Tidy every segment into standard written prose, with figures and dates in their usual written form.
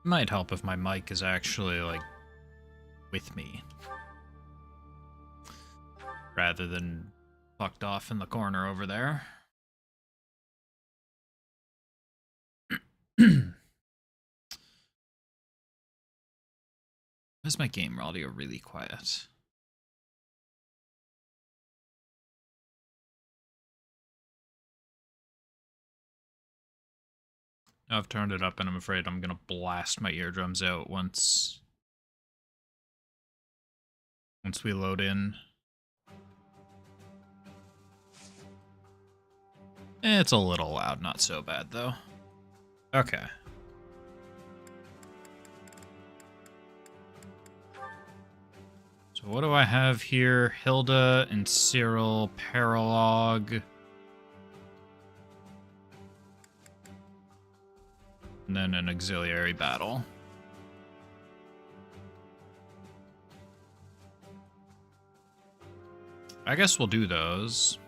Might help if my mic is actually, like, with me. Rather than fucked off in the corner over there. Why is my game audio really quiet? I've turned it up and I'm afraid I'm gonna blast my eardrums out once we load in. It's a little loud, not so bad though. Okay. So what do I have here? Hilda and Cyril, Paralog. And then an auxiliary battle. I guess we'll do those.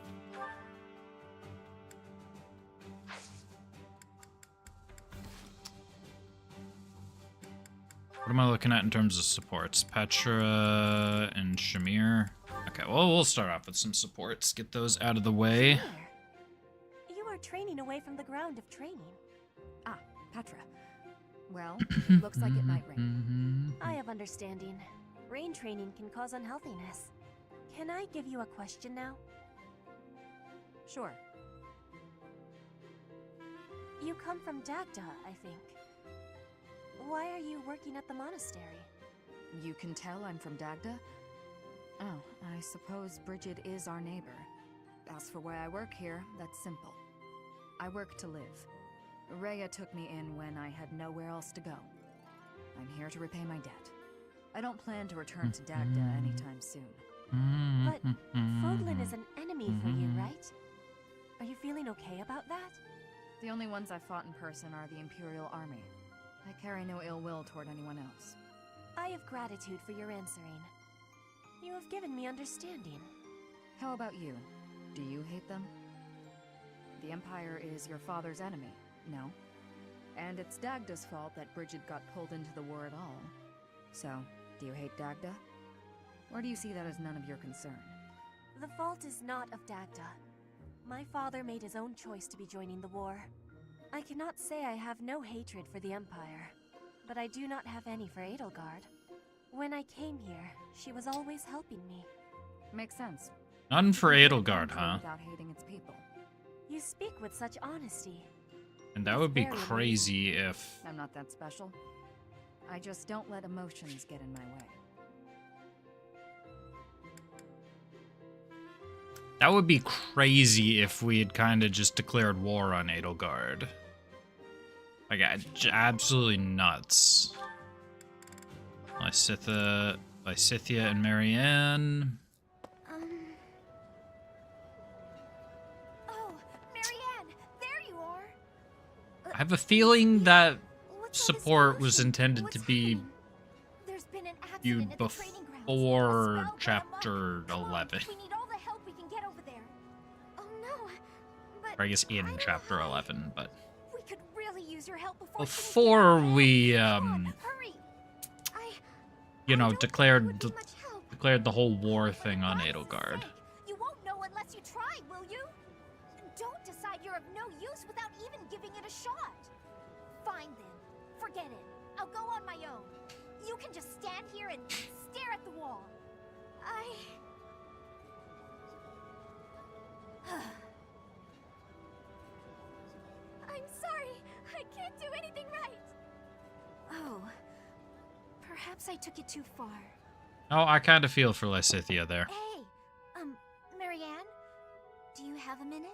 What am I looking at in terms of supports? Petra and Shamir. Okay, well, we'll start off with some supports. Get those out of the way. You are training away from the ground of training. Ah, Petra. Well, it looks like it might rain. I have understanding. Rain training can cause unhealthiness. Can I give you a question now? Sure. You come from Dagda, I think. Why are you working at the monastery? You can tell I'm from Dagda? Oh, I suppose Bridget is our neighbor. As for why I work here, that's simple. I work to live. Rhea took me in when I had nowhere else to go. I'm here to repay my debt. I don't plan to return to Dagda anytime soon. But Fodlan is an enemy for you, right? Are you feeling okay about that? The only ones I've fought in person are the Imperial Army. I carry no ill will toward anyone else. I have gratitude for your answering. You have given me understanding. How about you? Do you hate them? The Empire is your father's enemy, no? And it's Dagda's fault that Bridget got pulled into the war at all. So, do you hate Dagda? Or do you see that as none of your concern? The fault is not of Dagda. My father made his own choice to be joining the war. I cannot say I have no hatred for the Empire, but I do not have any for Edelgard. When I came here, she was always helping me. Makes sense. None for Edelgard, huh? Without hating its people. You speak with such honesty. And that would be crazy if... I'm not that special. I just don't let emotions get in my way. That would be crazy if we had kind of just declared war on Edelgard. Like, absolutely nuts. Lysithia and Marianne. Oh, Marianne, there you are. I have a feeling that What's all this support was commotion? intended What's to be happening? There's been an viewed accident at the training grounds. before A spell chapter got amok. Come on, 11. We need all the help we can get over there. Oh no, but Or I guess in I don't chapter know. 11, but... We could really use your help before Before things get we, bad. Come on, hurry. you I know, don't think it declared would be much help. declared the whole war For thing on God's Edelgard. sake, you won't know unless you try, will you? Don't decide you're of no use without even giving it a shot. Fine then. Forget it. I'll go on my own. You can just stand here and stare at the wall. I'm sorry. I can't do anything right. Oh. Perhaps I took it too far. Oh, I kind of feel for Lysithia there. Hey, Marianne? Do you have a minute?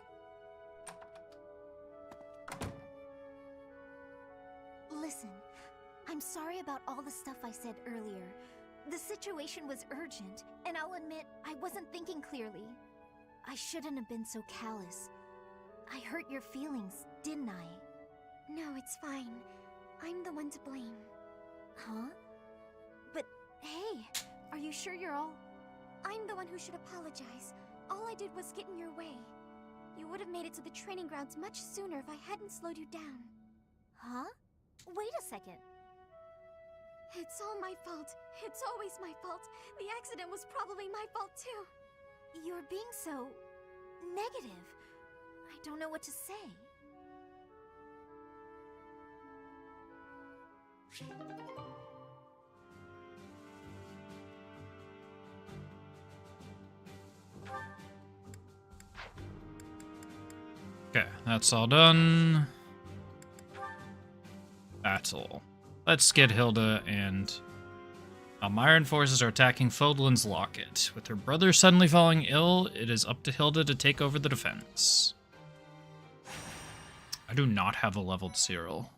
Listen, I'm sorry about all the stuff I said earlier. The situation was urgent, and I'll admit I wasn't thinking clearly. I shouldn't have been so callous. I hurt your feelings, didn't I? No, it's fine. I'm the one to blame. Huh? But, hey, are you sure you're all... I'm the one who should apologize. All I did was get in your way. You would have made it to the training grounds much sooner if I hadn't slowed you down. Huh? Wait a second. It's all my fault. It's always my fault. The accident was probably my fault too. You're being so negative. I don't know what to say. Okay, that's all done. Battle. Let's get Hilda and Almyran forces are attacking Fodlan's Locket. With her brother suddenly falling ill, it is up to Hilda to take over the defense. I do not have a leveled Cyril.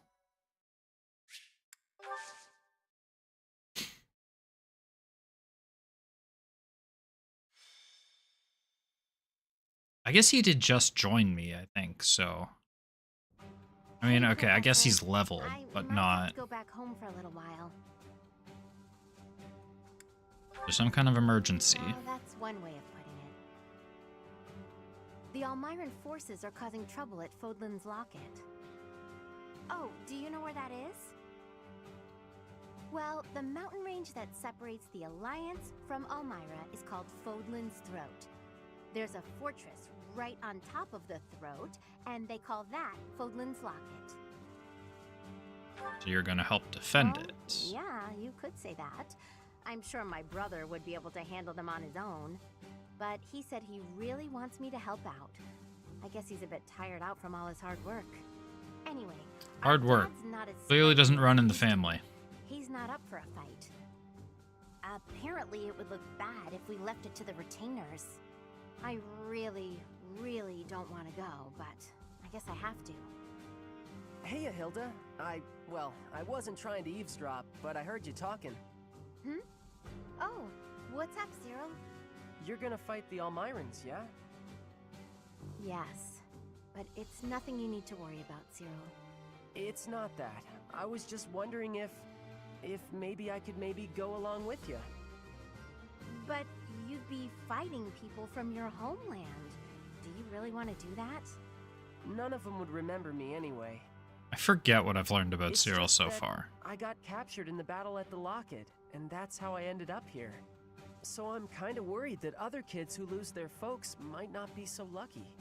I guess he did just join me, I think, so. I mean, okay, I guess he's leveled, but not. Go back home for a little while. There's some kind of emergency. Well, that's one way of putting it. The Almyran forces are causing trouble at Fodlan's Locket. Oh, do you know where that is? Well, the mountain range that separates the Alliance from Almyra is called Fodlan's Throat. There's a fortress right on top of the throat, and they call that Fodlan's Locket. So you're gonna help defend it. Yeah, you could say that. I'm sure my brother would be able to handle them on his own. But he said he really wants me to help out. I guess he's a bit tired out from all his hard work. Anyway, Hard work. Clearly doesn't run in the family. He's not up for a fight. Apparently it would look bad if we left it to the retainers. I really don't want to go, but I guess I have to. Hey, Hilda. I wasn't trying to eavesdrop, but I heard you talking. Hmm? Oh, what's up, Cyril? You're gonna fight the Almyrans, yeah? Yes, but it's nothing you need to worry about, Cyril. It's not that. I was just wondering if maybe I could go along with you. But you'd be fighting people from your homeland. Do you really want to do that? None of them would remember me anyway. I forget what I've learned about It's Cyril just so that far. I got captured in the battle at the Locket, and that's how I ended up here. So I'm kind of worried that other kids who lose their folks might not be so lucky.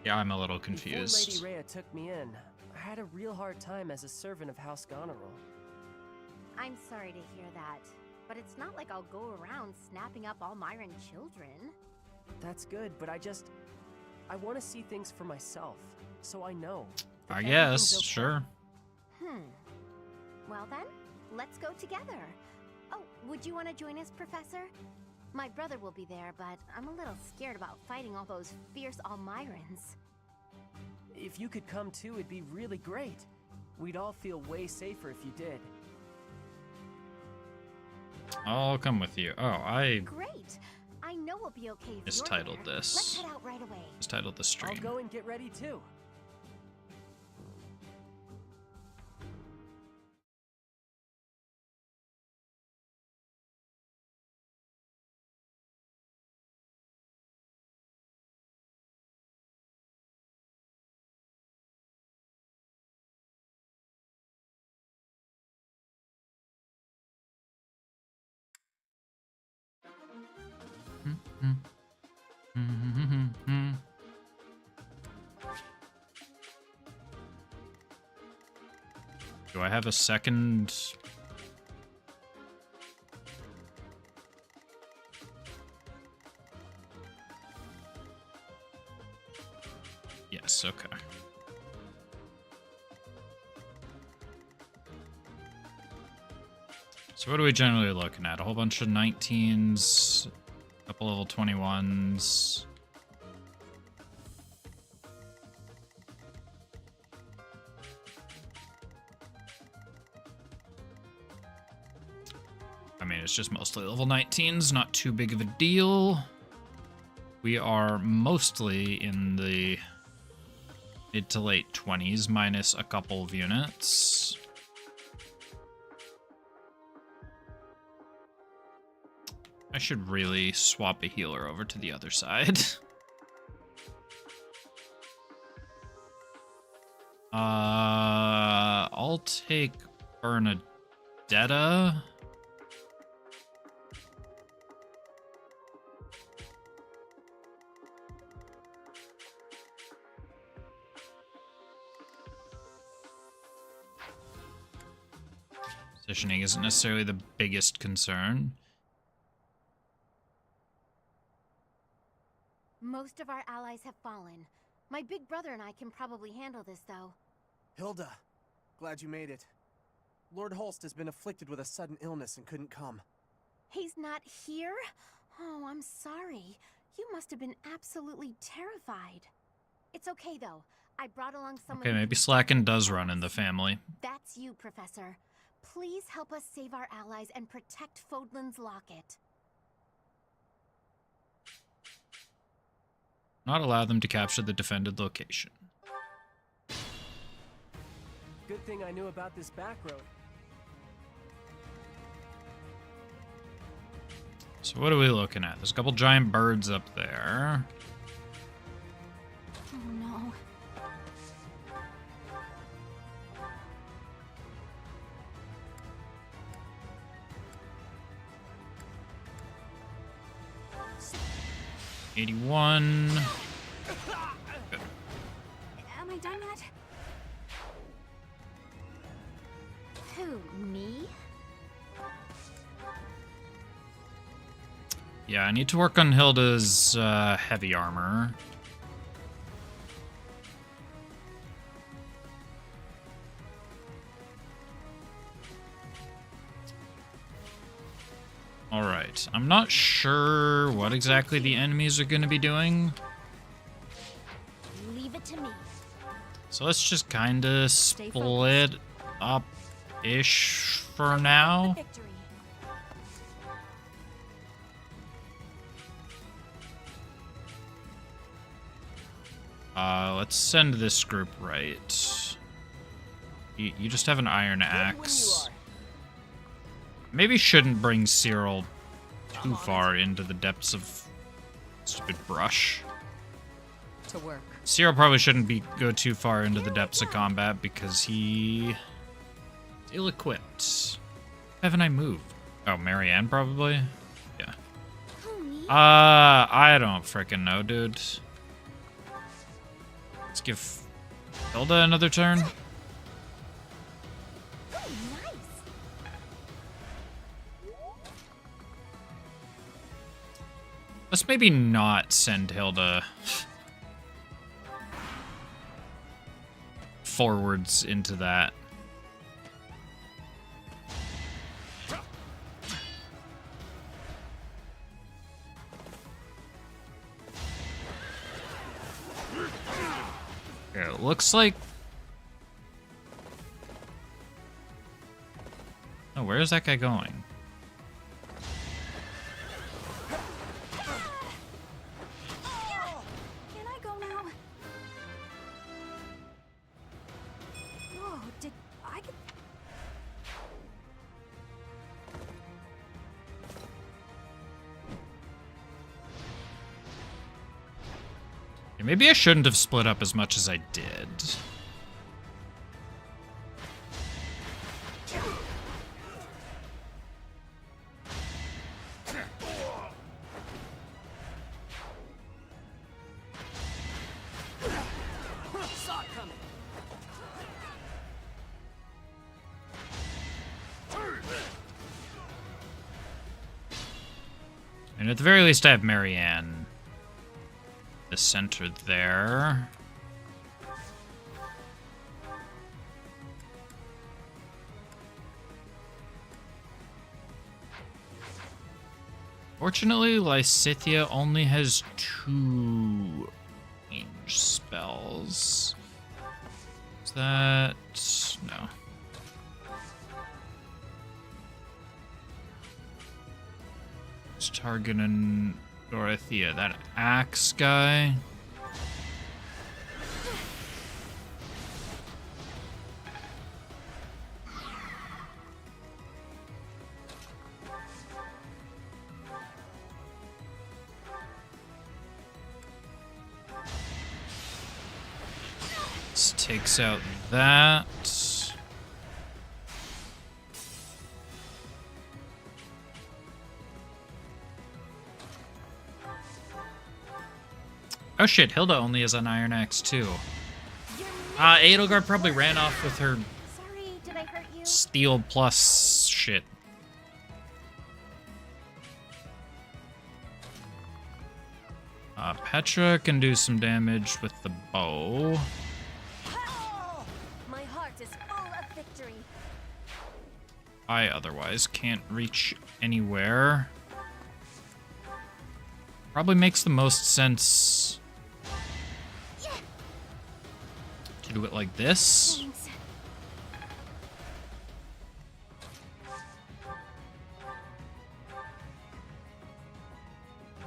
Yeah, I'm a little confused. Before Lady Rhea took me in, I had a real hard time as a servant of House Goneril. I'm sorry to hear that, but it's not like I'll go around snapping up Almyran children. That's good, but I want to see things for myself, so I know. that I everything's guess, okay. sure. Well then, let's go together. Oh, would you want to join us, Professor? My brother will be there, but I'm a little scared about fighting all those fierce Almyrans. If you could come too, it'd be really great. We'd all feel way safer if you did. I'll come with you. Oh, I Great! I know we'll be okay if mistitled you're there. this. Let's head out right away. Mistitled the stream. I'll go and get ready too. Do I have a second? Yes, okay. So what are we generally looking at? A whole bunch of 19s, a couple level 21s. I mean, it's just mostly level 19s, not too big of a deal. We are mostly in the mid to late 20s, minus a couple of units. I should really swap a healer over to the other side. I'll take Bernadetta. Positioning isn't necessarily the biggest concern. Most of our allies have fallen. My big brother and I can probably handle this, though. Hilda, glad you made it. Lord Holst has been afflicted with a sudden illness and couldn't come. He's not here? Oh, I'm sorry. You must have been absolutely terrified. It's okay, though. I brought along someone... Okay, maybe slacking does run in the family. That's you, Professor. Please help us save our allies and protect Fodlan's locket. Not allow them to capture the defended location. Good thing I knew about this back road. So what are we looking at? There's a couple giant birds up there. Oh no. '81. Am I done yet? Who, me? Yeah, I need to work on Hilda's heavy armor. Alright, I'm not sure what exactly the enemies are going to be doing. Leave it to me. So let's just kind of split up-ish for now. Victory. Let's send this group right. You just have an iron axe. Maybe shouldn't bring Cyril too far into the depths of stupid brush. To work. Cyril probably shouldn't go too far into the depths of combat because he is ill-equipped. Haven't I moved? Oh, Marianne probably? Yeah. Who, me? I don't frickin' know, dude. Let's give Hilda another turn. Oh, nice. Let's maybe not send Hilda forwards into that. Okay, it looks like... Oh, where is that guy going? Can I go now? Whoa, did I get... Yeah, maybe I shouldn't have split up as much as I did. And at the very least, I have Marianne. The center there. Fortunately, Lysithea only has 2 range spells. Is that... no. It's targeting Dorothea, that axe guy. This takes out that. Oh shit, Hilda only has an iron axe too. Edelgard probably ran off with her Sorry, did I hurt you? steel plus shit. Petra can do some damage with the bow. My heart is full of victory. I otherwise can't reach anywhere. Probably makes the most sense to do it like this. Thanks.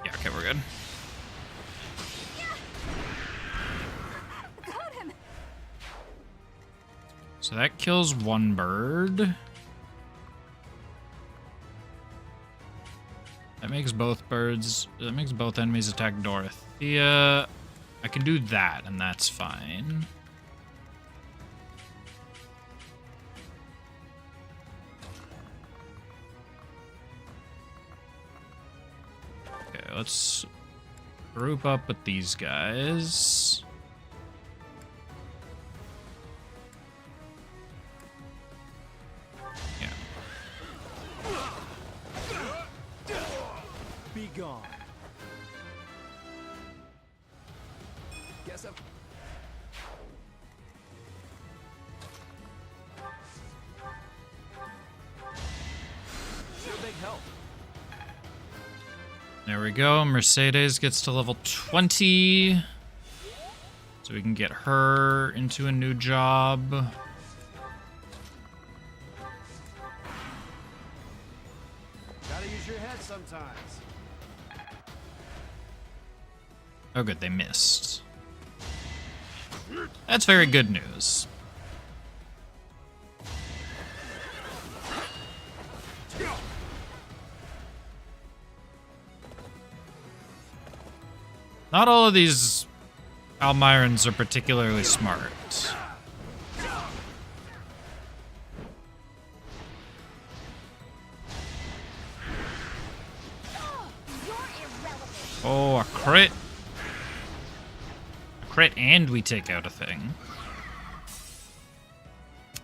Yeah, okay, we're good. Got him. So that kills one bird. That makes both birds, that makes both enemies attack Dorothea. I can do that, and that's fine. Okay, let's group up with these guys. Yeah. Be gone. Guess I'm... You're a big help. There we go. Mercedes gets to level 20. So we can get her into a new job. Gotta use your head sometimes. Oh good, they missed. That's very good news. Not all of these Almirans are particularly smart. Oh, a crit. A crit and we take out a thing.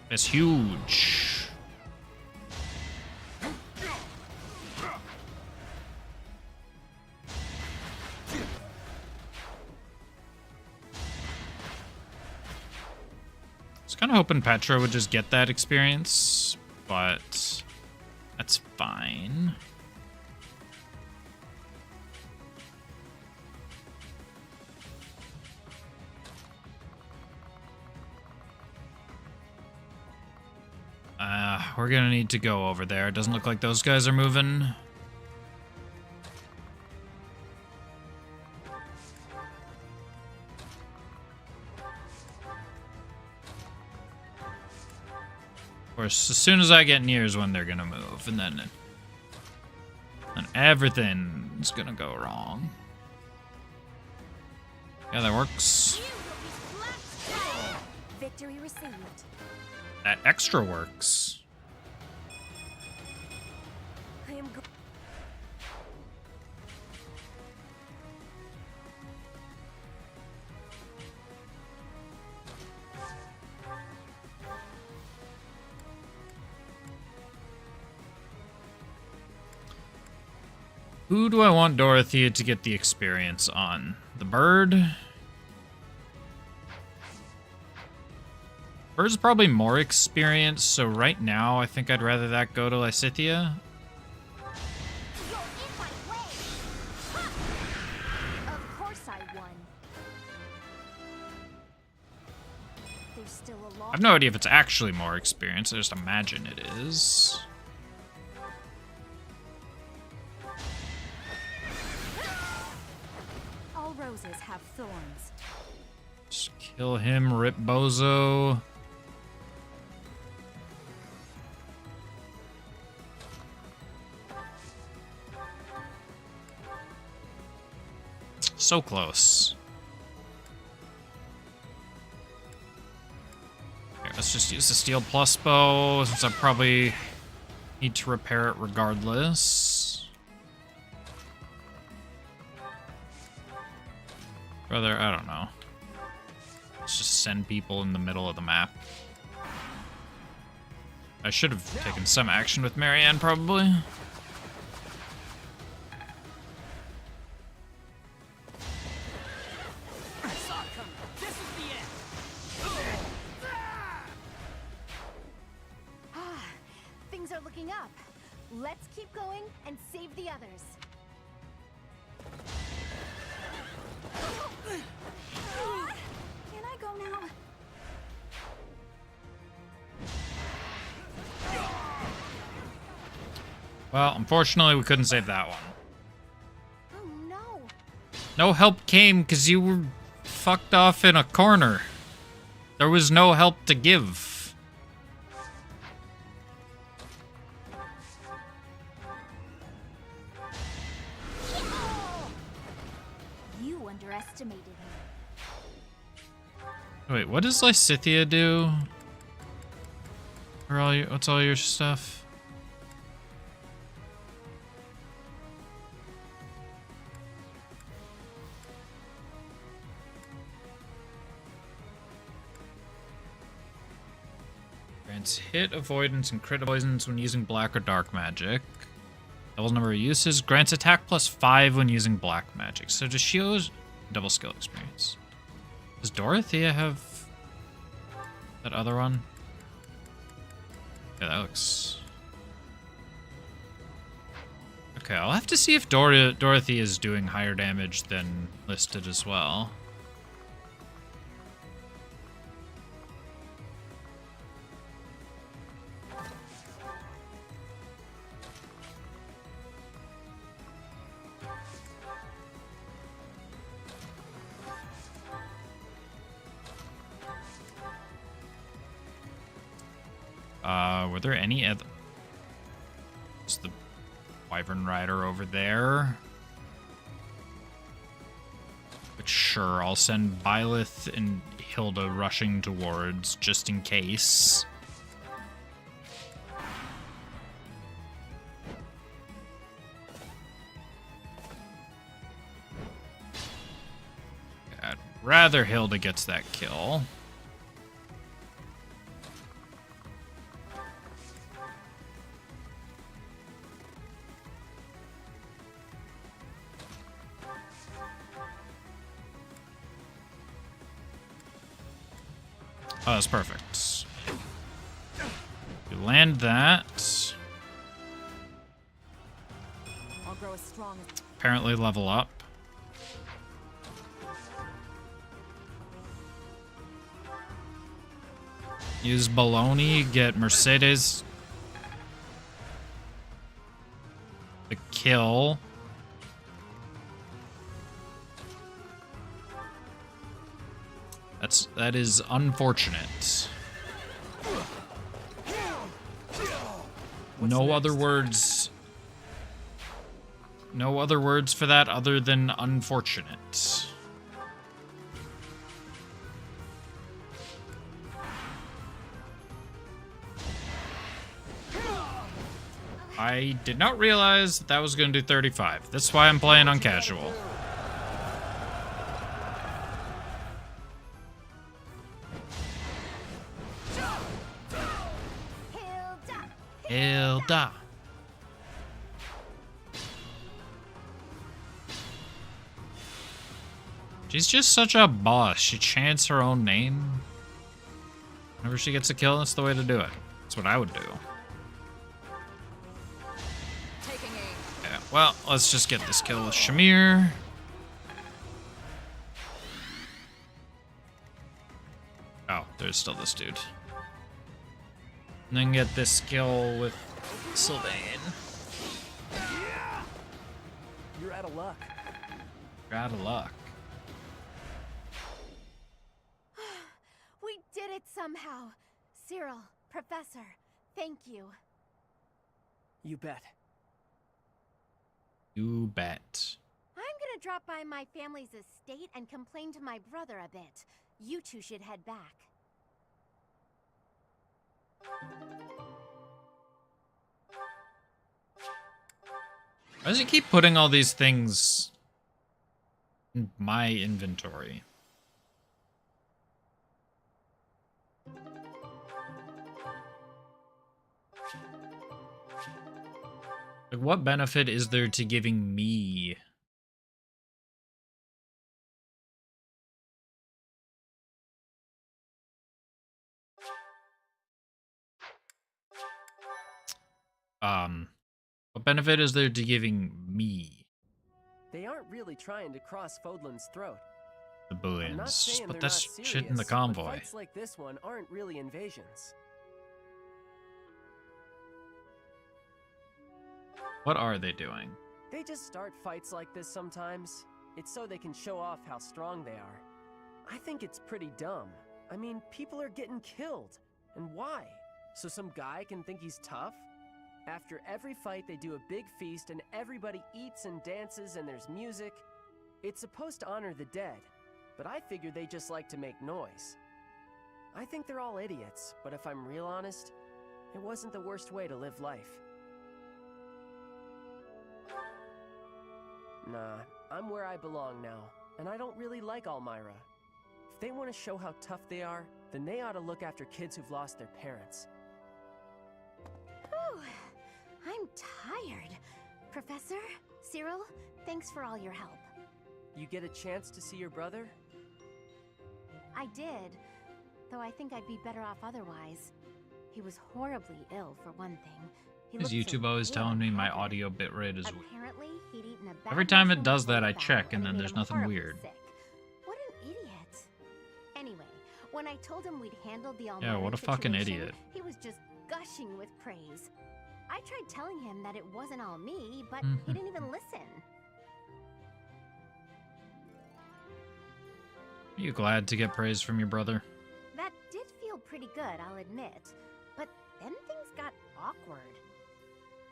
That's huge. I was kind of hoping Petra would just get that experience, but that's fine. We're gonna need to go over there. It doesn't look like those guys are moving. Of course, as soon as I get near is when they're gonna move, and then everything's gonna go wrong. Yeah, that works. Victory received. That extra works. I am Who do I want Dorothea to get the experience on? The bird? Bird's probably more experience, so right now I think I'd rather that go to Lysithea. You're in my way. Of course I won. There's still a lot. I have no idea if it's actually more experience, I just imagine it is. All roses have thorns. Just kill him, rip Bozo. So close. Okay, let's just use the steel plus bow, since I probably need to repair it regardless. Brother, I don't know. Let's just send people in the middle of the map. I should have taken some action with Marianne, probably. Things are looking up. Let's keep going and save the others. Can I go now? Well, unfortunately, we couldn't save that one. Oh no. No help came because you were fucked off in a corner. There was no help to give. You underestimated me. Wait, what does Lysithea do? What's all your stuff? Grants hit, avoidance, and crit poisons when using black or dark magic. Doubles number of uses. Grants attack +5 when using black magic. So does she use double skill experience? Does Dorothea have that other one? Yeah, that looks... Okay, I'll have to see if Dorothy is doing higher damage than listed as well. Were there any other... Is the Wyvern Rider over there? But sure, I'll send Byleth and Hilda rushing towards, just in case. I'd rather Hilda gets that kill. Oh, that's perfect. You land that. I'll grow as strong as... Apparently level up. Use baloney, get Mercedes the kill. That is unfortunate. No other words. No other words for that other than unfortunate. I did not realize that was going to do 35. That's why I'm playing on casual. Hilda. She's just such a boss. She chants her own name. Whenever she gets a kill, that's the way to do it. That's what I would do. Yeah, well, let's just get this kill with Shamir. Oh, there's still this dude. And then get this kill with Sylvain. You're out of luck. You're out of luck. We did it somehow. Cyril, Professor, thank you. You bet. You bet. I'm gonna drop by my family's estate and complain to my brother a bit. You two should head back. Why does he keep putting all these things My inventory. Like, what benefit is there to giving me? What benefit is there to giving me They aren't really trying to cross Fodlan's throat. the I'm not bullions? saying Just put they're this not shit in the serious, convoy. But fights like this one aren't really invasions. What are they doing? They just start fights like this sometimes. It's so they can show off how strong they are. I think it's pretty dumb. I mean, people are getting killed. And why? So some guy can think he's tough? After every fight, they do a big feast and everybody eats and dances and there's music. It's supposed to honor the dead, but I figure they just like to make noise. I think they're all idiots, but if I'm real honest, it wasn't the worst way to live life. Nah, I'm where I belong now, and I don't really like Almyra. If they want to show how tough they are, then they ought to look after kids who've lost their parents. Whew. I'm tired. Professor, Cyril, thanks for all your help. You get a chance to see your brother? I did, though I think I'd be better off otherwise. He was horribly ill, for one thing. He Is looked so YouTube always pale telling me and my haggard. audio bitrate is weak? Apparently, he'd eaten a bad Every time it mushroom does that, before I the check, battle, and then it there's made him nothing horribly weird. sick. What an idiot. Anyway, when I told him we'd handled the Yeah, what a fucking situation, idiot. he was just gushing with praise. I tried telling him that it wasn't all me, but he didn't even listen. Are you glad to get praise from your brother? That did feel pretty good, I'll admit. But then things got awkward.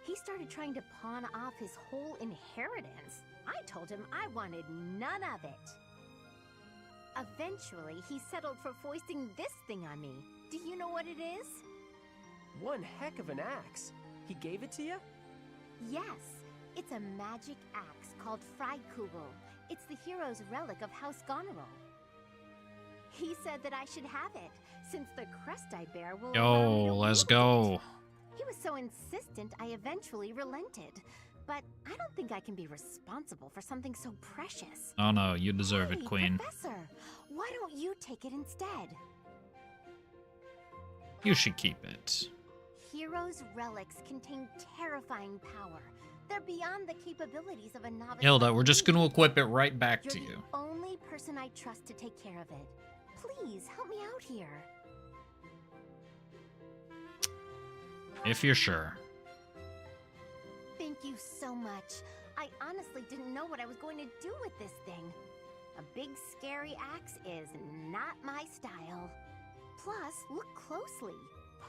He started trying to pawn off his whole inheritance. I told him I wanted none of it. Eventually, he settled for foisting this thing on me. Do you know what it is? One heck of an axe. He gave it to you? Yes, it's a magic axe called Freikugel. It's the hero's relic of House Goneril. He said that I should have it, since the crest I bear will allow me to Yo, let's wield go. it. He was so insistent, I eventually relented. But I don't think I can be responsible for something so precious. Oh no, you deserve it, Hey, Queen. Professor, why don't you take it instead? You should keep it. Heroes' relics contain terrifying power. They're beyond the capabilities of a novice. Hilda, like we're just me. gonna equip it right back You're to the you. only person I trust to take care of it. Please help me out here. If you're sure. Thank you so much. I honestly didn't know what I was going to do with this thing. A big scary axe is not my style. Plus, look closely.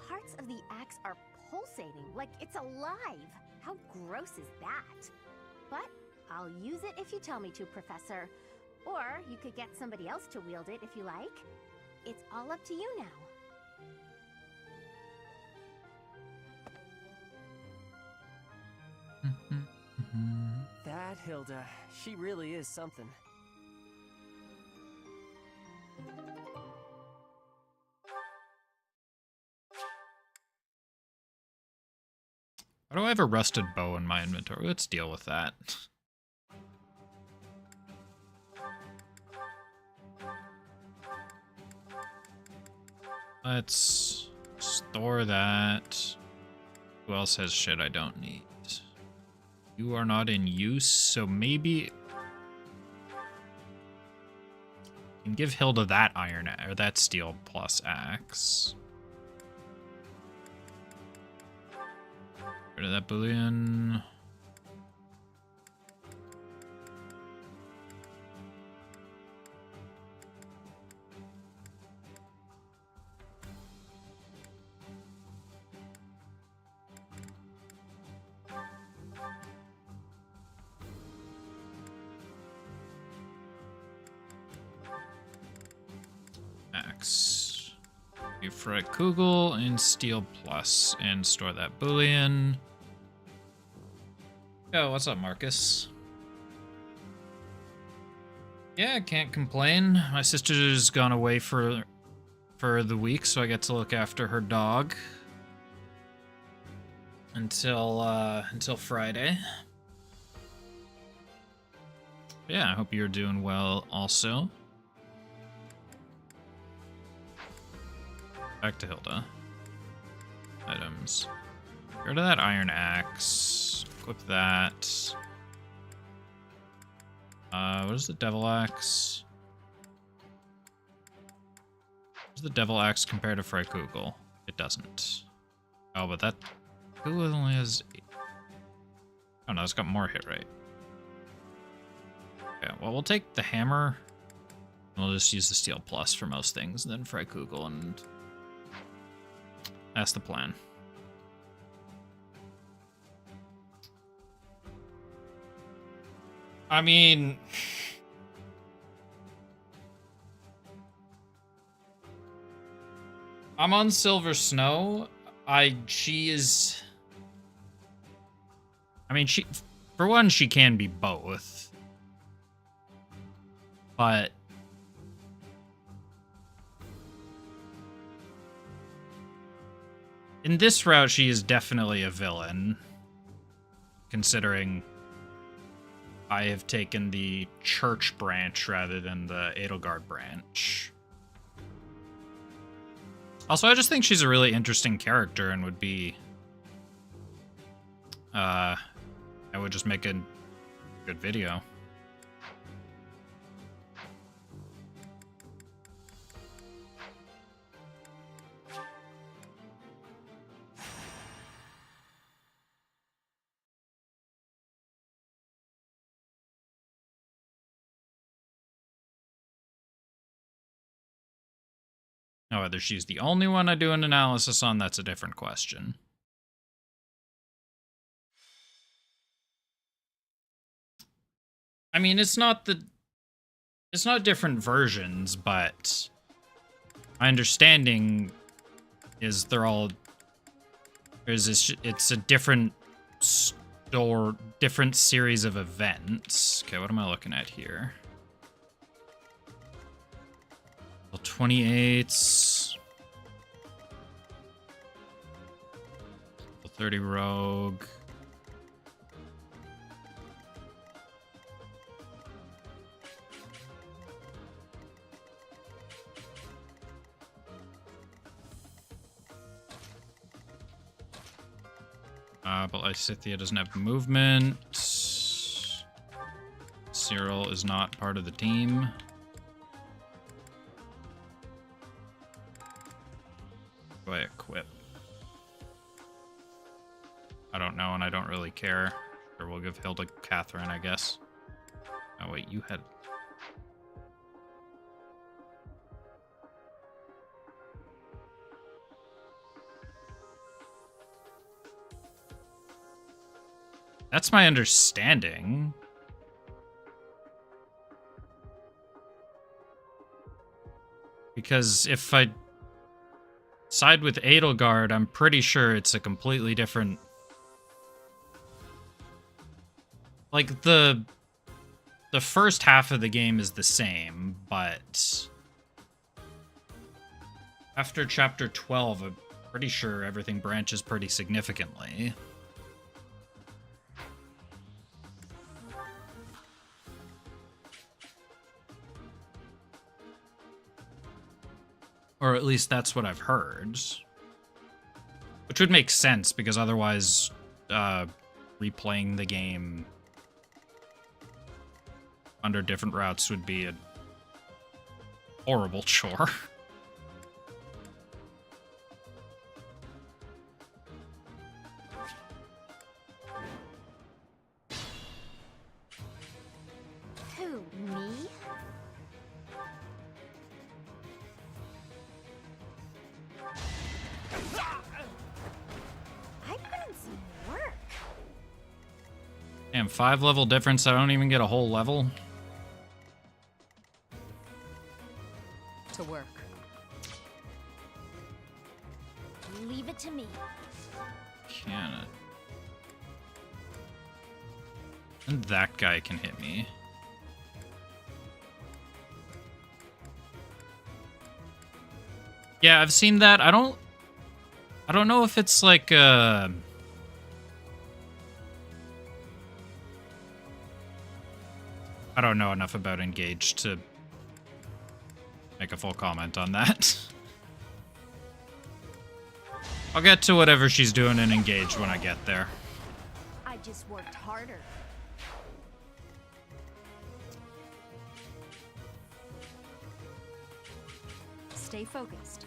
Parts of the axe are pulsating like it's alive. How gross is that? But I'll use it if you tell me to, Professor. Or you could get somebody else to wield it if you like. It's all up to you now. That Hilda, she really is something. Why do I have a rusted bow in my inventory? Let's deal with that. Let's store that. Who else has shit I don't need? You are not in use, so maybe I can give Hilda that iron or that steel plus axe. Rid of that bullion. Axe. You fry Kugel and steel plus and store that bullion. Yo, what's up, Marcus? Yeah, I can't complain. My sister's gone away for the week, so I get to look after her dog until Friday. Yeah, I hope you're doing well also. Back to Hilda. Items. Get rid of that iron axe. Equip that. What is the devil axe? Does the devil axe compare to Freikugel? It doesn't. Oh, but that Kugel only has 8. Oh no, it's got more hit rate. Okay, well we'll take the hammer. We'll just use the steel plus for most things, and then Freikugel, and that's the plan. I mean, I'm on Silver Snow. She is. I mean, for one, she can be both. But in this route, she is definitely a villain, considering I have taken the church branch rather than the Edelgard branch. Also, I just think she's a really interesting character and would be... I would just make a good video. Now, whether she's the only one I do an analysis on, that's a different question. I mean, it's not different versions, but my understanding is it's a different different series of events. Okay, what am I looking at here? 28s. 30 rogue. But Lysithea doesn't have movement. Cyril is not part of the team. Do I equip? I don't know, and I don't really care. Or we'll give Hilda Catherine, I guess. Oh wait, you had... That's my understanding. Because if I side with Edelgard, I'm pretty sure it's a completely different... Like, the first half of the game is the same, but... After Chapter 12, I'm pretty sure everything branches pretty significantly. Or at least that's what I've heard. Which would make sense, because otherwise replaying the game under different routes would be a horrible chore. Who, me? I put in some work. Damn, 5 level difference, I don't even get a whole level. To work. Leave it to me. Can it? And that guy can hit me. Yeah, I've seen that. I don't know if it's like I don't know enough about Engage to make a full comment on that. I'll get to whatever she's doing in Engage when I get there. I just worked harder. Stay focused.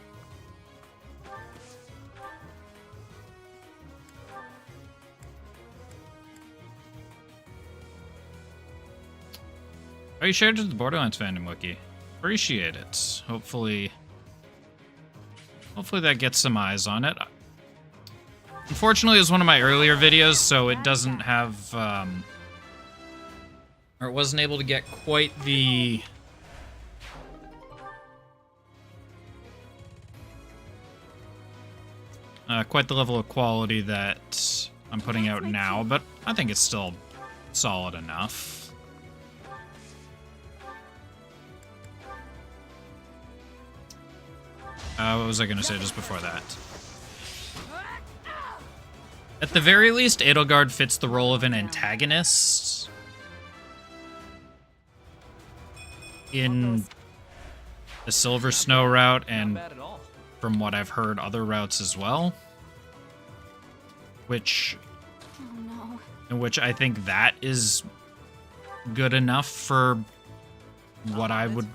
Oh, you shared it to the Borderlands fandom wiki. Appreciate it. Hopefully that gets some eyes on it. Unfortunately, it was one of my earlier videos, so it doesn't have, or it wasn't able to get quite the level of quality that I'm putting out now, but I think it's still solid enough. What was I going to say just before that? At the very least, Edelgard fits the role of an antagonist in the Silver Snow route, and from what I've heard, other routes as well. Which, in which I think that is good enough for what I would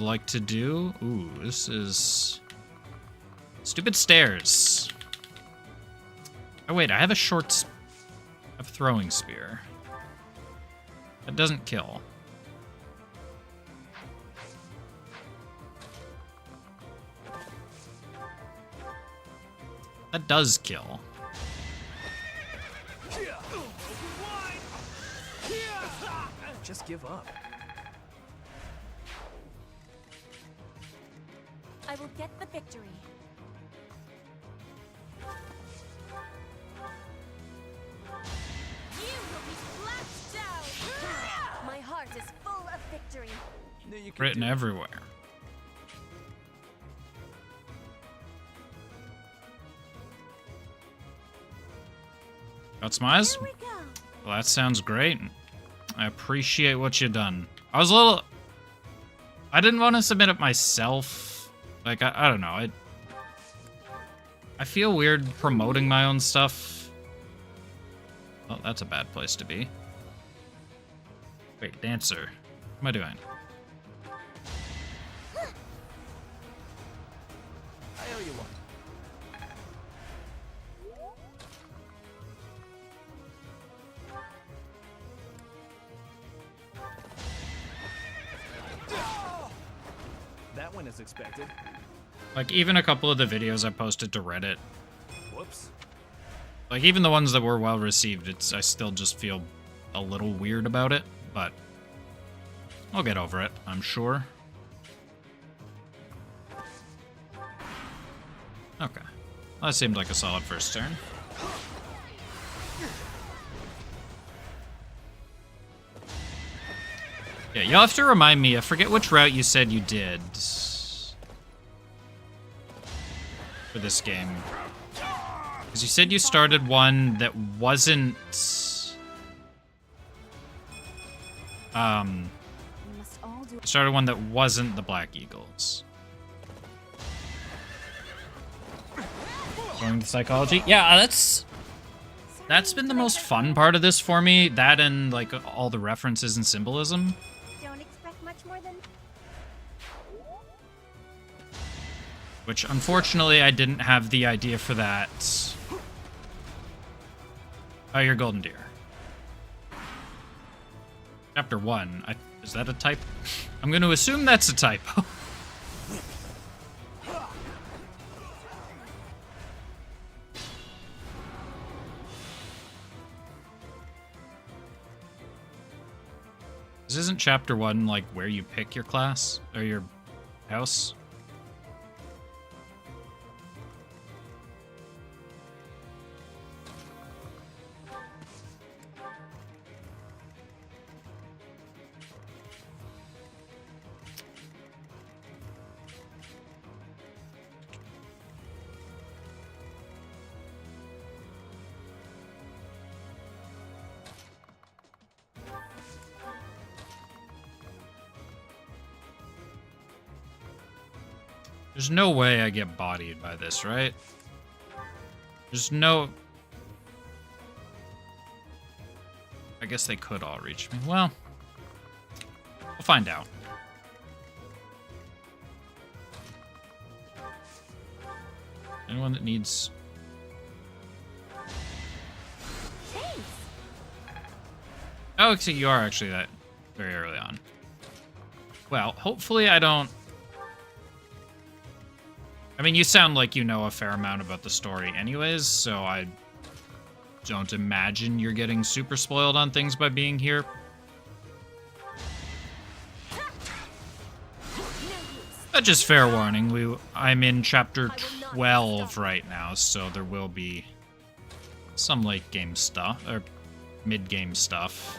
like to do. Ooh, this is stupid stairs. Oh wait, I have a throwing spear. That doesn't kill. That does kill. Just give up. I will get the victory. You will be flushed out. My heart is full of victory. Written everywhere. Got some eyes? Here we go. Well, that sounds great. I appreciate what you done. I didn't want to submit it myself. Like, I don't know. I feel weird promoting my own stuff. Oh, that's a bad place to be. Wait, dancer. What am I doing? I owe you one. That went as expected. Like, even a couple of the videos I posted to Reddit, Whoops. like, even the ones that were well received, I still just feel a little weird about it, but I'll get over it, I'm sure. Okay. That seemed like a solid first turn. Yeah, you'll have to remind me. I forget which route you said you did for this game. Because you said you started one that wasn't... We must all do. started one that wasn't the Black Eagles. Going to psychology? Yeah, that's been the most fun part of this for me. That and, like, all the references and symbolism. Don't expect much more than. Which, unfortunately, I didn't have the idea for that. Oh, you're Golden Deer. Chapter 1. Is that a type? I'm going to assume that's a typo. This isn't Chapter 1, like, where you pick your class? Or your house? There's no way I get bodied by this, right? There's no... I guess they could all reach me. Well, we'll find out. Anyone that needs... Oh, so you are actually that very early on. Well, hopefully I don't... I mean, you sound like you know a fair amount about the story anyways, so I don't imagine you're getting super spoiled on things by being here. But just fair warning, I'm in chapter 12 right now, so there will be some late game stuff, or mid game stuff.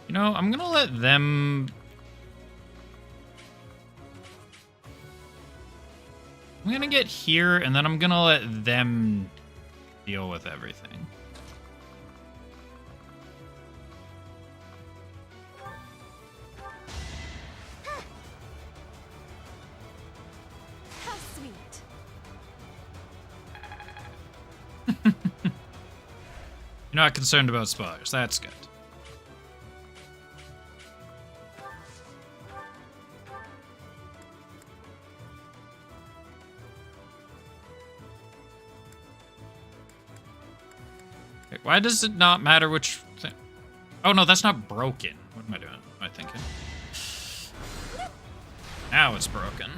You know, I'm gonna let them... I'm gonna get here, and then I'm gonna let them deal with everything. How sweet. You're not concerned about spoilers. That's good. Why does it not matter which thing? Oh, no, that's not broken. What am I doing? What am I thinking? Now it's broken.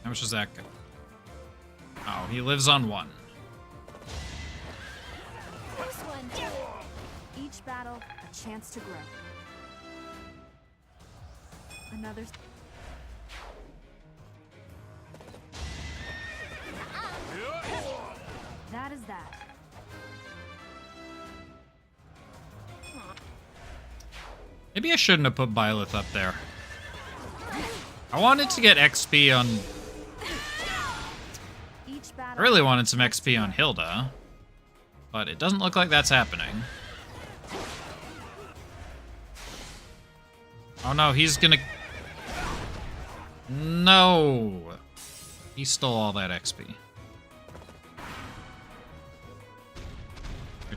How much does that go? Oh, he lives on 1. First one. Each battle, a chance to grow. Another... That is that. Maybe I shouldn't have put Byleth up there. I wanted to get XP on... I really wanted some XP on Hilda, but it doesn't look like that's happening. Oh no, he's gonna... No! He stole all that XP.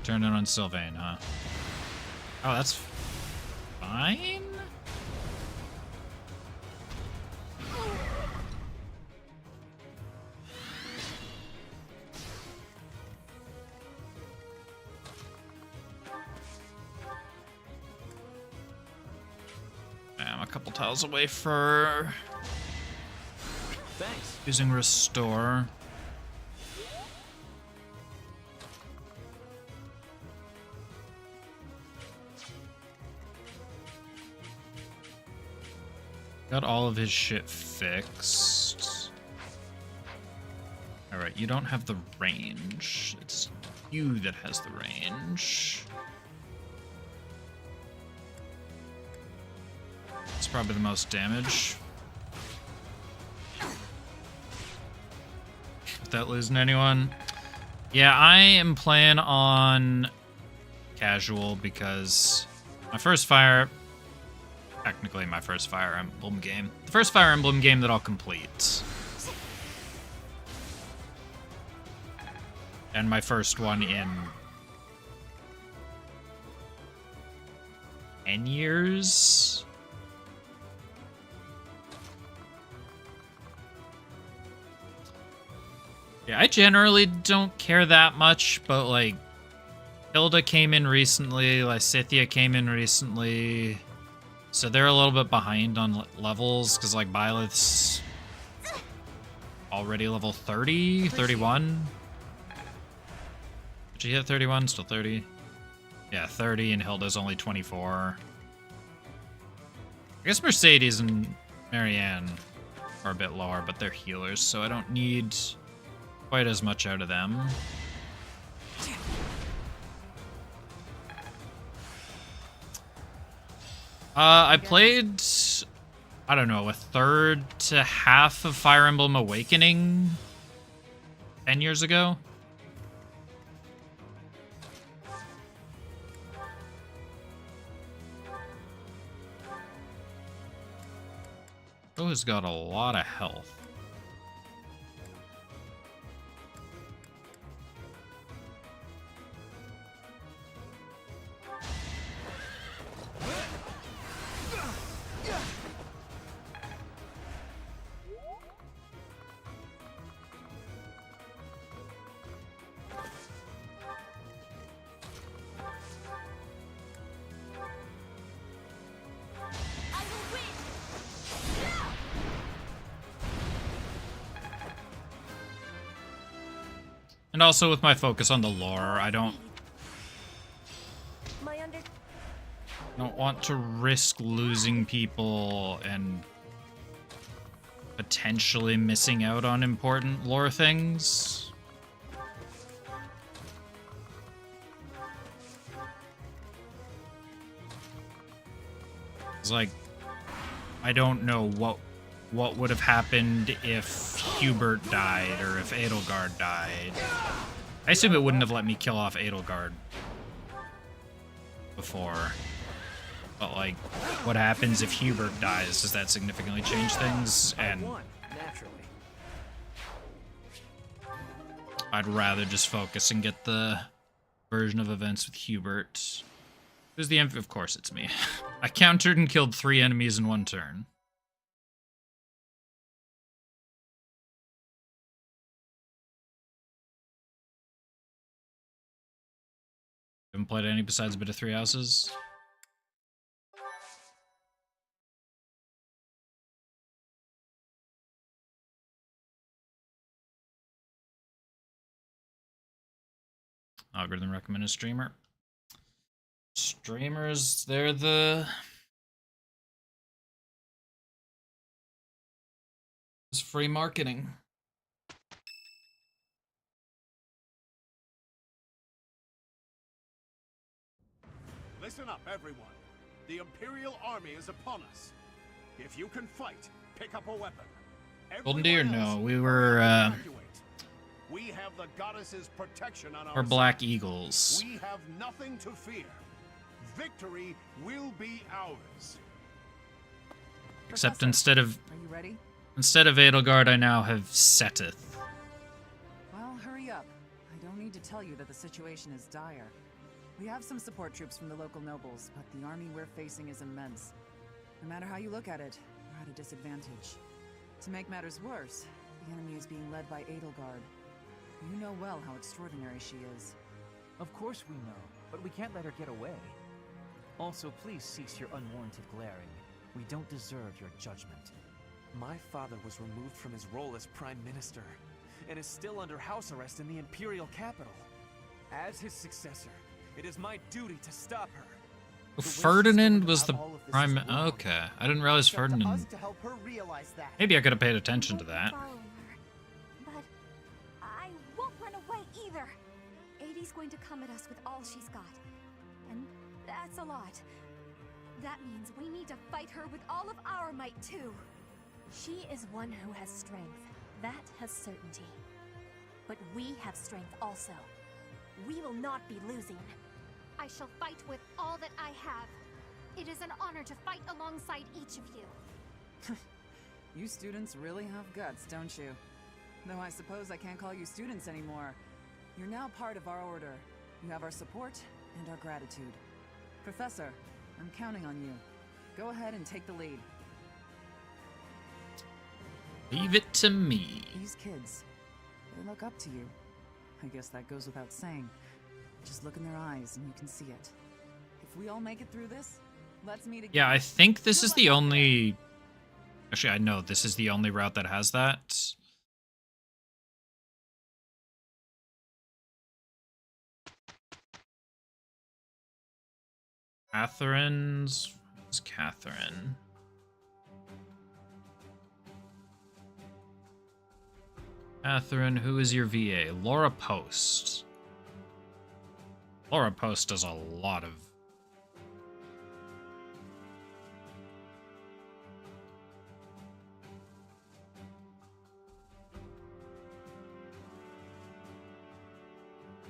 Turn it on Sylvain, huh? Oh, that's fine? I'm a couple tiles away for... Thanks. Using Restore. Got all of his shit fixed. Alright, you don't have the range. It's you that has the range. It's probably the most damage. Without losing anyone. Yeah, I am playing on casual because my first fire... Technically my first Fire Emblem game. The first Fire Emblem game that I'll complete. And my first one in 10 years? Yeah, I generally don't care that much, but like Hilda came in recently, Lysithea came in recently. So they're a little bit behind on levels, because like Byleth's already level 30, 31. Did she hit 31? Still 30? Yeah, 30, and Hilda's only 24. I guess Mercedes and Marianne are a bit lower, but they're healers, so I don't need quite as much out of them. I played, I don't know, a third to half of Fire Emblem Awakening 10 years ago. Oh, has got a lot of health. And also with my focus on the lore, I don't want to risk losing people and potentially missing out on important lore things. It's like, I don't know what would have happened if Hubert died or if Edelgard died. I assume it wouldn't have let me kill off Edelgard before. But like, what happens if Hubert dies? Does that significantly change things? And I'd rather just focus and get the version of events with Hubert. Who's the of course it's me. I countered and killed 3 enemies in 1 turn. Haven't played any besides a bit of 3 Houses. Algorithm recommended streamer. Streamers, they're the... It's free marketing. Listen up, everyone. The Imperial Army is upon us. If you can fight, pick up a weapon. Golden Deer? No, we were, we have the goddess's protection on our we're Black Eagles. We have nothing to fear. Victory will be ours. Except Professor, instead of are you ready? Edelgard, I now have Seteth. Well, hurry up. I don't need to tell you that the situation is dire. We have some support troops from the local nobles, but the army we're facing is immense. No matter how you look at it, we're at a disadvantage. To make matters worse, the enemy is being led by Edelgard. You know well how extraordinary she is. Of course we know, but we can't let her get away. Also, please cease your unwarranted glaring. We don't deserve your judgment. My father was removed from his role as Prime Minister, and is still under house arrest in the Imperial capital. As his successor, it is my duty to stop her. Ferdinand was the prime... Okay, I didn't realize Ferdinand... Maybe I could have paid attention to that. But I won't run away either. Adie's going to come at us with all she's got. And that's a lot. That means we need to fight her with all of our might, too. She is one who has strength. That has certainty. But we have strength also. We will not be losing. I shall fight with all that I have. It is an honor to fight alongside each of you. You students really have guts, don't you? Though I suppose I can't call you students anymore. You're now part of our order. You have our support and our gratitude. Professor, I'm counting on you. Go ahead and take the lead. Leave it to me. These kids, they look up to you. I guess that goes without saying. Just look in their eyes and you can see it. If we all make it through this, let's meet again. Yeah, I think this is the only... Actually, I know this is the only route that has that. Catherine's... Who's Catherine? Catherine, who is your VA? Laura Post. Laura Post does a lot of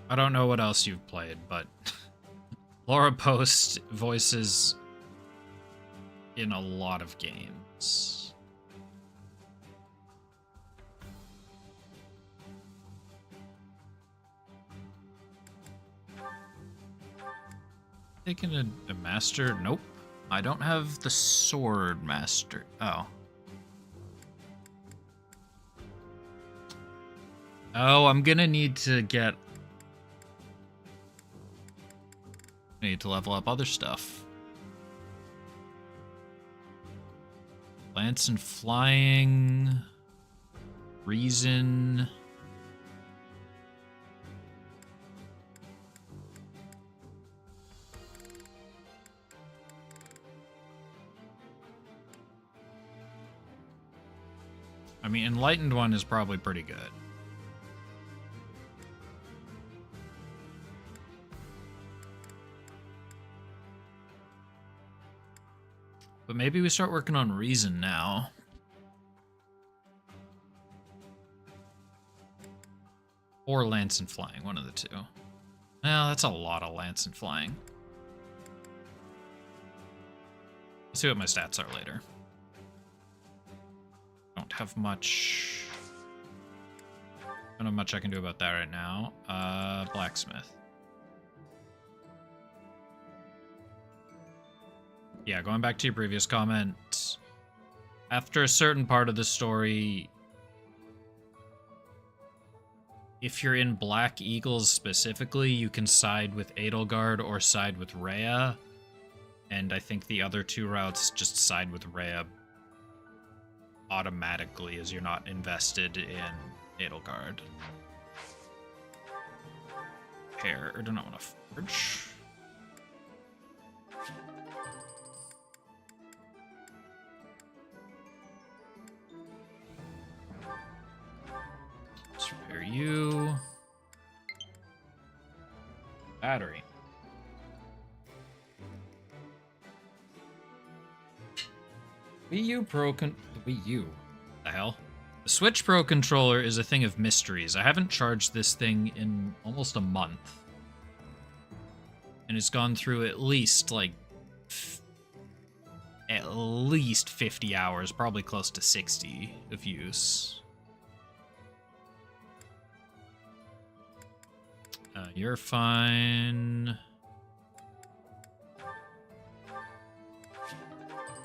I don't know what else you've played, but Laura Post voices in a lot of games. Taking a master? Nope. I don't have the sword master. Oh. Oh, I'm gonna need to get... I need to level up other stuff. Lance and flying. Reason. I mean, Enlightened one is probably pretty good. But maybe we start working on Reason now. Or Lance and Flying, one of the two. Well, that's a lot of Lance and Flying. Let's see what my stats are later. Don't have much... Don't have much I can do about that right now. Blacksmith. Yeah, going back to your previous comment, after a certain part of the story, if you're in Black Eagles specifically, you can side with Edelgard or side with Rhea, and I think the other two routes just side with Rhea automatically as you're not invested in Edelgard. Hair, or do not want to forge. Let's repair you. Battery. Wii U Pro the Wii U. The hell? The Switch Pro controller is a thing of mysteries. I haven't charged this thing in almost a month. And it's gone through at least, like, at least 50 hours, probably close to 60 of use. You're fine.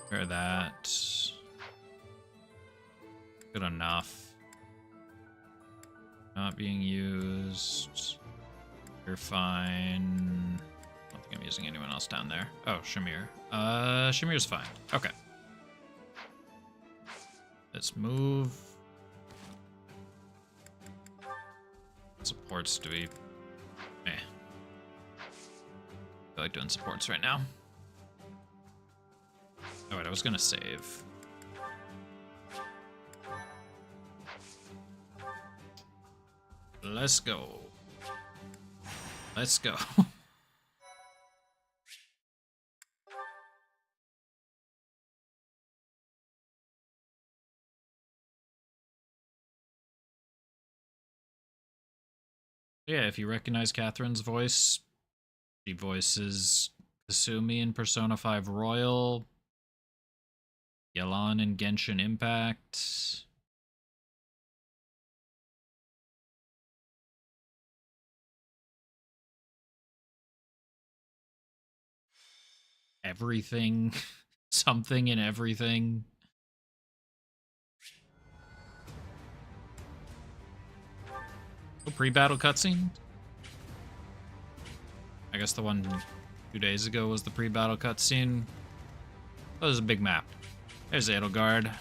Repair that. Good enough. Not being used. You're fine. I don't think I'm using anyone else down there. Oh, Shamir. Shamir's fine. Okay. Let's move. Supports, do we... I feel like doing supports right now. Oh wait, I was gonna save. Let's go. Let's go. Yeah, if you recognize Catherine's voice, she voices Kasumi in Persona 5 Royal, Yelan in Genshin Impact. Everything. Something in everything. Oh, pre-battle cutscene? I guess the one 2 days ago was the pre-battle cutscene. Oh, there's a big map. There's Edelgard.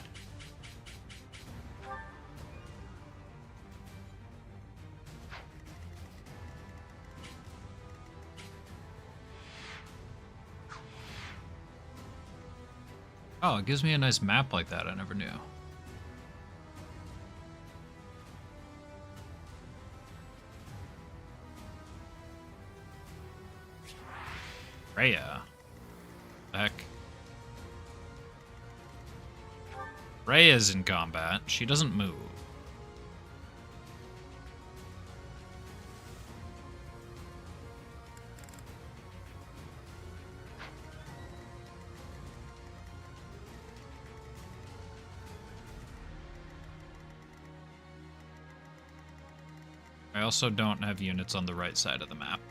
Oh, it gives me a nice map like that. I never knew. Rhea. Heck. Rhea's in combat. She doesn't move. I also don't have units on the right side of the map.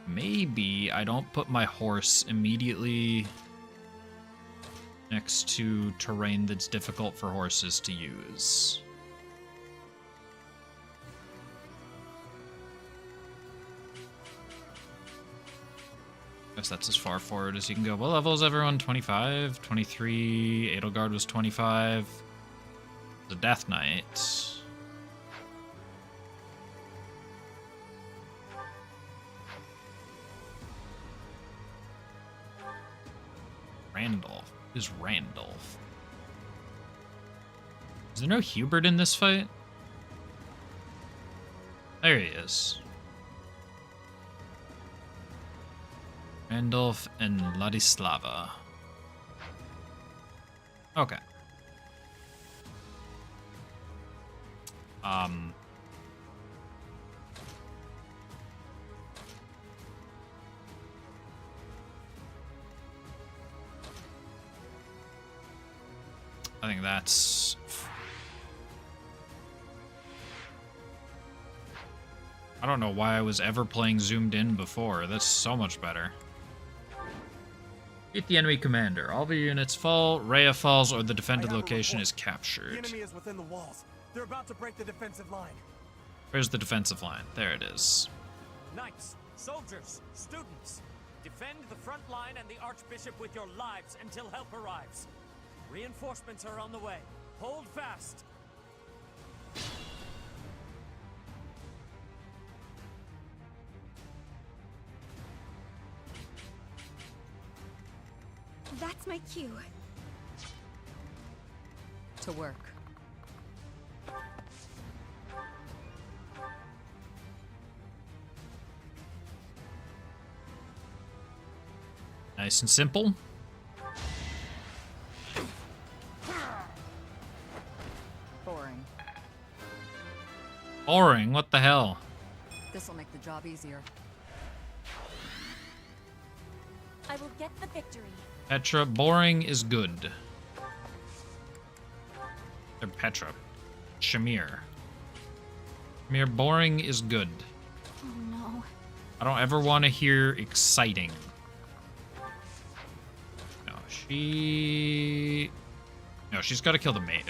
Maybe I don't put my horse immediately next to terrain that's difficult for horses to use. Guess that's as far forward as you can go. What level is everyone? 25, 23. Edelgard was 25. The Death Knight. Randolph. Who's Randolph? Is there no Hubert in this fight? There he is. Randolph and Ladislava. Okay. I think that's... I don't know why I was ever playing zoomed in before. That's so much better. Hit the enemy commander. All the units fall, Rhea falls, or the defended location is captured. The enemy is within the walls. They're about to break the defensive line. Where's the defensive line? There it is. Knights, soldiers, students, defend the front line and the Archbishop with your lives until help arrives. Reinforcements are on the way. Hold fast. That's my cue. To work. Nice and simple. Boring. Boring? What the hell? This'll make the job easier. I will get the victory. Petra, boring is good. Or Petra. Shamir. Shamir, boring is good. Oh no. I don't ever want to hear exciting. No, she's got to kill the knight.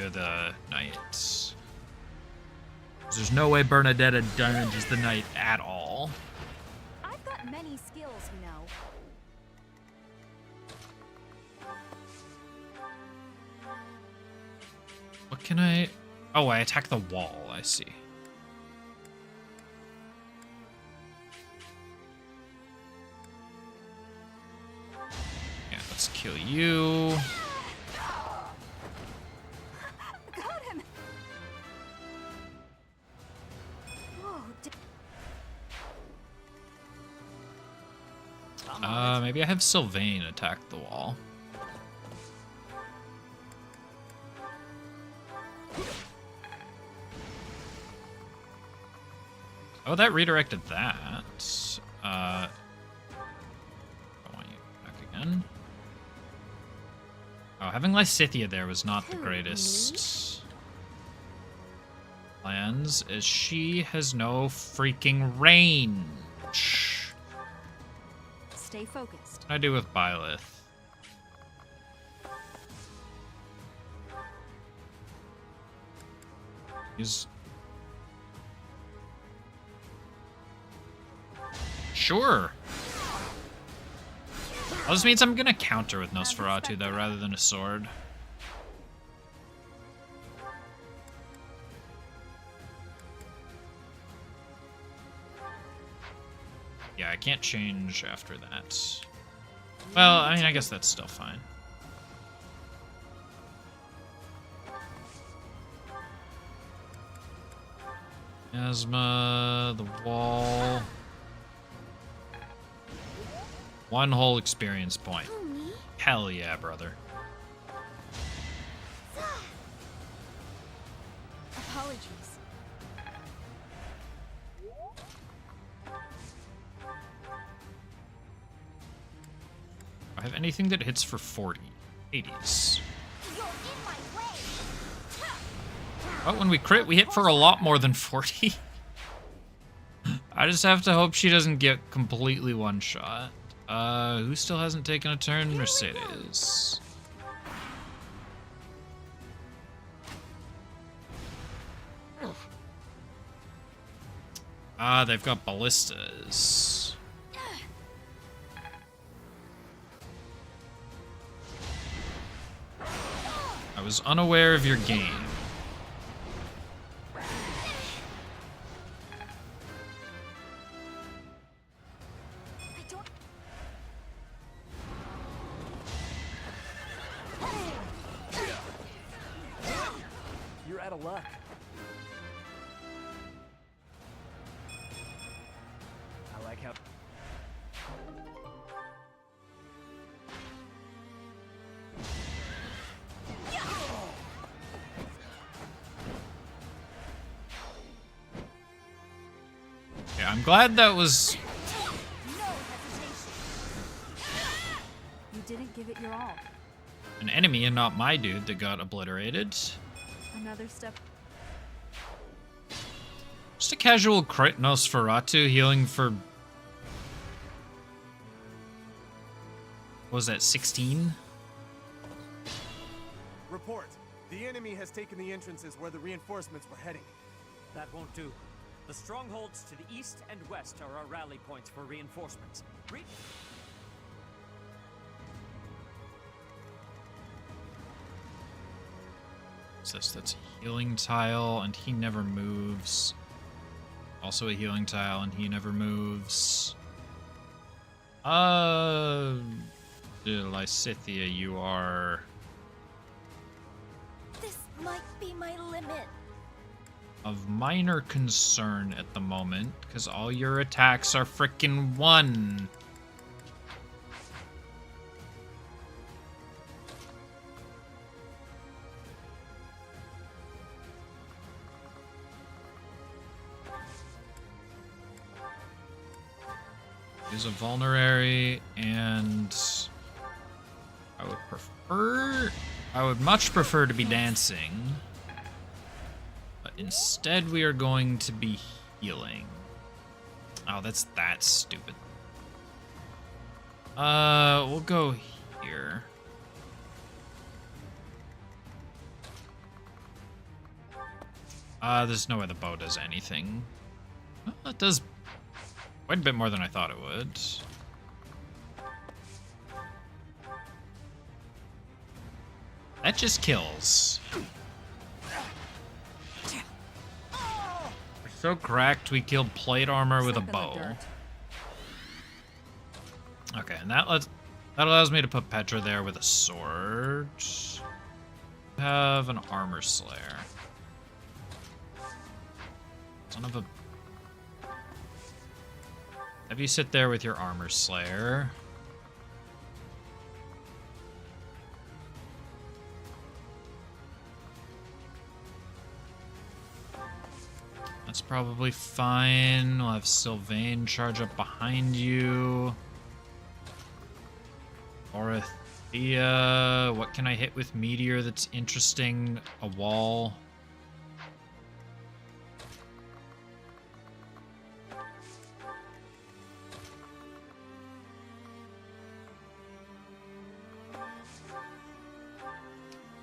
There's no way Bernadetta damages the knight at all. I've got many skills, you know. What can I... Oh, I attack the wall, I see. Yeah, let's kill you. Got him. Whoa, Maybe I have Sylvain attack the wall. Oh, that redirected that. I want you back again. Oh, having Lysithea there was not the greatest plans, as she has no freaking range. Stay focused. What can I do with Byleth? Use... Sure. Well, this means I'm gonna counter with Nosferatu, though, rather than a sword. Yeah, I can't change after that. Well, I mean, I guess that's still fine. Asthma, the wall. One whole experience point. Hell yeah, brother. Apologies. have anything that hits for 40? 80s. You're in my way. But when we crit, we hit for a lot more than 40. I just have to hope she doesn't get completely one-shot. Who still hasn't taken a turn? Mercedes. They've got ballistas. I was unaware of your game. You're out of luck. I like how... Yeah, I'm glad that was... You didn't give it your all. an enemy and not my dude that got obliterated. Another step. Just a casual crit Nosferatu healing for... what was that, 16? Report. The enemy has taken the entrances where the reinforcements were heading. That won't do. The strongholds to the east and west are our rally points for reinforcements. What's this? That's a healing tile, and he never moves. Also a healing tile, and he never moves. Lysithia, you are... This might be my limit. of minor concern at the moment, because all your attacks are frickin' 1. Use a vulnerary, and I would much prefer to be dancing. Instead, we are going to be healing. Oh, that's that stupid. We'll go here. There's no way the bow does anything. Well, that does quite a bit more than I thought it would. That just kills. We're so cracked, we killed plate armor with a bow. Okay, and that allows me to put Petra there with a sword. Have an armor slayer. Son of a... Have you sit there with your armor slayer. That's probably fine. We'll have Sylvain charge up behind you. Orithia. What can I hit with Meteor that's interesting? A wall.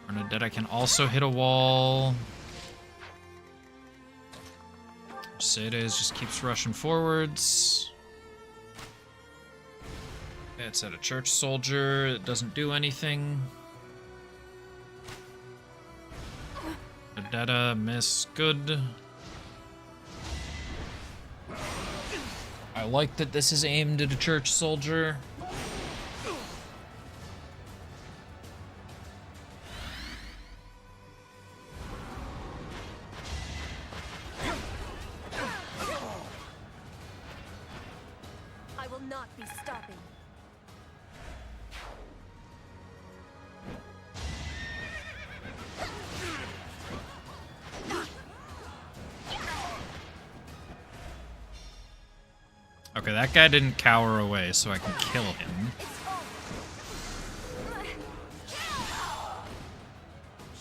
Bernadette, I can also hit a wall. Mercedes just keeps rushing forwards. Okay, it's at a church soldier. It doesn't do anything. Bernadette, miss. Good. I like that this is aimed at a church soldier. Okay, that guy didn't cower away, so I can kill him.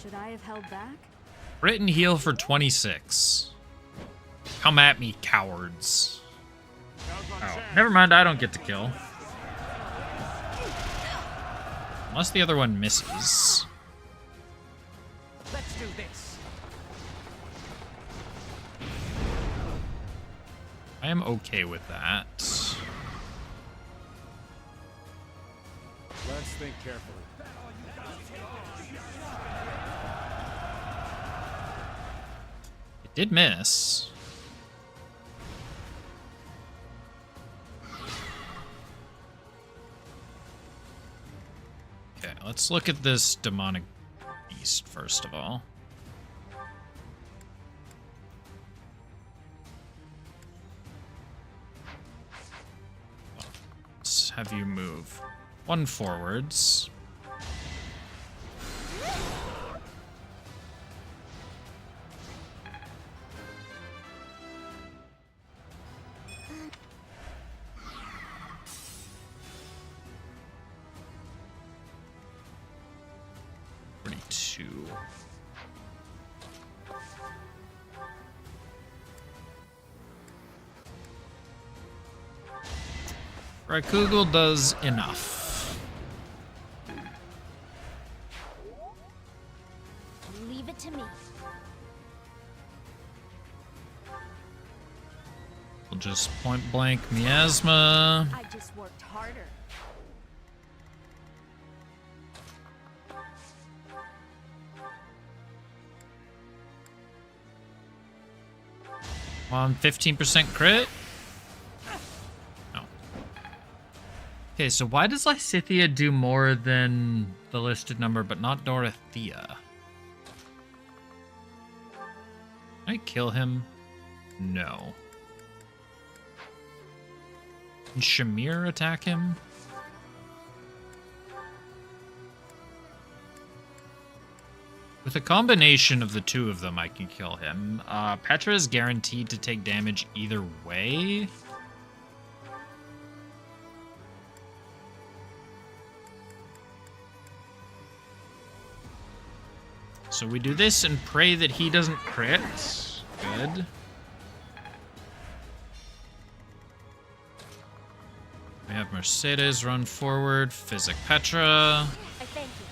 Should I have held back? Crit and heal for 26. Come at me, cowards. Oh, never mind, I don't get to kill. Unless the other one misses. Let's do this. I am okay with that. Let's think carefully. It did miss. Okay, let's look at this demonic beast first of all. Let's have you move one forwards. Raikugel does enough. Leave it to me. We'll just point blank miasma. I just worked harder. Come on, 15% crit. Okay, so why does Lysithea do more than the listed number, but not Dorothea? Can I kill him? No. Can Shamir attack him? With a combination of the two of them, I can kill him. Petra is guaranteed to take damage either way. So we do this and pray that he doesn't crit. Good. We have Mercedes run forward. Physic Petra. I thank you.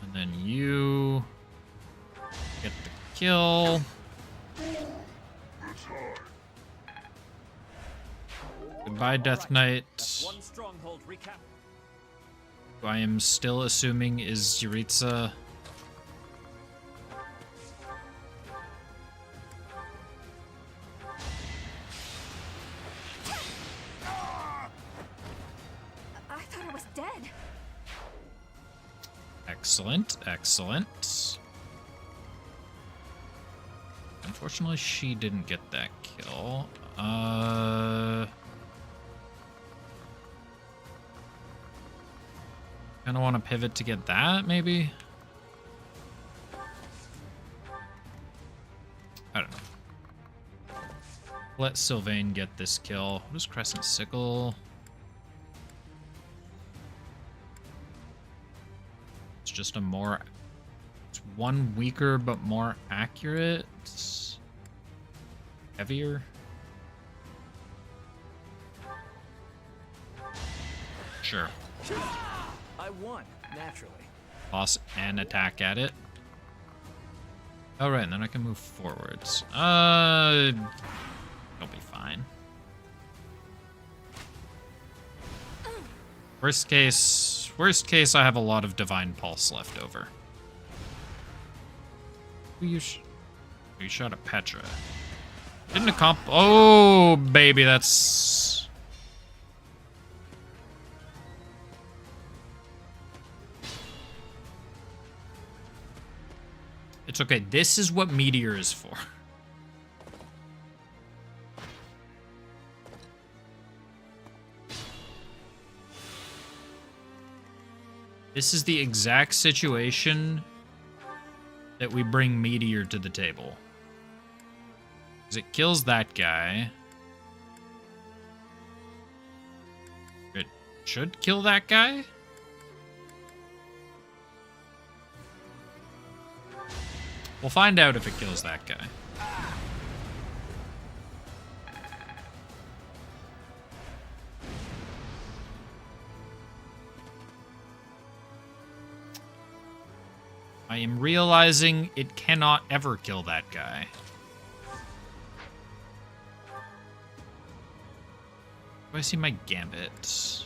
And then you get the kill. Goodbye, Death Knight. One stronghold recap. Who I am still assuming is Yuritsa. I thought I was dead. Excellent, excellent. Unfortunately, she didn't get that kill. Kind of want to pivot to get that, maybe? I don't know. Let Sylvain get this kill. What is Crescent Sickle? It's just a more... It's one weaker but more accurate. Heavier. Sure. I won, naturally. Toss and attack at it. Oh, right, and then I can move forwards. It'll be fine. Worst case, I have a lot of Divine Pulse left over. You shot at Petra. Didn't accomplish. Oh, baby, that's. It's okay. This is what Meteor is for. This is the exact situation that we bring Meteor to the table. Because it kills that guy. should kill that guy. We'll find out if it kills that guy. I am realizing it cannot ever kill that guy. Do I see my gambit?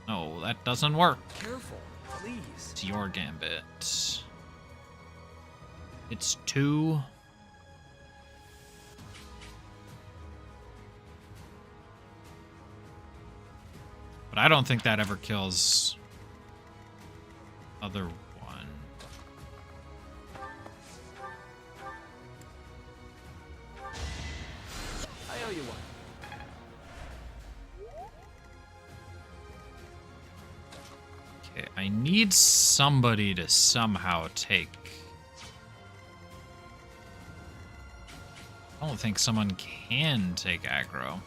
No, that doesn't work. Careful, please. It's your gambit. It's 2. But I don't think that ever kills other one. I owe you one. Okay, I need somebody to somehow take. I don't think someone can take aggro.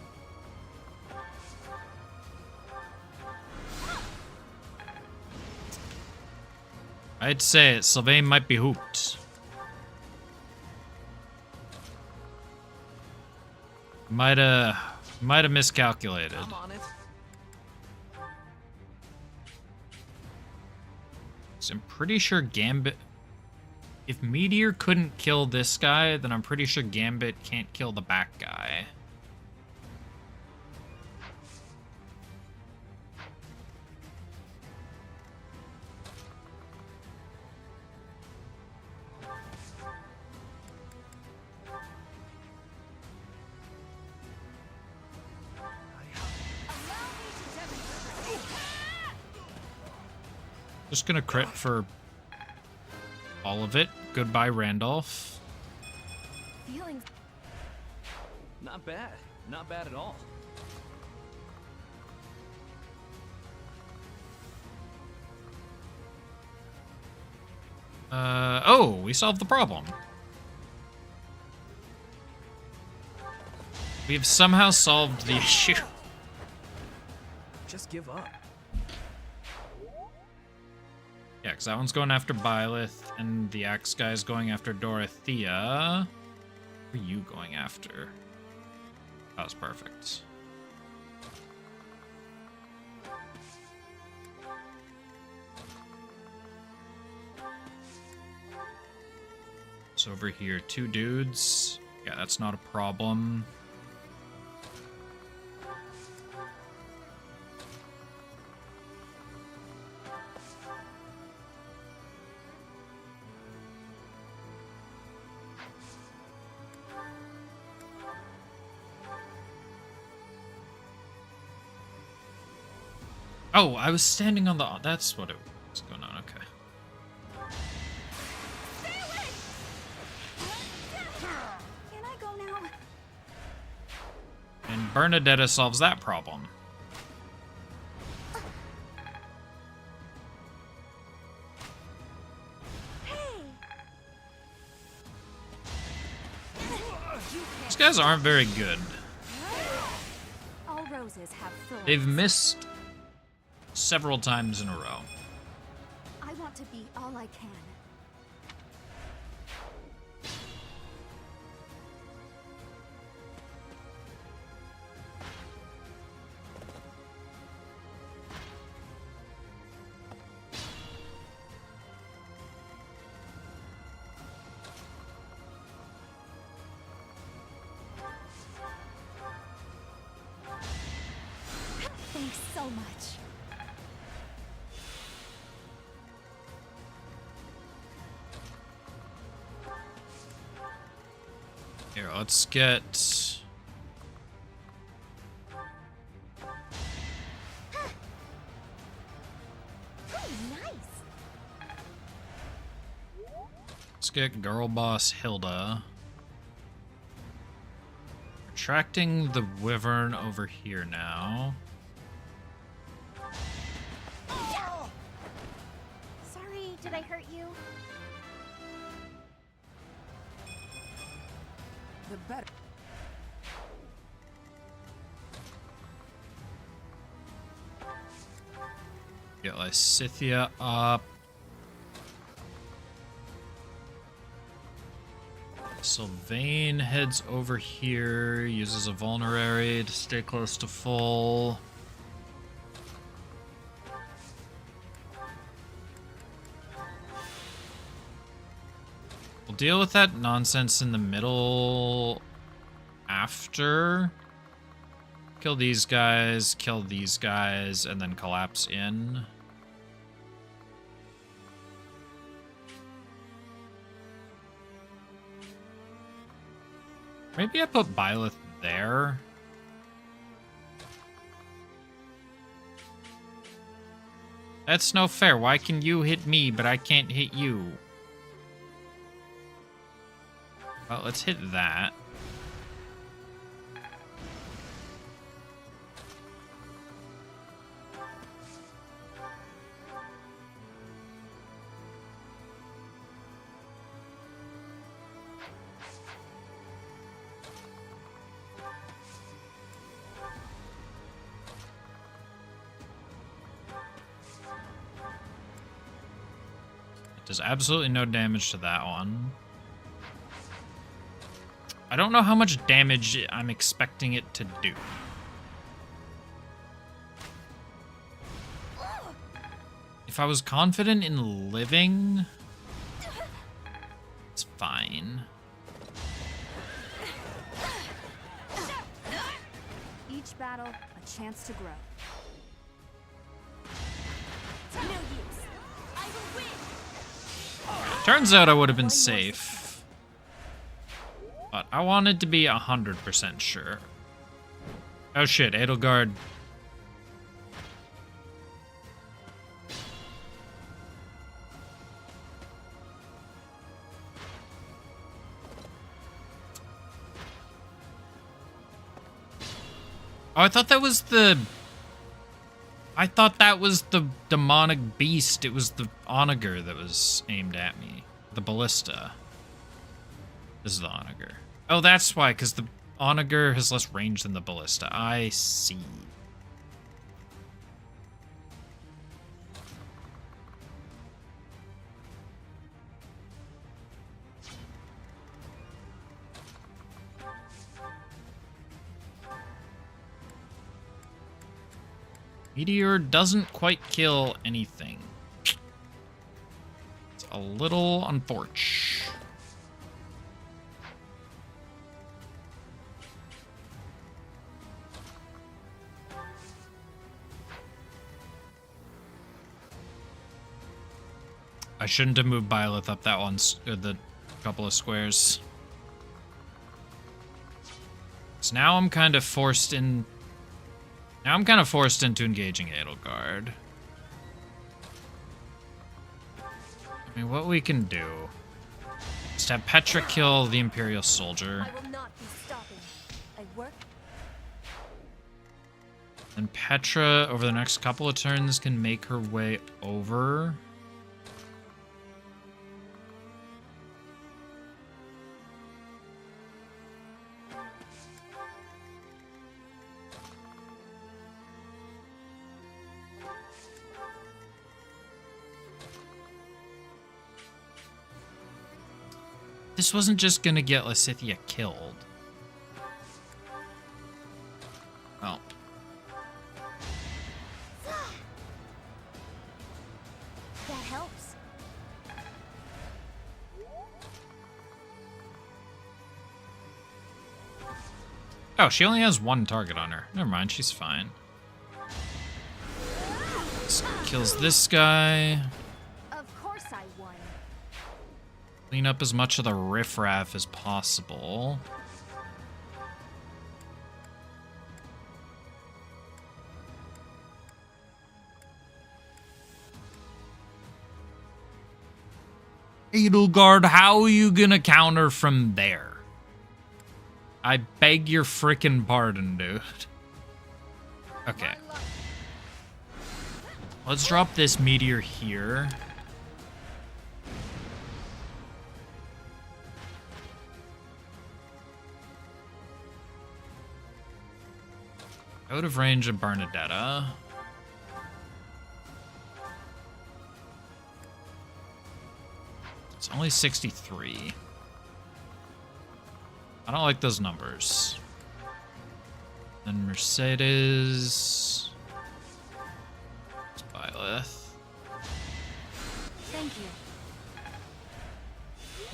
I'd say Sylvain might be hooped. Might have miscalculated. I'm on it. So I'm pretty sure Gambit... If Meteor couldn't kill this guy, then I'm pretty sure Gambit can't kill the back guy. Just gonna crit for all of it. Goodbye, Randolph. Feelings. Not bad. Not bad at all. Oh, we solved the problem. We have somehow solved the issue. Just give up. Yeah, because that one's going after Byleth, and the axe guy's going after Dorothea. Who are you going after? That was perfect. So over here, 2 dudes. Yeah, that's not a problem. Oh, I was standing on the... That's what it was going on, okay. Can I go now? And Bernadetta solves that problem. These guys aren't very good. All roses have thorns. They've missed several times in a row. I want to be all I can. Thanks so much. Here, let's get... Let's get girl boss Hilda. Attracting the wyvern over here now. Sorry, did I hurt you? the better. Get Lysithea up. Sylvain heads over here, uses a vulnerary to stay close to full. We'll deal with that nonsense in the middle after. Kill these guys, and then collapse in. Maybe I put Byleth there. That's no fair. Why can you hit me, but I can't hit you? Well, let's hit that. Does absolutely no damage to that one. I don't know how much damage I'm expecting it to do. If I was confident in living, it's fine. Each battle, a chance to grow. No use. I will win. Turns out I would have been safe. But I wanted to be 100% sure. Oh shit, Edelgard. Oh, I thought that was the... I thought that was the demonic beast. It was the onager that was aimed at me. The ballista. This is the onager. Oh, that's why, because the onager has less range than the ballista. I see. Meteor doesn't quite kill anything. It's a little unfortunate. I shouldn't have moved Byleth up that one, the couple of squares. So now I'm kind of forced in. Now I'm kind of forced into engaging Edelgard. I mean, what we can do is have Petra kill the Imperial soldier. I will not be stopping. I work. And Petra, over the next couple of turns, can make her way over. This wasn't just gonna get Lysithea killed. Oh. That helps. Oh, she only has one target on her. Never mind, she's fine. This kills this guy. Of course I won. Clean up as much of the riffraff as possible. Edelgard, how are you gonna counter from there? I beg your frickin' pardon, dude. Okay. Let's drop this meteor here. Out of range of Bernadetta. It's only 63. I don't like those numbers. Then Mercedes. Byleth. Thank you.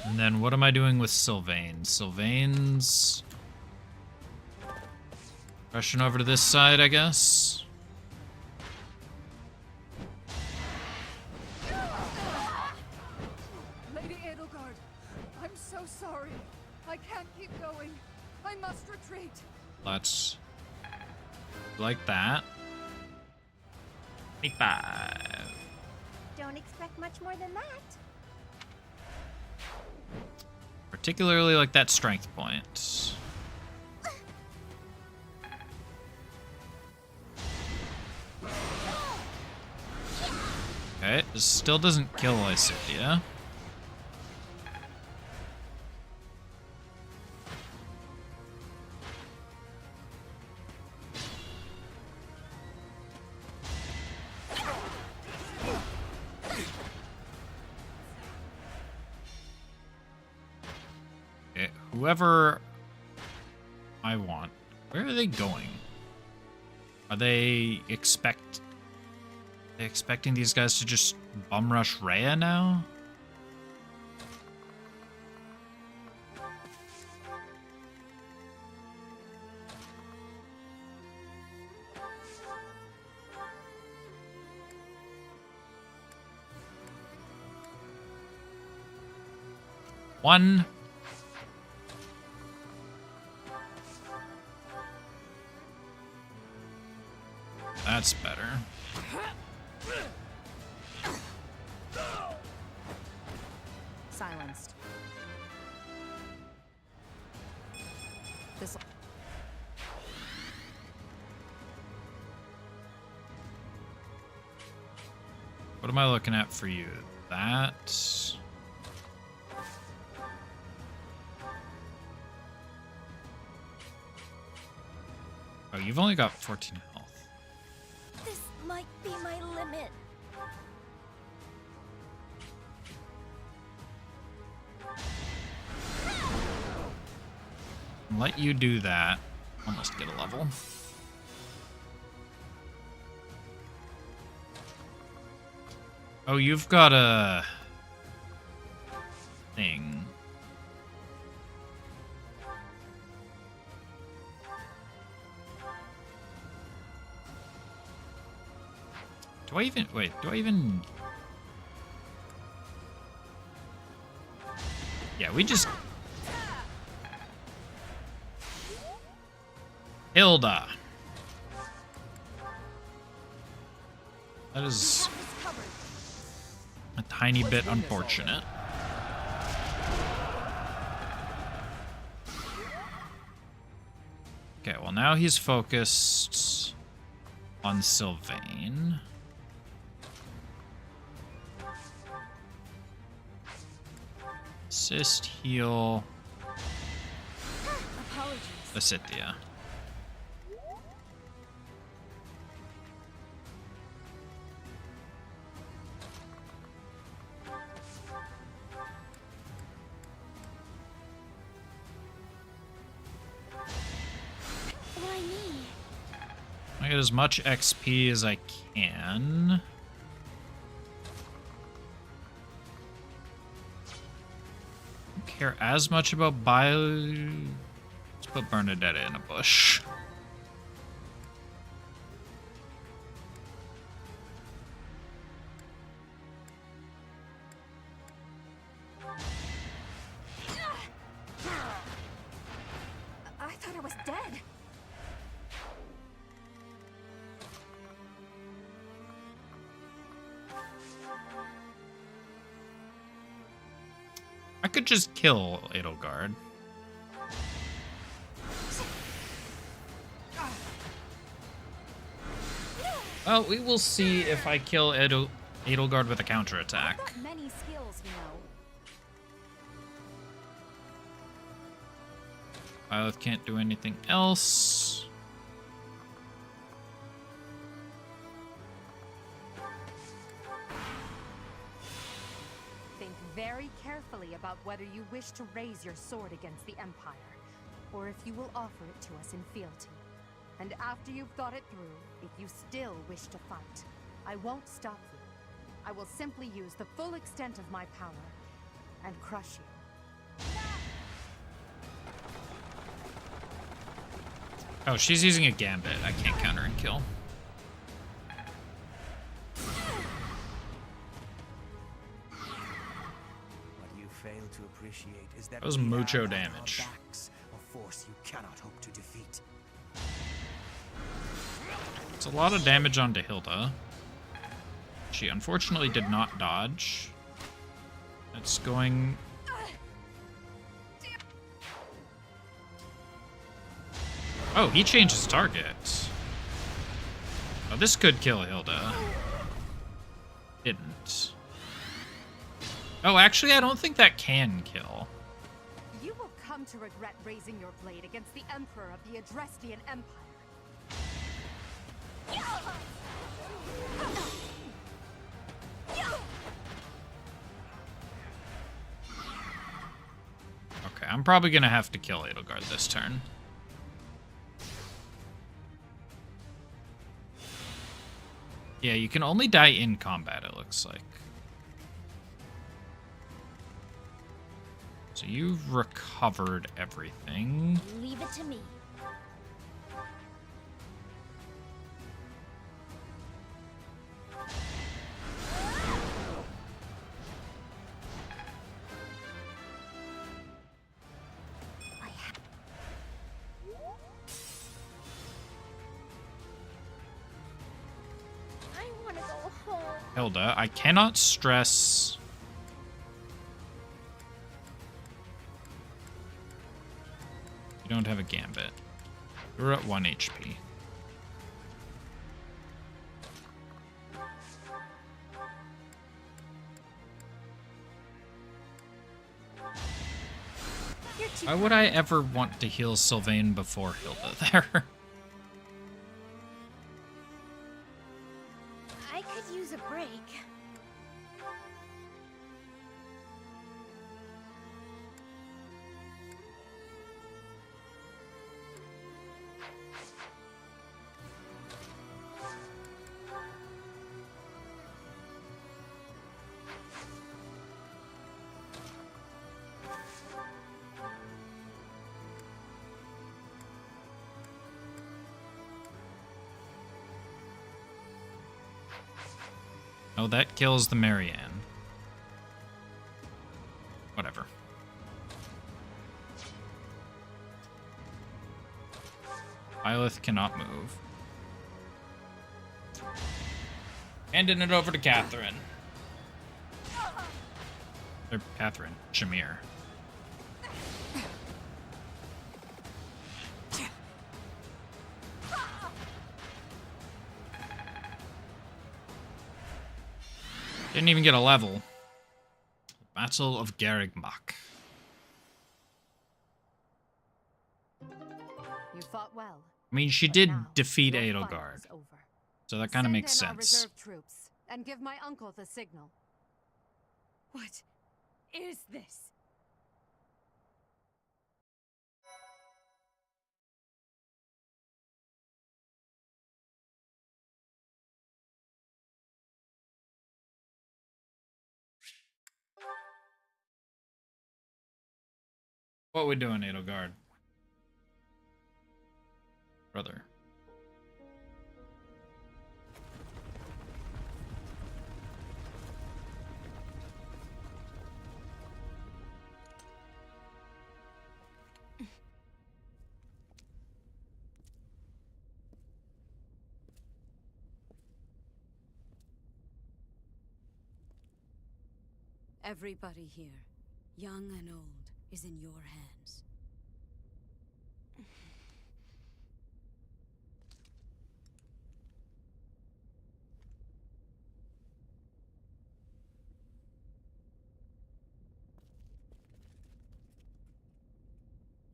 And then what am I doing with Sylvain? Sylvain's rushing over to this side, I guess. Lady Edelgard, I'm so sorry. I can't keep going. I must retreat. Let's like that. 25. Don't expect much more than that. Particularly like that strength point. Okay, this still doesn't kill Lysithea. Okay, whoever I want, where are they going? Are they expecting these guys to just bum rush Rhea now? One. That's better. Silenced. This. What am I looking at for you? That. Oh, you've only got 14 health. This might be my limit. Let you do that. Almost get a level. Oh, you've got a thing. Do I even wait? Do I even? Yeah, we just Hilda. That is a tiny bit unfortunate. Okay, well now he's focused on Sylvain. Assist, heal, Lysithea. Why me? I get as much XP as I can. Don't care as much about bio. Let's put Bernadetta in a bush. I thought I was dead. I could just kill Edelgard. Well, we will see if I kill Edelgard with a counterattack. Not many skills, you know. Byleth can't do anything else. very carefully about whether you wish to raise your sword against the Empire, or if you will offer it to us in fealty. And after you've thought it through, if you still wish to fight, I won't stop you. I will simply use the full extent of my power and crush you. Oh, she's using a gambit. I can't counter and kill. What you fail to appreciate is that was we mucho have on our damage. backs a force you cannot hope to defeat. It's a lot of damage onto Hilda. She unfortunately did not dodge. That's going... Oh, he changed his target. Oh, this could kill Hilda. Didn't. Oh, actually, I don't think that can kill. You will come to regret raising your blade against the Emperor of the Adrestian Empire. Okay, I'm probably gonna have to kill Edelgard this turn. Yeah, you can only die in combat, it looks like. So you've recovered everything. Leave it to me. I want to go home. Hilda, I cannot stress... You don't have a gambit. You're at 1 HP. Why would I ever want to heal Sylvain before Hilda there? I could use a break. Oh, that kills the Marianne. Whatever. Byleth cannot move. Handing it over to Catherine. Or Catherine. Shamir. Didn't even get a level. Battle of Garrigmach. You fought well. I mean, she But did now, defeat your fight Edelgard, is over. so that kind of Send makes in our sense. reserve troops and give my uncle the signal. What is this? What we doing, Edelgard? Brother. Everybody here, young and old, is in your hands.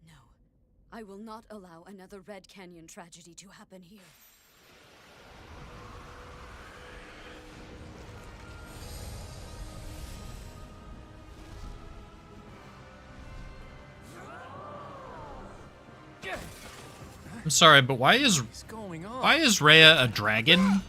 No, I will not allow another Red Canyon tragedy to happen here. I'm sorry, but why is Rhea a dragon?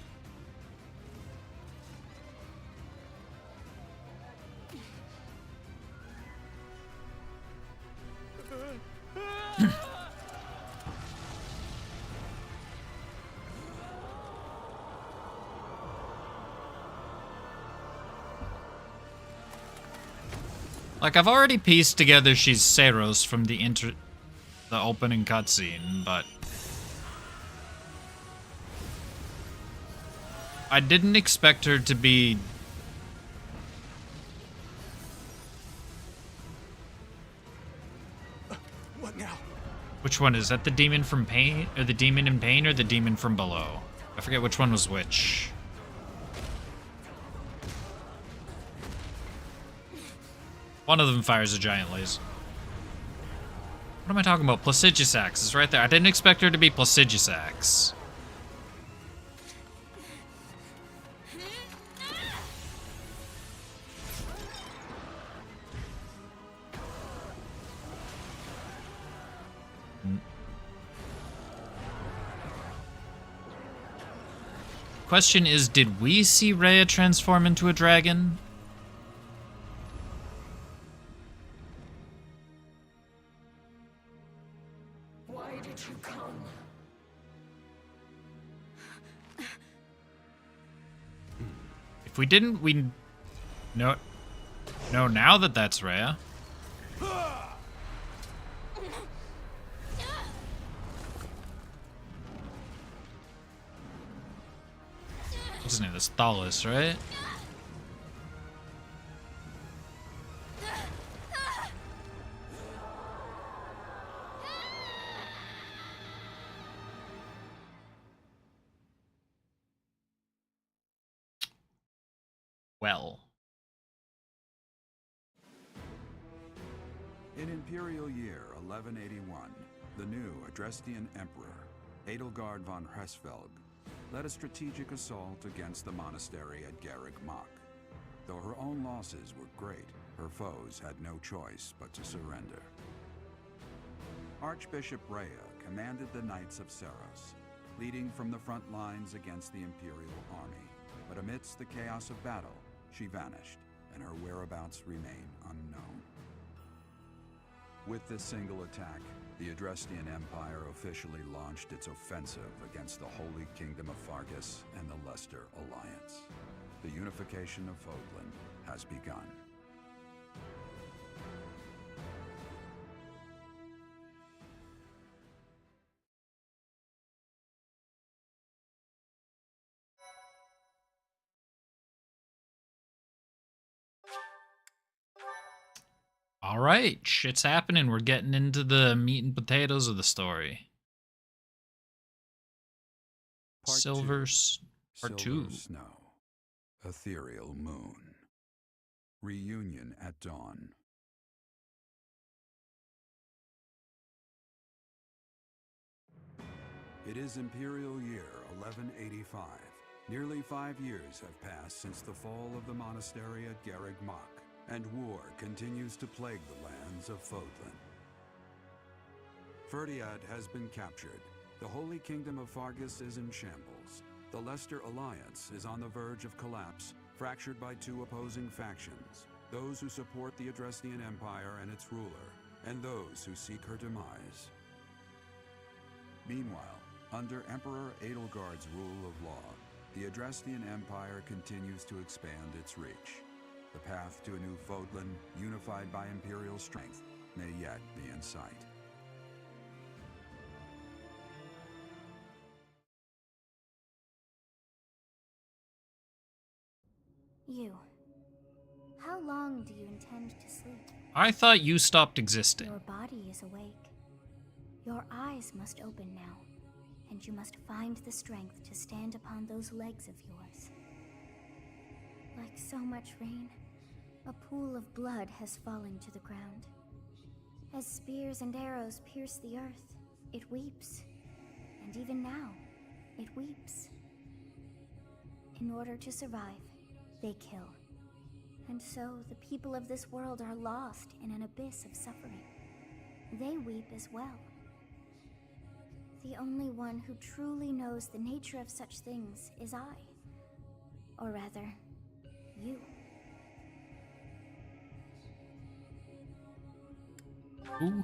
Like, I've already pieced together she's Seiros from the opening cutscene, but I didn't expect her to be... What now? Which one is that? The demon from pain, or the demon in pain, or the demon from below? I forget which one was which. One of them fires a giant laser. What am I talking about? Placidusax is right there. I didn't expect her to be Placidusax. Question is, did we see Rhea transform into a dragon? If we didn't, we know now that that's Rhea. What's his name? That's Thalos, right? Well. In Imperial Year 1181, the new Adrestian Emperor, Edelgard von Hresvelg, led a strategic assault against the monastery at Garreg Mach. Though her own losses were great, her foes had no choice but to surrender. Archbishop Rhea commanded the Knights of Seiros, leading from the front lines against the Imperial army. But amidst the chaos of battle, she vanished, and her whereabouts remain unknown. With this single attack, the Adrestian Empire officially launched its offensive against the Holy Kingdom of Fargus and the Leicester Alliance. The unification of Fodlan has begun. All right, shit's happening. We're getting into the meat and potatoes of the story. Part Silver 2. Two. Snow. Ethereal Moon. Reunion at Dawn. It is Imperial Year 1185. Nearly 5 years have passed since the fall of the monastery at Garreg Mach, and war continues to plague the lands of Fodlan. Ferdiad has been captured. The Holy Kingdom of Fargus is in shambles. The Leicester Alliance is on the verge of collapse, fractured by two opposing factions: those who support the Adrestian Empire and its ruler, and those who seek her demise. Meanwhile, under Emperor Edelgard's rule of law, the Adrestian Empire continues to expand its reach. The path to a new Fodlan, unified by Imperial strength, may yet be in sight. You. How long do you intend to sleep? I thought you stopped existing. Your body is awake. Your eyes must open now, and you must find the strength to stand upon those legs of yours. Like so much rain, a pool of blood has fallen to the ground. As spears and arrows pierce the earth, it weeps. And even now, it weeps. In order to survive, they kill. And so the people of this world are lost in an abyss of suffering. They weep as well. The only one who truly knows the nature of such things is I. Or rather, you. Ooh.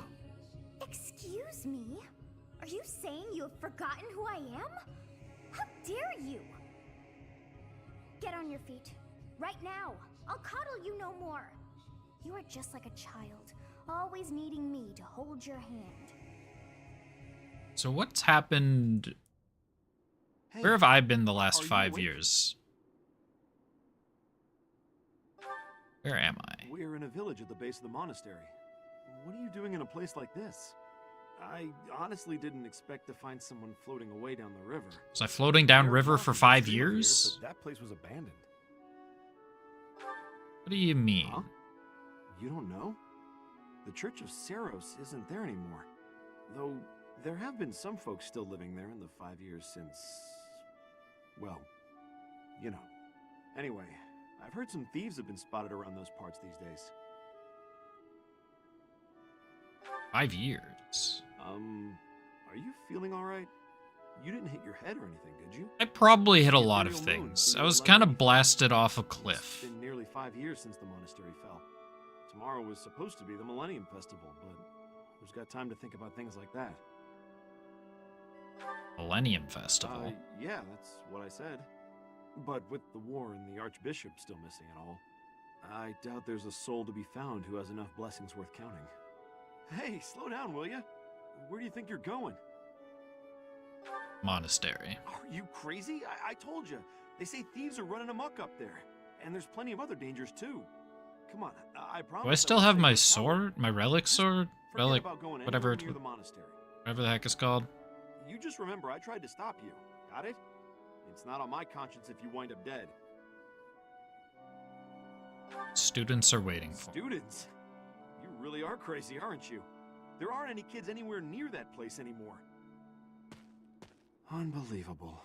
Excuse me? Are you saying you have forgotten who I am? How dare you? Get on your feet. Right now. I'll coddle you no more. You are just like a child, always needing me to hold your hand. So what's happened? Hey, Where have I been the last are you 5 awake? years? Where am I? We're in a village at the base of the monastery. What are you doing in a place like this? I honestly didn't expect to find someone floating away down the river. Was I floating down Garrick river Mock for is 5 still here, years? but that place was abandoned. What do you mean? Huh? You don't know? The Church of Saros isn't there anymore. Though there have been some folks still living there in the 5 years since... well, you know. Anyway, I've heard some thieves have been spotted around those parts these days. 5 years. Are you feeling alright? You didn't hit your head or anything, did you? I probably hit a lot of Imperial Moon, things. the I was 11th kind of fell. blasted off a It's cliff. been nearly 5 years since the monastery fell. Tomorrow was supposed to be the Millennium Festival, but who's got time to think about things like that? Millennium Festival. Yeah, that's what I said. But with the war and the Archbishop still missing and all, I doubt there's a soul to be found who has enough blessings worth counting. Hey, slow down, will ya? Where do you think you're going? Monastery. Are you crazy? I told you. They say thieves are running amok up there. And there's plenty of other dangers, too. Come on, I promise. Do I still have won't my take your power. sword? My relic sword? Forget Relic, about going whatever, anywhere near the monastery. whatever the heck it's called. You just remember I tried to stop you. Got it? It's not on my conscience if you wind up dead. Students are waiting for. Students? You really are crazy, aren't you? There aren't any kids anywhere near that place anymore. Unbelievable.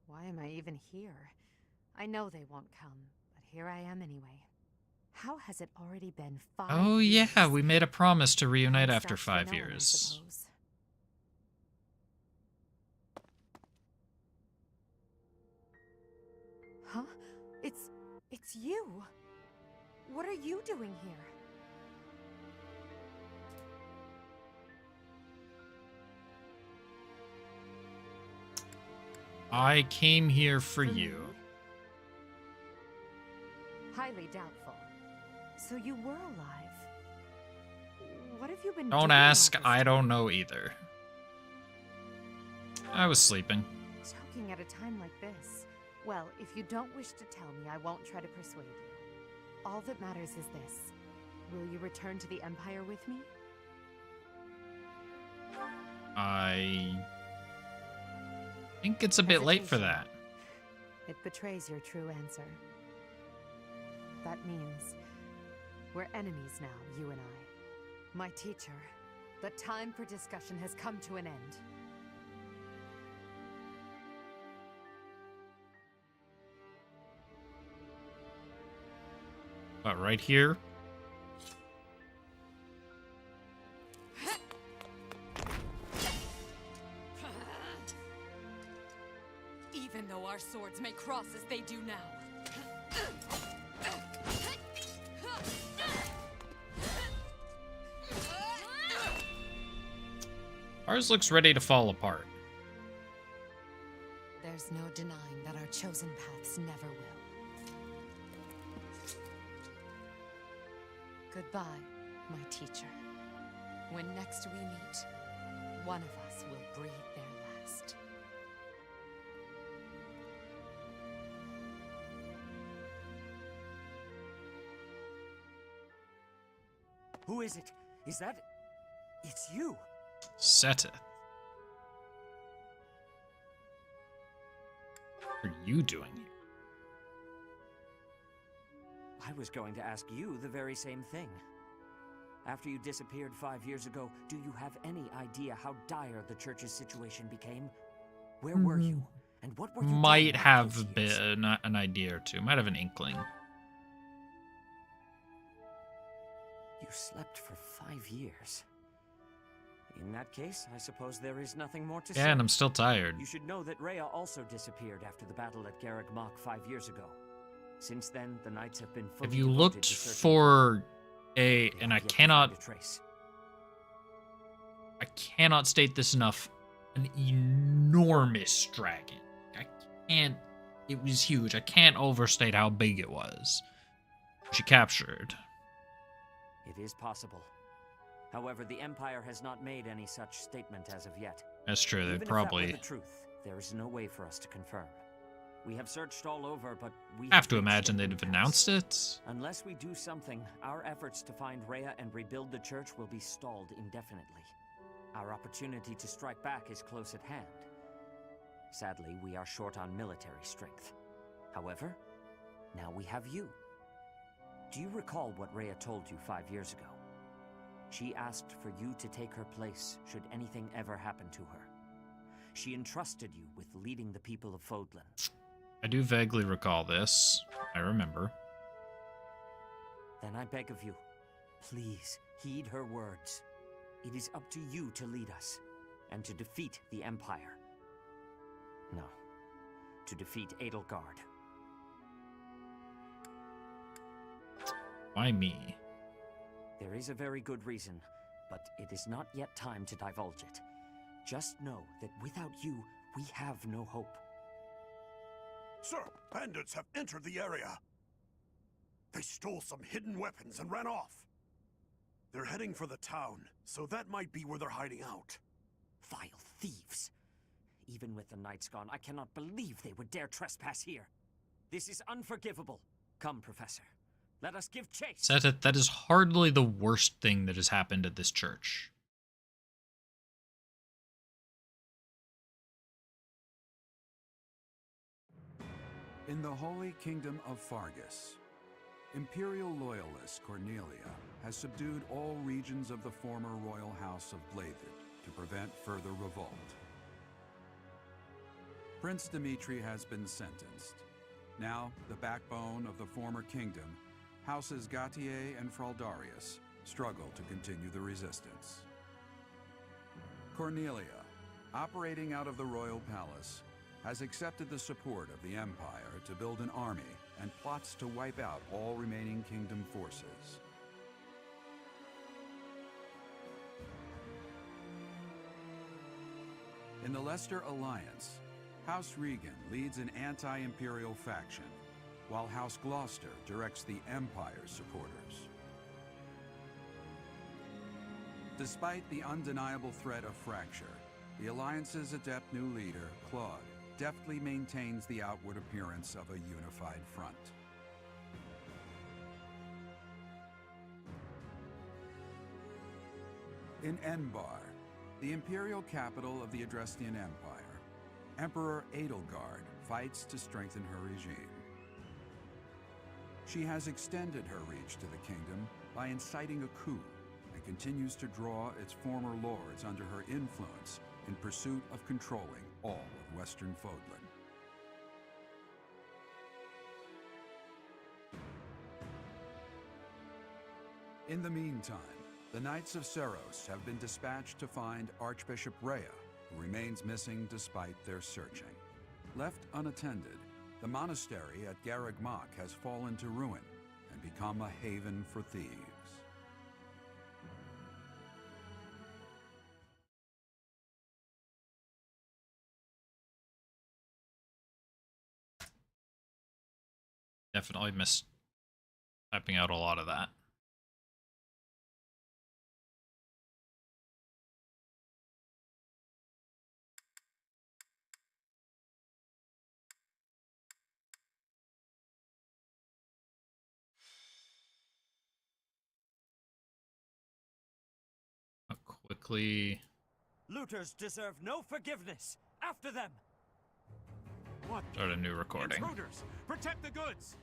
Why am I even here? I know they won't come, but here I am anyway. How has it already been 5 Oh years? yeah, we made a promise to reunite That's after not 5 known, I years. suppose. Huh? It's you. What are you doing here? I came here for For you. me? Highly doubtful. So you were alive. What have you been doing Don't all ask, this I time? don't know either. I was sleeping. Choking at a time like this. Well, if you don't wish to tell me, I won't try to persuade you. All that matters is this. Will you return to the Empire with me? I think it's a bit late for Hesitation. that. It betrays your true answer. That means we're enemies now, you and I. My teacher, the time for discussion has come to an end. But right here, Even though our swords may cross as they do now. ours looks ready to fall apart. There's no denying that our chosen paths never will. Goodbye, my teacher. When next we meet, one of us will breathe their last. Who is it? Is that... It's you! Seteth. What are you doing here? I was going to ask you the very same thing. After you disappeared 5 years ago, do you have any idea how dire the church's situation became? Where were you? And what were you might doing all have those years? an idea or two. Might have an inkling. You slept for 5 years. In that case, I suppose there is nothing more to say. Yeah, and I'm still tired. You should know that Rhea also disappeared after the battle at Garreg Mach 5 years ago. Since then, the knights have been fully Have you devoted looked to searching for They and I have yet to find cannot a trace. state this enough, an enormous dragon. I can't, it was huge. I can't overstate how big it was. She captured. It is possible. However, the Empire has not made any such statement as of yet. That's true, they Even probably if that were the truth, there is no way for us to confirm. We have searched all over, but we have to reached imagine an they'd have impasse. announced it. Unless we do something, our efforts to find Rhea and rebuild the church will be stalled indefinitely. Our opportunity to strike back is close at hand. Sadly, we are short on military strength. However, now we have you. Do you recall what Rhea told you 5 years ago? She asked for you to take her place should anything ever happen to her. She entrusted you with leading the people of Fodlan. I do vaguely recall this. I remember. Then I beg of you, please heed her words. It is up to you to lead us, and to defeat the Empire. No, to defeat Edelgard. Why me? There is a very good reason, but it is not yet time to divulge it. Just know that without you, we have no hope. Sir, bandits have entered the area. They stole some hidden weapons and ran off. They're heading for the town, so that might be where they're hiding out. Vile thieves! Even with the knights gone, I cannot believe they would dare trespass here. This is unforgivable. Come, Professor. Let us give chase! That is hardly the worst thing that has happened at this church. In the Holy Kingdom of Fargus, Imperial loyalist Cornelia has subdued all regions of the former royal house of Blathed to prevent further revolt. Prince Dimitri has been sentenced. Now, the backbone of the former kingdom, Houses Gautier and Fraldarius, struggle to continue the resistance. Cornelia, operating out of the royal palace, has accepted the support of the Empire to build an army and plots to wipe out all remaining kingdom forces. In the Leicester Alliance, House Regan leads an anti-imperial faction, while House Gloucester directs the Empire's supporters. Despite the undeniable threat of fracture, the Alliance's adept new leader, Claude, deftly maintains the outward appearance of a unified front. In Enbar, the imperial capital of the Adrestian Empire, Emperor Edelgard fights to strengthen her regime. She has extended her reach to the kingdom by inciting a coup and continues to draw its former lords under her influence in pursuit of controlling all of Western Fodlan. In the meantime, the Knights of Seros have been dispatched to find Archbishop Rhea, who remains missing despite their searching. Left unattended, the monastery at Garreg Mach has fallen to ruin and become a haven for thieves. Definitely missed typing out a lot of that. Quickly. Looters deserve no forgiveness. After them. What? Start a new recording. Intruders! Protect the goods!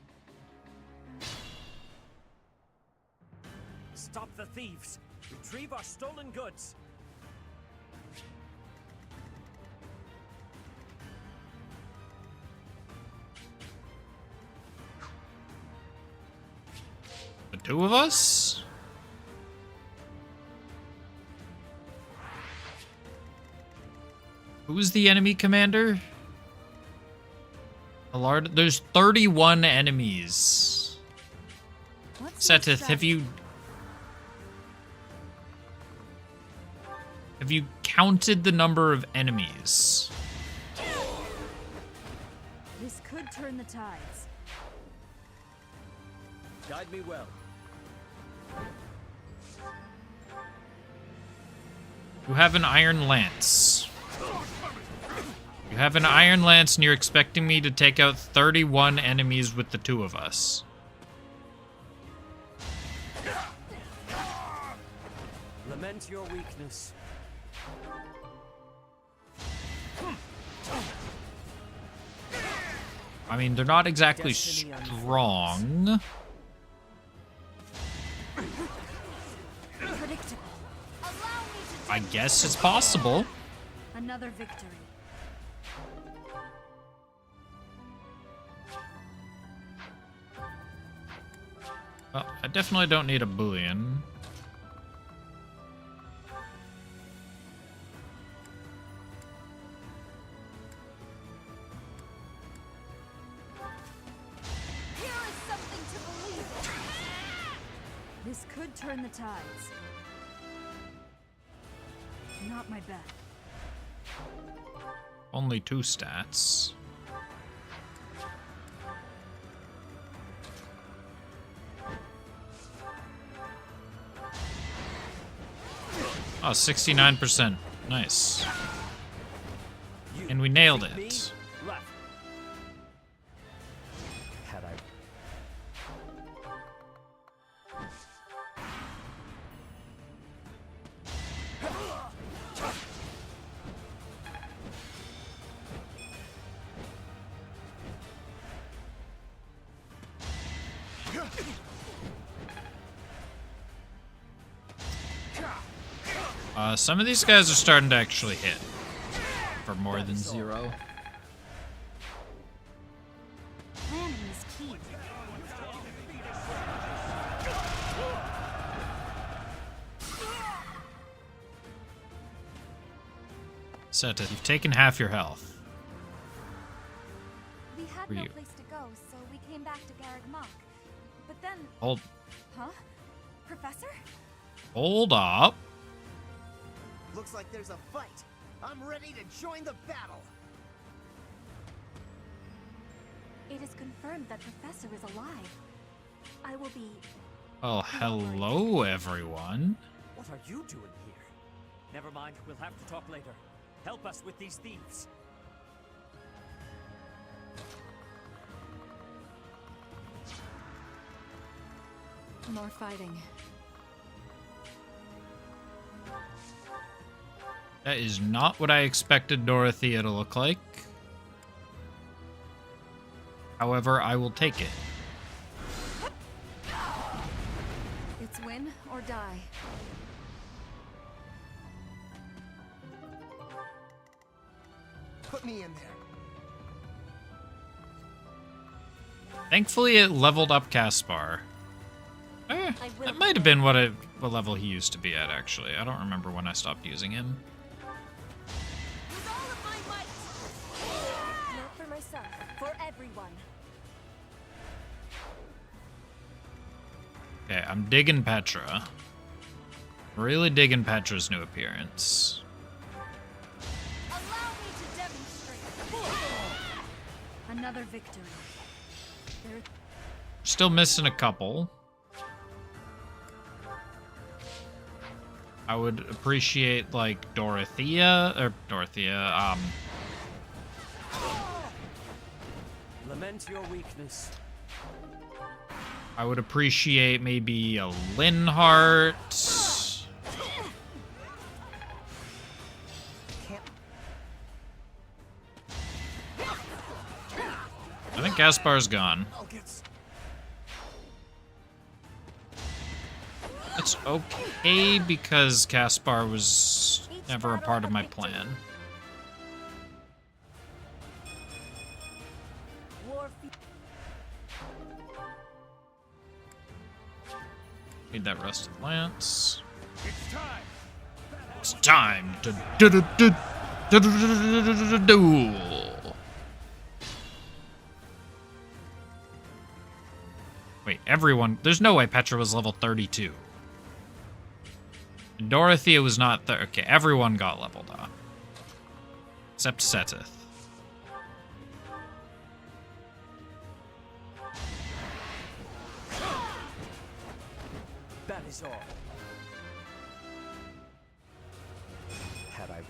Stop the thieves. Retrieve our stolen goods. 2 of us? Who's the enemy commander? Alarda? There's 31 enemies. Setith, have you counted the number of enemies? This could turn the tides. Guide me well. You have an iron lance. You have an iron lance and you're expecting me to take out 31 enemies with the 2 of us. Lament your weakness. I mean, they're not exactly strong. Predictable. I guess it's possible. Another victory. Well, I definitely don't need a bullion. Here is something to believe in. This could turn the tides. Not my bet. Only 2 stats. Oh, 69%. Nice. And we nailed it. Left. Had I... Some of these guys are starting to actually hit for more than 0. Planning is key. Setith, you've taken half your health. We had For no you. place to go, so we came back to Garreg Mach. But then... Hold Professor? up. Looks like there's a fight. I'm ready to join the battle. It is confirmed that Professor is alive. I will be... Well, hello, everyone. What are you doing here? Never mind, we'll have to talk later. Help us with these thieves. More fighting. That is not what I expected Dorothea to look like. However, I will take it. It's win or die. Put me in there. Thankfully, it leveled up Caspar. That might have been what level he used to be at, actually. I don't remember when I stopped using him. With all of my might! Not for myself, for everyone. Okay, I'm digging Petra. Really digging Petra's new appearance. Allow me to demonstrate. Another victory. Still missing a couple. I would appreciate, like, Dorothea. Lament your weakness. I would appreciate maybe a Linhardt. I think Gaspar's gone. It's okay because Caspar was never a part of my plan. Rusted Lance. It's time. It's time to duel. Wait, everyone. There's no way Petra was level 32. Dorothea was not there. Okay, everyone got leveled up. Except Seteth. That is all. Had I...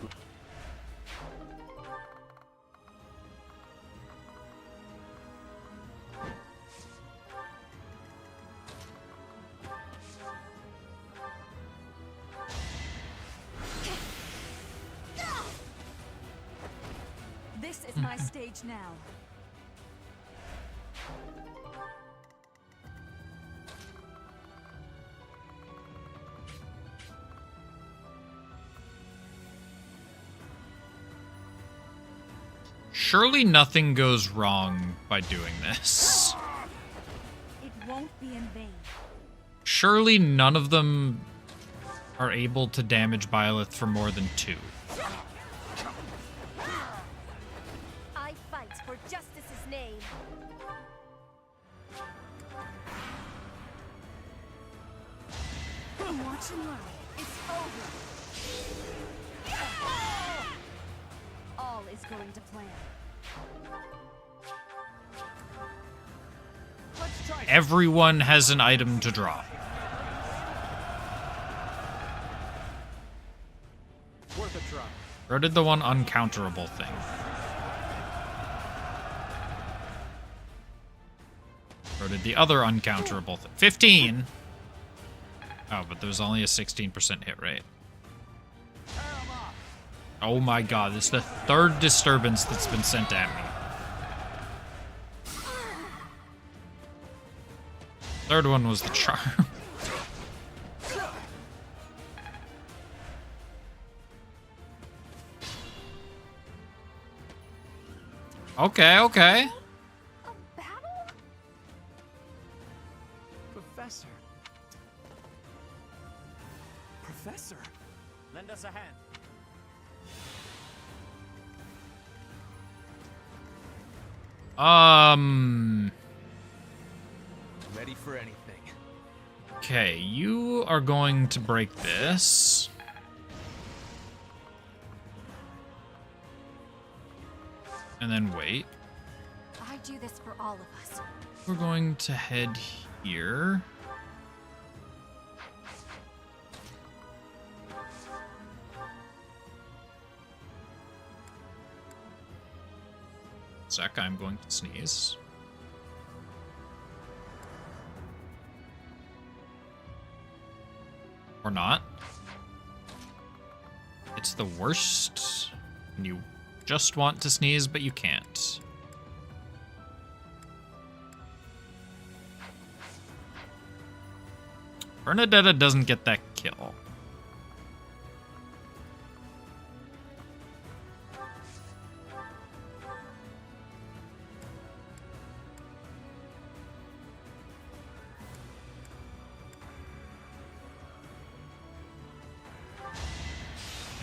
This is my stage now. Surely nothing goes wrong by doing this. It won't be in vain. Surely none of them are able to damage Byleth for more than 2. I fight for justice's name. Watch and learn. It's over. All is going to plan. Let's try. Everyone has an item to drop. Worth a try. Or did the one uncounterable thing? Or did the other uncounterable thing? 15! Oh, but there's only a 16% hit rate. Oh my god, this is the 3rd disturbance that's been sent at me. 3rd one was the charm. Okay, okay. Professor. Professor. Lend us a hand. Ready for anything. Okay, you are going to break this. And then wait. I do this for all of us. We're going to head here. Sec, I'm going to sneeze. Or not. It's the worst. And you just want to sneeze, but you can't. Bernadetta doesn't get that kill.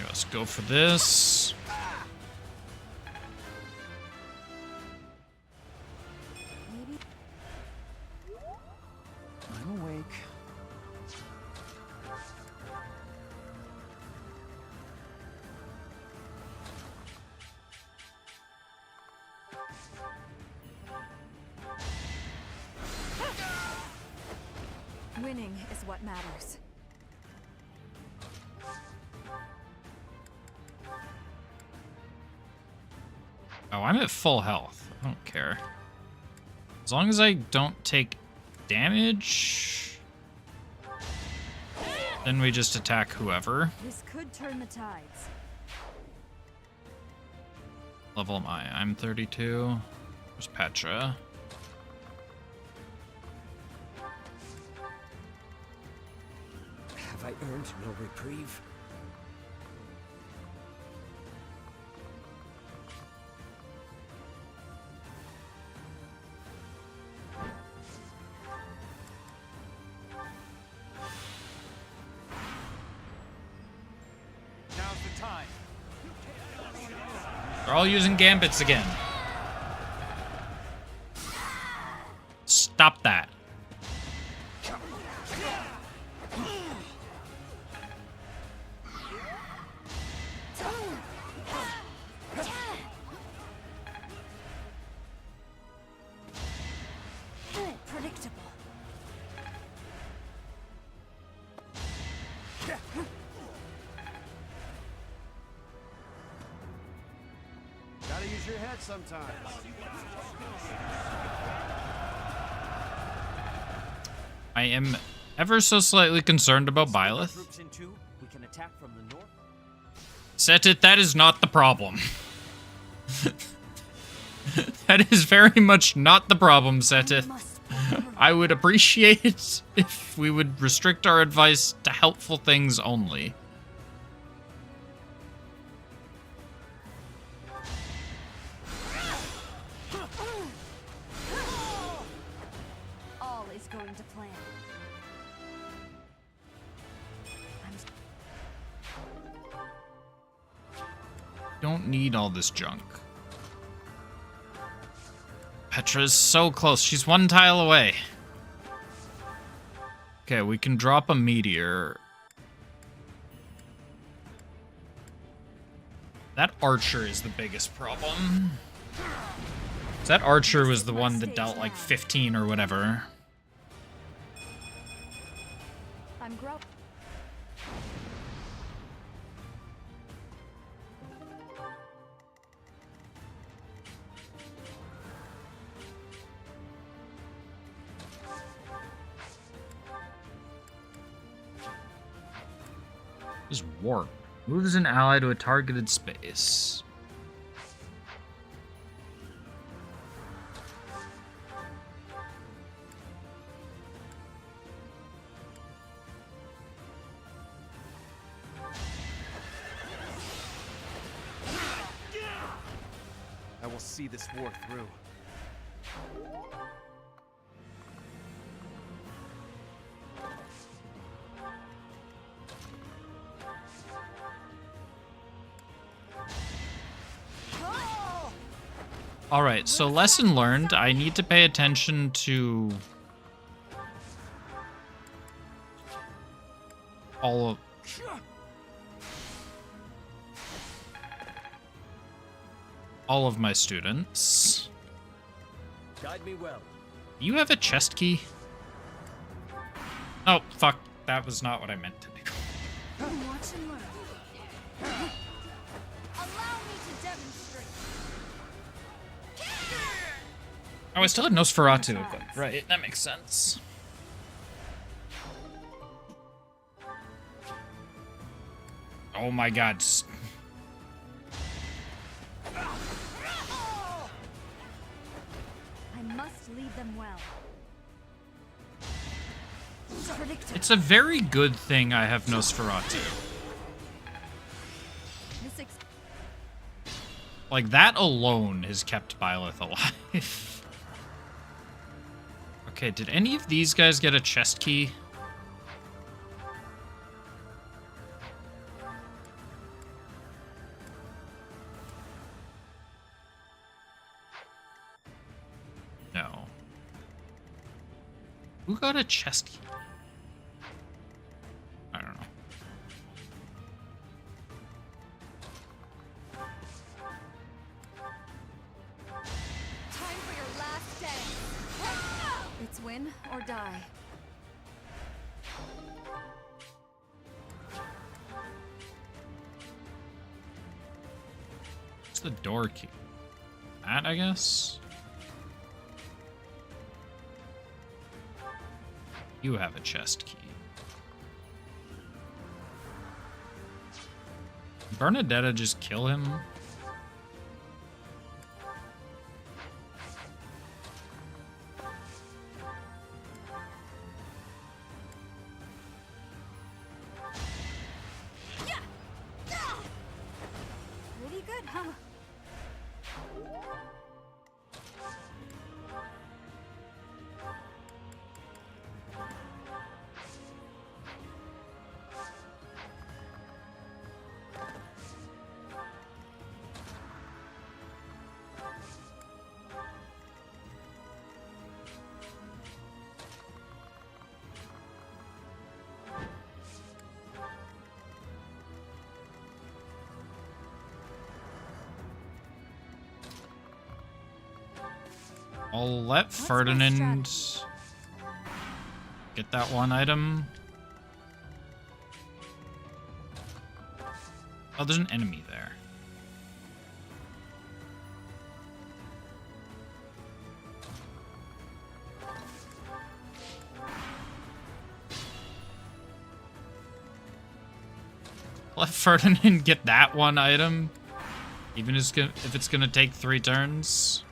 Let's go for this. Maybe. I'm awake. Winning is what matters. Oh, I'm at full health. I don't care. As long as I don't take damage, then we just attack whoever. This could turn the tides. Level am I? I'm 32. There's Petra. Have I earned no reprieve? time. They're all using gambits again. Stop that. Predictable. Gotta use your head sometimes. I am ever so slightly concerned about Byleth. Troops in two, we can attack from the north. Set it, that is not the problem. That is very much not the problem, Setit. I would appreciate it if we would restrict our advice to helpful things only. All is going to plan. Don't need all this junk. Petra's so close. She's one tile away. Okay, we can drop a meteor. That archer is the biggest problem. That archer was the one that dealt like 15 or whatever. I'm growing. Just warp. Moves an ally to a targeted space. I will see this war through. Alright, so lesson learned, I need to pay attention to all of my students. Guide me well. You have a chest key? Oh, fuck. That was not what I meant to do. Watch and learn. Allow me to demonstrate. Oh, I still had Nosferatu equipped. Right, that makes sense. Oh my god. I must lead them well. It's a very good thing I have Nosferatu. Like, that alone has kept Byleth alive. Okay, did any of these guys get a chest key? No. Who got a chest key? I don't know. Time for your last dance. It's win or die. What's the door key? That, I guess? You have a chest key. Bernadetta just kill him? Pretty good, huh? I'll let Ferdinand get that one item. Oh, there's an enemy there. Let Ferdinand get that one item, even if it's gonna take 3 turns.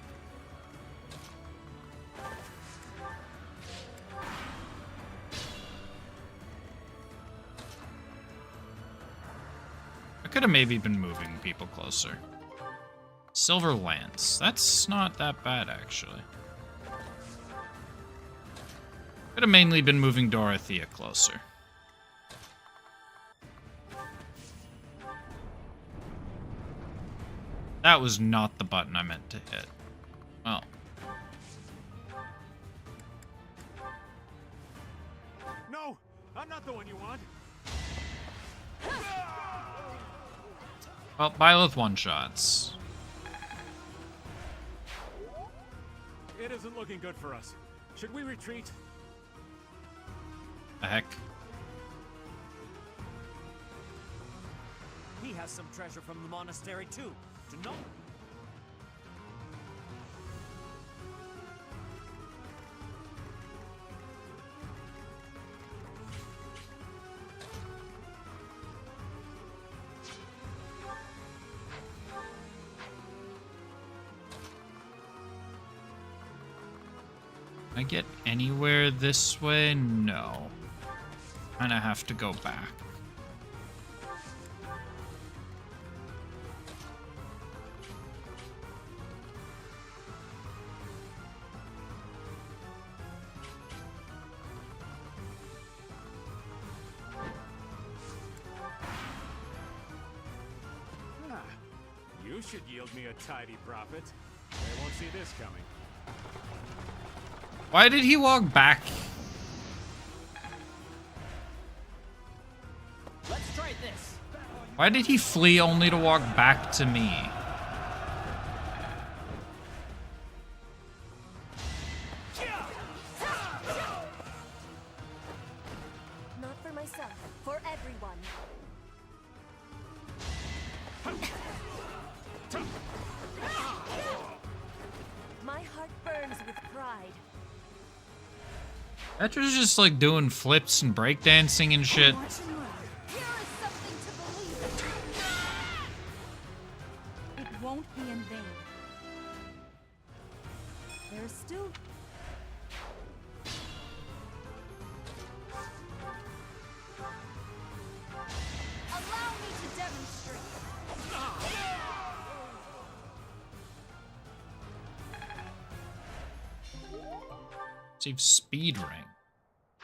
I could have maybe been moving people closer. Silver Lance. That's not that bad, actually. Could have mainly been moving Dorothea closer. That was not the button I meant to hit. Oh. No, I'm not the one you want. Well, Byleth one-shots. It isn't looking good for us. Should we retreat? The heck? He has some treasure from the monastery too. Do not. Can I get anywhere this way? No. Kinda have to go back. You should yield me a tidy profit. They won't see this coming. Why did he walk back? Let's try this. Why did he flee only to walk back to me? Not for myself, for everyone. My heart burns with pride. Petra's just like doing flips and breakdancing and shit. Here is something to believe in. It won't be in vain. There's still... Allow me to demonstrate. Save speed ring.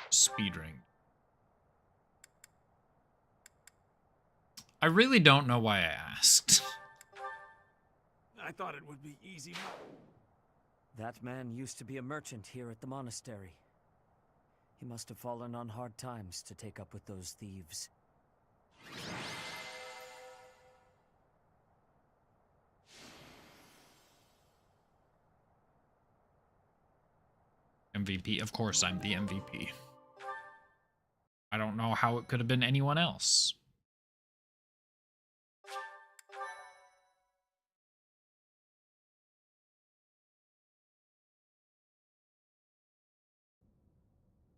Speed ring. I really don't know why I asked. I thought it would be easy. That man used to be a merchant here at the monastery. He must have fallen on hard times to take up with those thieves. MVP. Of course I'm the MVP. I don't know how it could have been anyone else.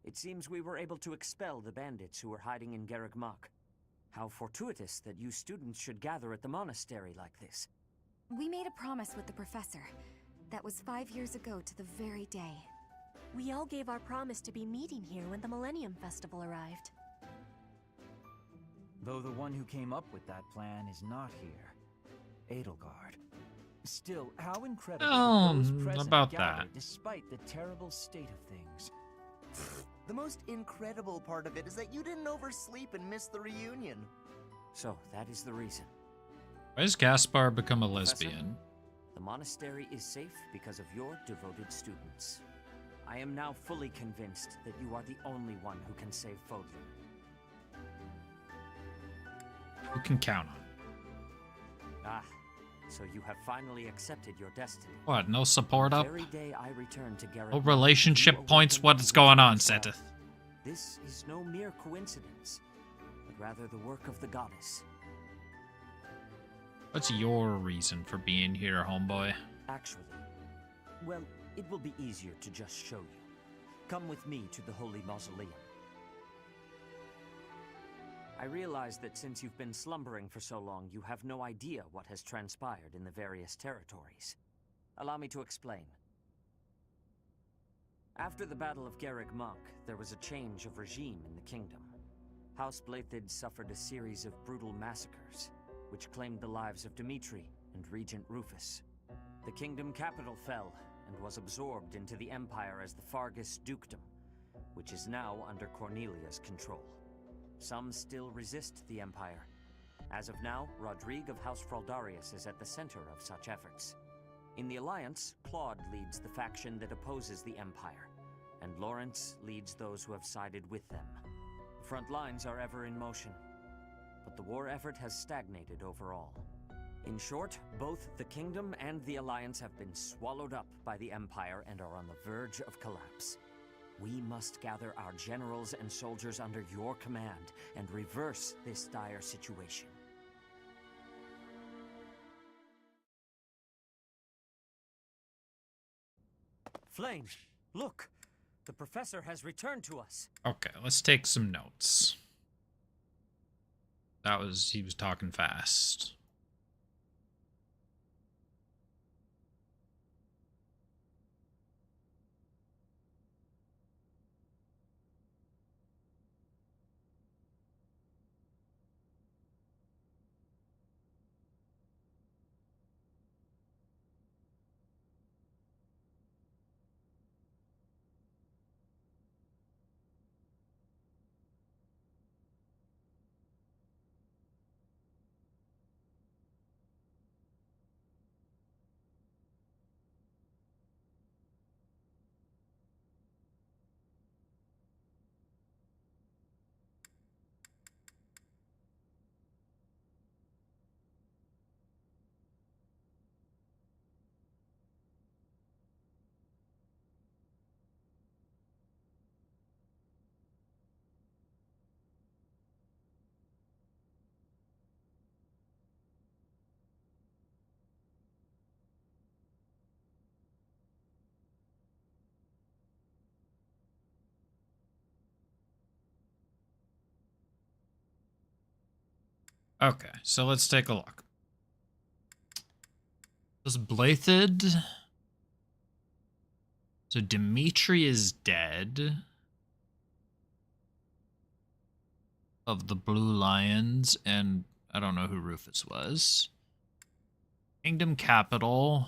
It seems we were able to expel the bandits who were hiding in Garreg Mach. How fortuitous that you students should gather at the monastery like this. We made a promise with the professor. That was 5 years ago to the very day. We all gave our promise to be meeting here when the Millennium Festival arrived. Though the one who came up with that plan is not here. Edelgard. Still, how incredible that those present about gathered that. despite the terrible state of things. The most incredible part of it is that you didn't oversleep and miss the reunion. So, that is the reason. Why does Gaspar become a Professor, lesbian? The monastery is safe because of your devoted students. I am now fully convinced that you are the only one who can save Fodlan. Who can count on? Ah, So you have finally accepted your destiny. What, no support up? The very day I return to Garrett, No relationship you points? awaken What is to going on, yourself. Seteth? This is no mere coincidence, but rather the work of the goddess. What's your reason for being here, homeboy? Actually, well, it will be easier to just show you. Come with me to the Holy Mausoleum. I realize that since you've been slumbering for so long, you have no idea what has transpired in the various territories. Allow me to explain. After the Battle of Garrick Monk, there was a change of regime in the kingdom. House Blaiddyd suffered a series of brutal massacres, which claimed the lives of Dimitri and Regent Rufus. The kingdom capital fell and was absorbed into the Empire as the Fargus Dukedom, which is now under Cornelia's control. Some still resist the Empire. As of now, Rodrigue of House Fraldarius is at the center of such efforts. In the Alliance, Claude leads the faction that opposes the Empire, and Lawrence leads those who have sided with them. The front lines are ever in motion, but the war effort has stagnated overall. In short, both the Kingdom and the Alliance have been swallowed up by the Empire and are on the verge of collapse. We must gather our generals and soldiers under your command and reverse this dire situation. Flame, look! The professor has returned to us. Okay, let's take some notes. He was talking fast. Okay, so let's take a look. This Blaiddyd. So Dimitri is dead. Of the Blue Lions, and I don't know who Rufus was. Kingdom capital.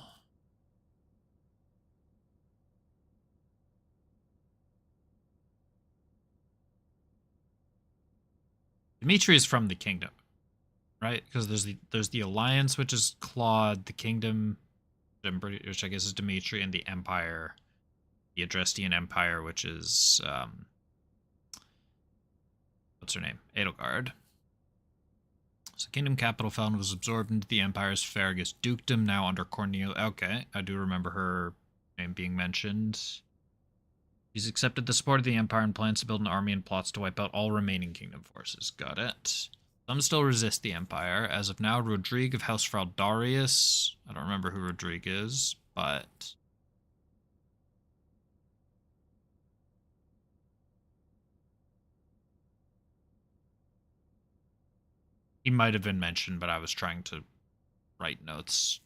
Dimitri is from the kingdom, right? Because there's the Alliance, which is Claude, the Kingdom, which I guess is Dimitri, and the Empire, the Adrestian Empire, which is what's her name? Edelgard. So Kingdom capital fell and was absorbed into the Empire's Fargus Dukedom, now under Cornelia. Okay, I do remember her name being mentioned. She's accepted the support of the Empire and plans to build an army and plots to wipe out all remaining kingdom forces. Got it. Some still resist the Empire. As of now, Rodrigue of House Fraldarius. I don't remember who Rodrigue is, but he might have been mentioned, but I was trying to write notes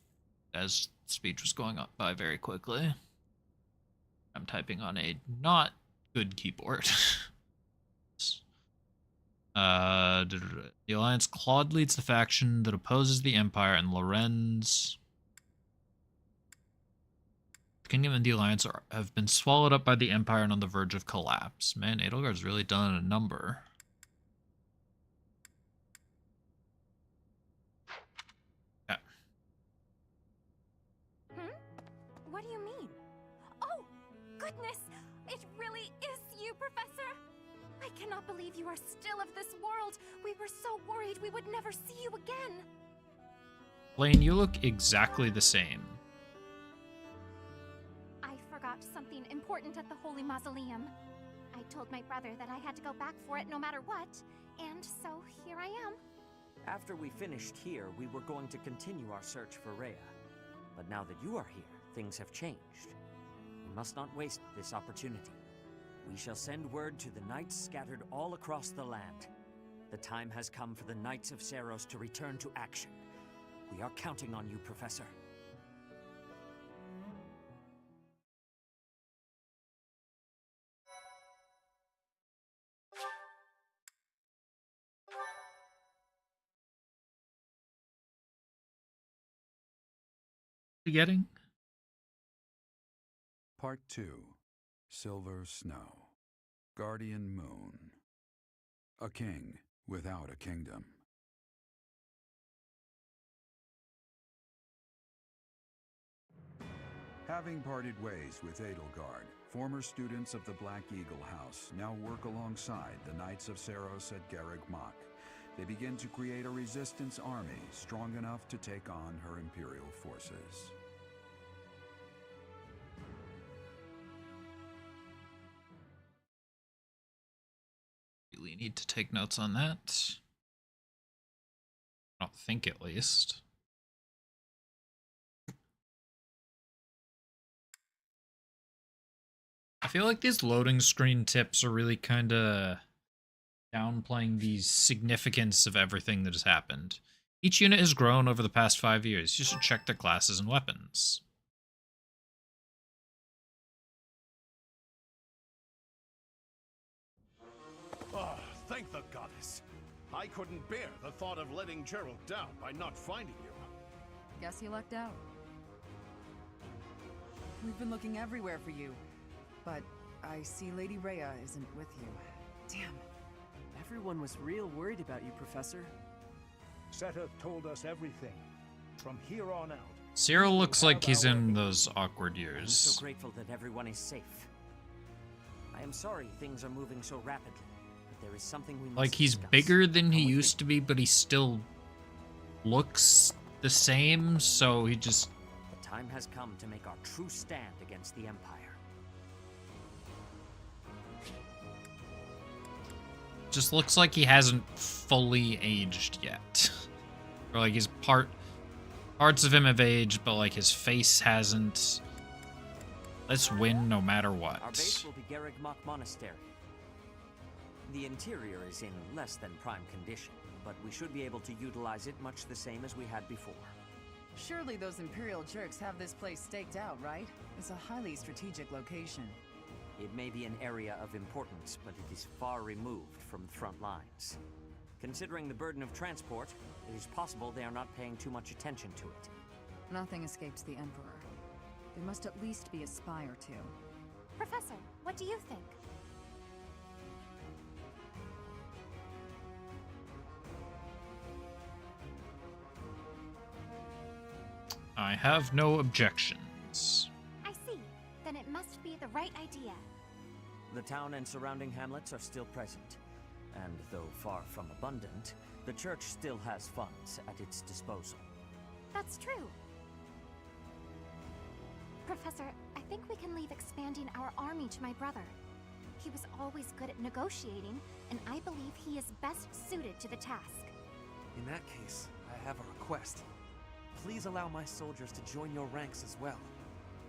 as the speech was going up by very quickly. I'm typing on a not good keyboard. The Alliance, Claude leads the faction that opposes the Empire, and Lorenz. The Kingdom and the Alliance have been swallowed up by the Empire and on the verge of collapse. Man, Edelgard's really done a number. Yeah. What do you mean? Oh, goodness! It really is you, Professor! I cannot believe you are still of this world. We were so worried we would never see you again. Blaine, you look exactly the same. I forgot something important at the Holy Mausoleum. I told my brother that I had to go back for it no matter what, and so here I am. After we finished here, we were going to continue our search for Rhea. But now that you are here, things have changed. We must not waste this opportunity. We shall send word to the knights scattered all across the land. The time has come for the Knights of Seiros to return to action. We are counting on you, Professor. Getting? Part 2. Silver Snow. Guardian Moon. A king without a kingdom. Having parted ways with Edelgard, former students of the Black Eagle House now work alongside the Knights of Seiros at Garreg Mach. They begin to create a resistance army strong enough to take on her Imperial forces. Really need to take notes on that. I don't think, at least. I feel like these loading screen tips are really kind of downplaying the significance of everything that has happened. Each unit has grown over the past 5 years. You should check their classes and weapons. Ah, thank the goddess. I couldn't bear the thought of letting Gerald down by not finding you. Guess you lucked out. We've been looking everywhere for you. But I see Lady Rhea isn't with you. Damn. Everyone was real worried about you, Professor. Seta told us everything. From here on out. Cyril looks like he's in those awkward I'm years. so grateful that everyone is safe. I am sorry things are moving so rapidly, but there is something we must Like, he's discuss. bigger than he Come with used to be, but he still looks the same, so he just... The time has come to make our true stand against the Empire. Just looks like he hasn't fully aged yet. Or like his parts of him have aged, but like his face hasn't. Let's win no matter what. Our base will be Garreg Mach Monastery. The interior is in less than prime condition, but we should be able to utilize it much the same as we had before. Surely those Imperial jerks have this place staked out, right? It's a highly strategic location. It may be an area of importance, but it is far removed from the front lines. Considering the burden of transport, it is possible they are not paying too much attention to it. Nothing escapes the Emperor. There must at least be a spy or two. Professor, what do you think? I have no objections. I see. Then it must be the right idea. The town and surrounding hamlets are still present, and though far from abundant, the church still has funds at its disposal. That's true. Professor, I think we can leave expanding our army to my brother. He was always good at negotiating, and I believe he is best suited to the task. In that case, I have a request. Please allow my soldiers to join your ranks as well.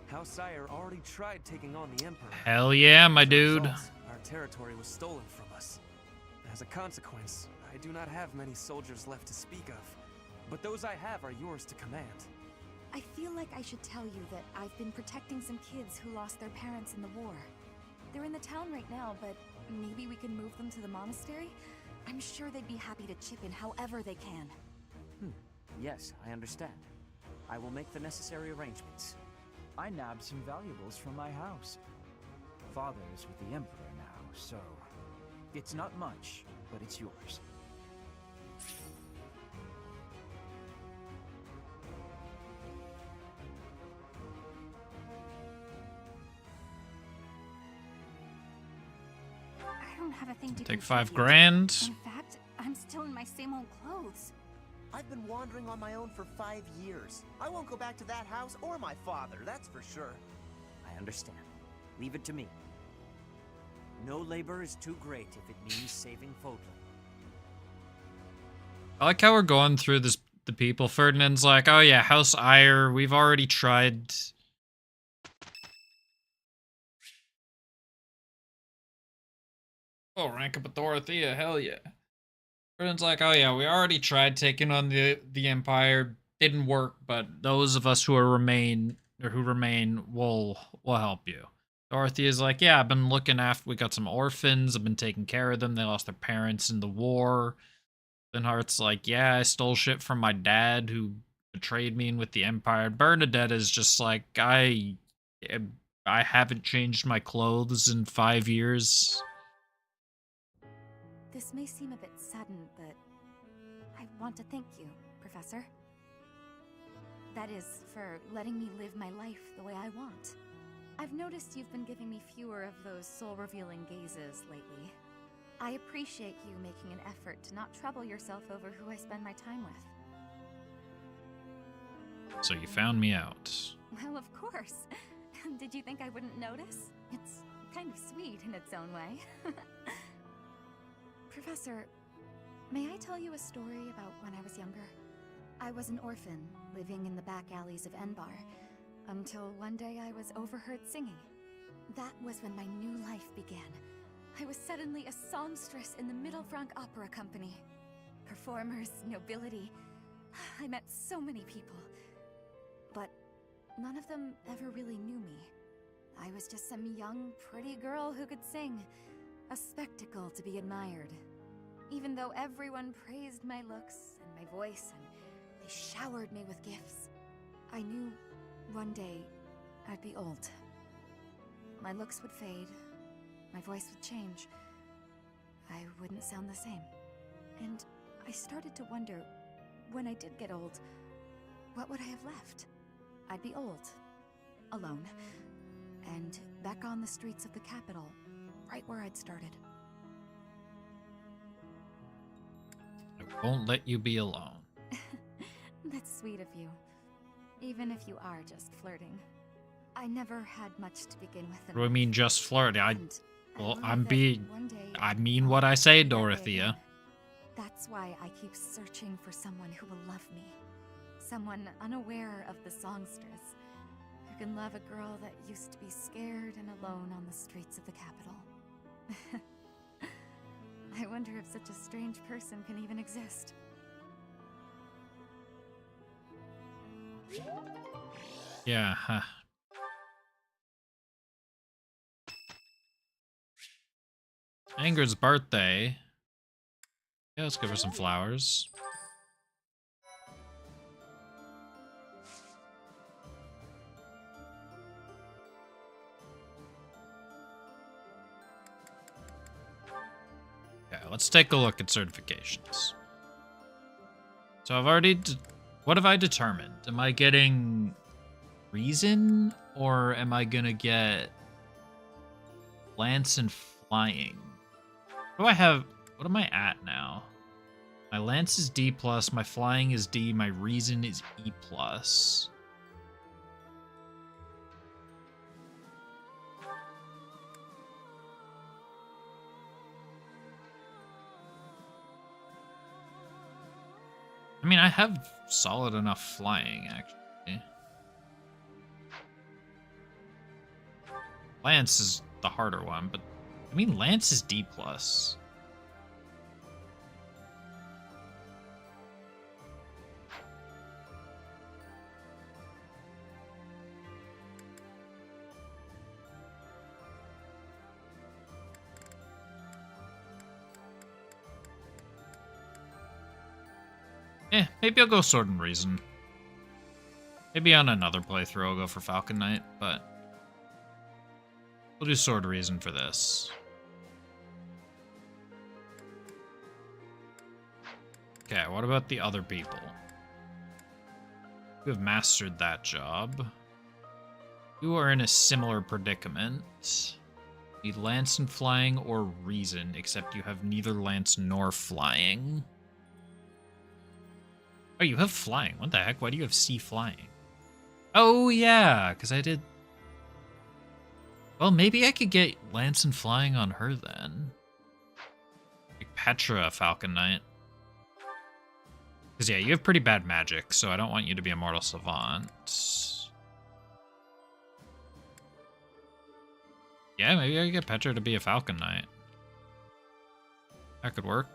House Sire already tried taking on the Emperor. Hell yeah, my As a dude. result, our territory was stolen from us. As a consequence, I do not have many soldiers left to speak of. But those I have are yours to command. I feel like I should tell you that I've been protecting some kids who lost their parents in the war. They're in the town right now, but maybe we can move them to the monastery? I'm sure they'd be happy to chip in however they can. Yes, I understand. I will make the necessary arrangements. I nabbed some valuables from my house. Father is with the Emperor now, so... It's not much, but it's yours. I don't have a thing to Take contribute. $5 grand. In fact, I'm still in my same old clothes. I've been wandering on my own for 5 years. I won't go back to that house or my father, that's for sure. I understand. Leave it to me. No labor is too great if it means saving Fodlan. I like how we're going through this. The people. Ferdinand's like, oh yeah, House Eyre. We've already tried. Oh, rank up with Dorothea. Hell yeah. Ferdinand's like, oh yeah, we already tried taking on the Empire. Didn't work, but those of us who remain will help you. Dorothea's like, yeah, I've been looking after. We got some orphans. I've been taking care of them. They lost their parents in the war. Linhardt's like, yeah, I stole shit from my dad who betrayed me with the Empire. Bernadette is just like, I haven't changed my clothes in 5 years. This may seem a bit sudden, but I want to thank you, Professor. That is, for letting me live my life the way I want. I've noticed you've been giving me fewer of those soul-revealing gazes lately. I appreciate you making an effort to not trouble yourself over who I spend my time with. So you found me out. Well, of course. Did you think I wouldn't notice? It's kind of sweet in its own way. Professor, may I tell you a story about when I was younger? I was an orphan, living in the back alleys of Enbar, until one day I was overheard singing. That was when my new life began. I was suddenly a songstress in the Middle Frank Opera Company. Performers, nobility. I met so many people. But none of them ever really knew me. I was just some young, pretty girl who could sing. A spectacle to be admired. Even though everyone praised my looks and my voice, and they showered me with gifts, I knew one day I'd be old. My looks would fade, my voice would change. I wouldn't sound the same. And I started to wonder, when I did get old, what would I have left? I'd be old, alone, and back on the streets of the capital, right where I'd started. I won't let you be alone. That's sweet of you. Even if you are just flirting. I never had much to begin with. What do I mean just flirting? I mean what I say, Dorothea. That's why I keep searching for someone who will love me. Someone unaware of the songstress, who can love a girl that used to be scared and alone on the streets of the capital. I wonder if such a strange person can even exist. Yeah, huh. Anger's birthday. Yeah, let's give her some flowers. Okay, let's take a look at certifications. So I've already... What have I determined? Am I getting reason, or am I gonna get lance and flying? What do I have? What am I at now? My lance is D+, my flying is D, my reason is E+. I mean, I have solid enough flying, actually. Lance is the harder one, but I mean, Lance is D+. Maybe I'll go Sword and Reason. Maybe on another playthrough I'll go for Falcon Knight, but we'll do Sword and Reason for this. Okay, what about the other people? You have mastered that job. You are in a similar predicament. Need Lance and Flying or Reason, except you have neither Lance nor Flying. Oh, you have flying. What the heck? Why do you have sea flying? Oh, yeah, because I did... Well, maybe I could get Lance and flying on her then. Like Petra, Falcon Knight. Because, yeah, you have pretty bad magic, so I don't want you to be a mortal savant. Yeah, maybe I could get Petra to be a Falcon Knight. That could work.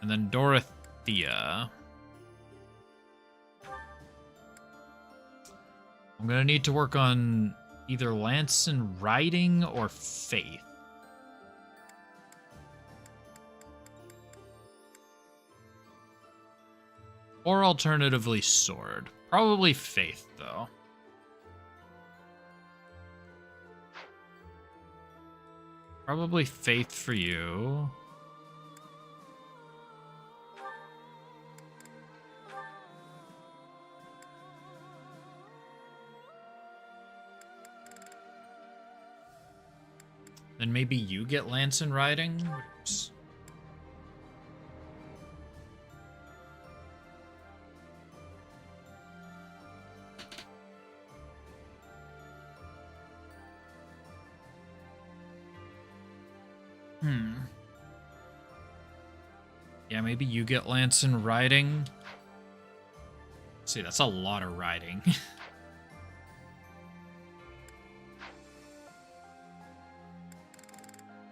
And then Dorothea. I'm gonna need to work on either Lance and Riding or Faith. Or alternatively Sword. Probably Faith, though. Probably Faith for you. Then maybe you get Lance and Riding? Oops. Yeah, maybe you get Lance and Riding. See, that's a lot of riding.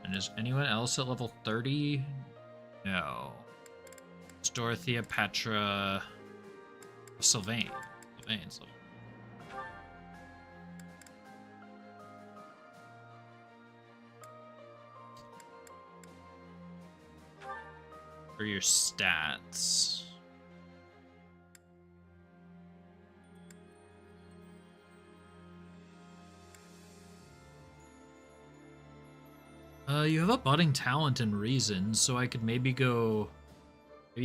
And is anyone else at level 30? No. It's Dorothea, Petra, Sylvain. Sylvain's level. For your stats. You have a budding talent in Reason, so I could maybe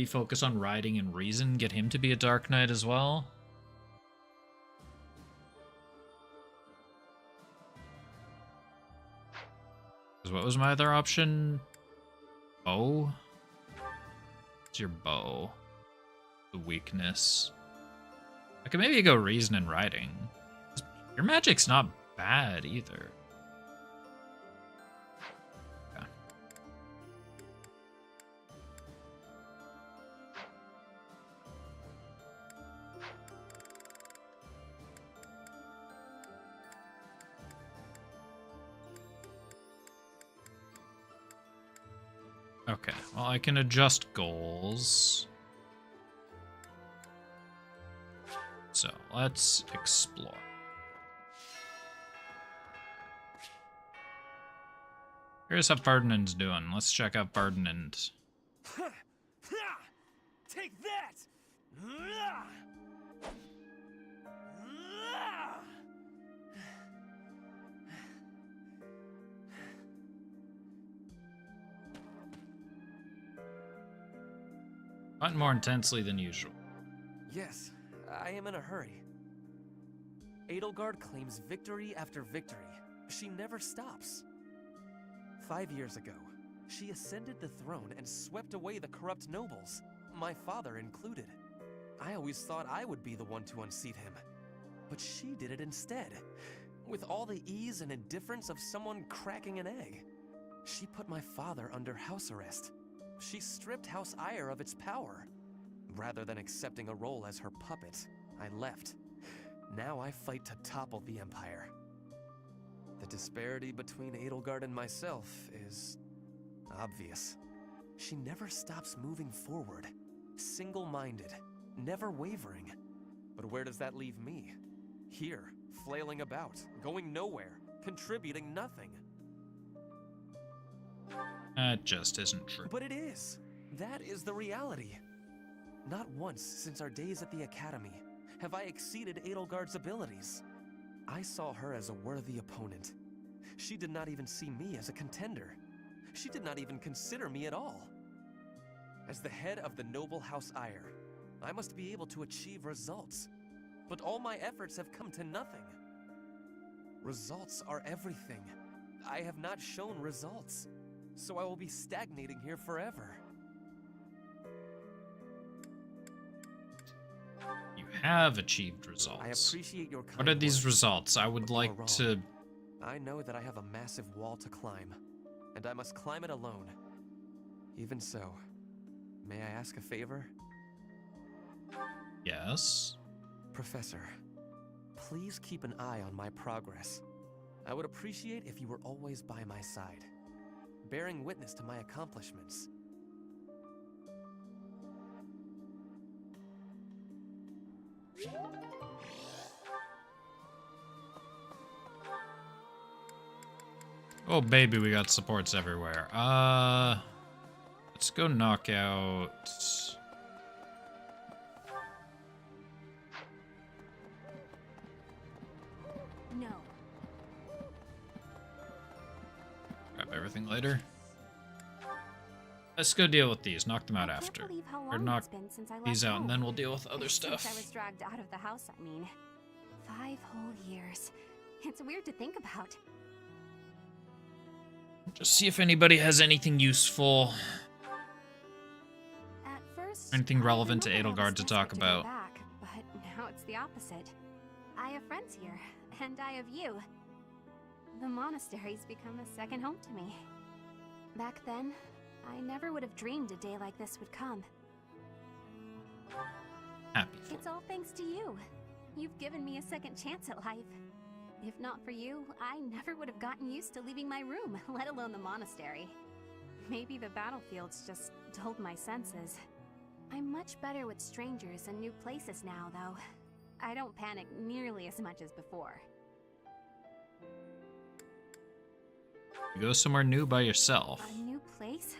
focus on Riding and Reason, get him to be a Dark Knight as well. Because what was my other option? Bow? What's your bow? The weakness. I could maybe go Reason and Riding. Your magic's not bad either. Okay, well, I can adjust goals. So, let's explore. Here's how Ferdinand's doing. Let's check out Ferdinand. Take that! Fight more intensely than usual. Yes, I am in a hurry. Edelgard claims victory after victory. She never stops. 5 years ago, she ascended the throne and swept away the corrupt nobles, my father included. I always thought I would be the one to unseat him. But she did it instead, with all the ease and indifference of someone cracking an egg. She put my father under house arrest. She stripped House Ire of its power. Rather than accepting a role as her puppet, I left. Now I fight to topple the Empire. The disparity between Edelgard and myself is obvious. She never stops moving forward, single-minded, never wavering. But where does that leave me? Here, flailing about, going nowhere, contributing nothing. That just isn't true. But it is. That is the reality. Not once since our days at the Academy have I exceeded Edelgard's abilities. I saw her as a worthy opponent. She did not even see me as a contender. She did not even consider me at all. As the head of the noble House Ire, I must be able to achieve results. But all my efforts have come to nothing. Results are everything. I have not shown results, so I will be stagnating here forever. You have achieved results. I appreciate your kind What are these words, results? I would but you like are wrong. to... I know that I have a massive wall to climb, and I must climb it alone. Even so, may I ask a favor? Yes? Professor, please keep an eye on my progress. I would appreciate if you were always by my side, bearing witness to my accomplishments. Oh, baby, we got supports everywhere. Let's go knock out... No. Grab everything later. Let's go deal with these. Knock them out after. Can't believe how Or long knock it's been since I these left out, and home. then we'll deal with other stuff. Since I was dragged out of the house, I mean. 5 whole years. It's weird to think about. Just see if anybody has anything useful. At first, Anything I relevant to remembered I was Edelgard to talk desperate go about. back, but now it's the opposite. I have friends here, and I have you. The monastery's become a second home to me. Back then, I never would have dreamed a day like this would come. Happy. It's all thanks to you. You've given me a second chance at life. If not for you, I never would have gotten used to leaving my room, let alone the monastery. Maybe the battlefields just dulled my senses. I'm much better with strangers and new places now, though. I don't panic nearly as much as before. You go somewhere new by yourself. A new place?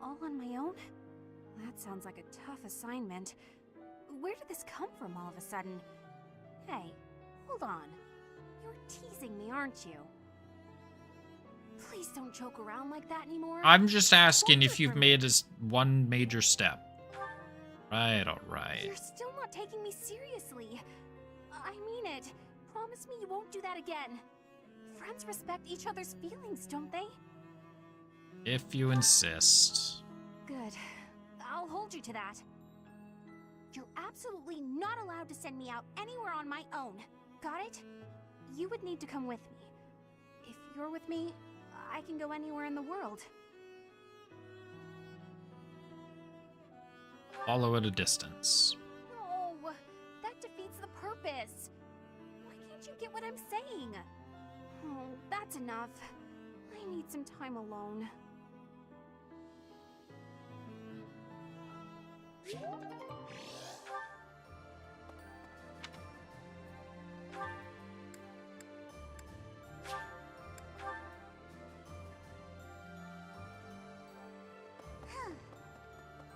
All on my own? That sounds like a tough assignment. Where did this come from all of a sudden? Hey, hold on. You're teasing me, aren't you? Please don't joke around like that anymore. I'm just asking Hold if it you've for made one major step. Right, alright. You're still not taking me seriously. I mean it. Promise me you won't do that again. Friends respect each other's feelings, don't they? If you insist. Good. I'll hold you to that. You're absolutely not allowed to send me out anywhere on my own. Got it? You would need to come with me. If you're with me, I can go anywhere in the world. Follow at a distance. No, that defeats the purpose. Why can't you get what I'm saying? Oh, that's enough. I need some time alone.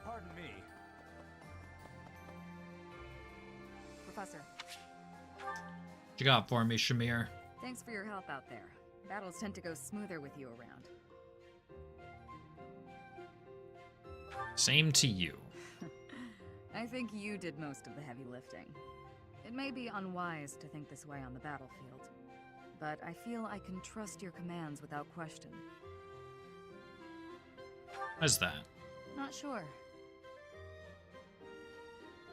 Pardon me. Professor, What you got for me, Shamir? thanks for your help out there. Battles tend to go smoother with you around. Same to you. I think you did most of the heavy lifting. It may be unwise to think this way on the battlefield, but I feel I can trust your commands without question. How's that? Not sure.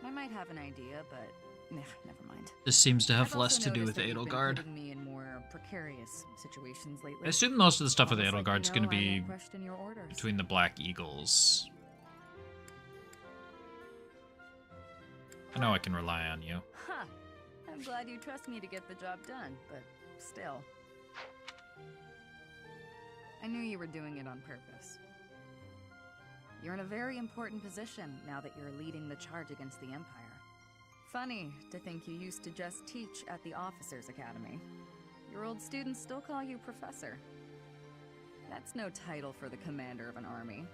I might have an idea, but never mind. This seems to have I've less also to do noticed with that you've been Edelgard. putting me in more precarious situations lately. I assume most of the stuff with Almost like Edelgard's you going know to I be won't question your orders. between the Black Eagles. I know I can rely on you. Huh. I'm glad you trust me to get the job done, but still. I knew you were doing it on purpose. You're in a very important position now that you're leading the charge against the Empire. Funny to think you used to just teach at the Officers Academy. Your old students still call you Professor. That's no title for the commander of an army.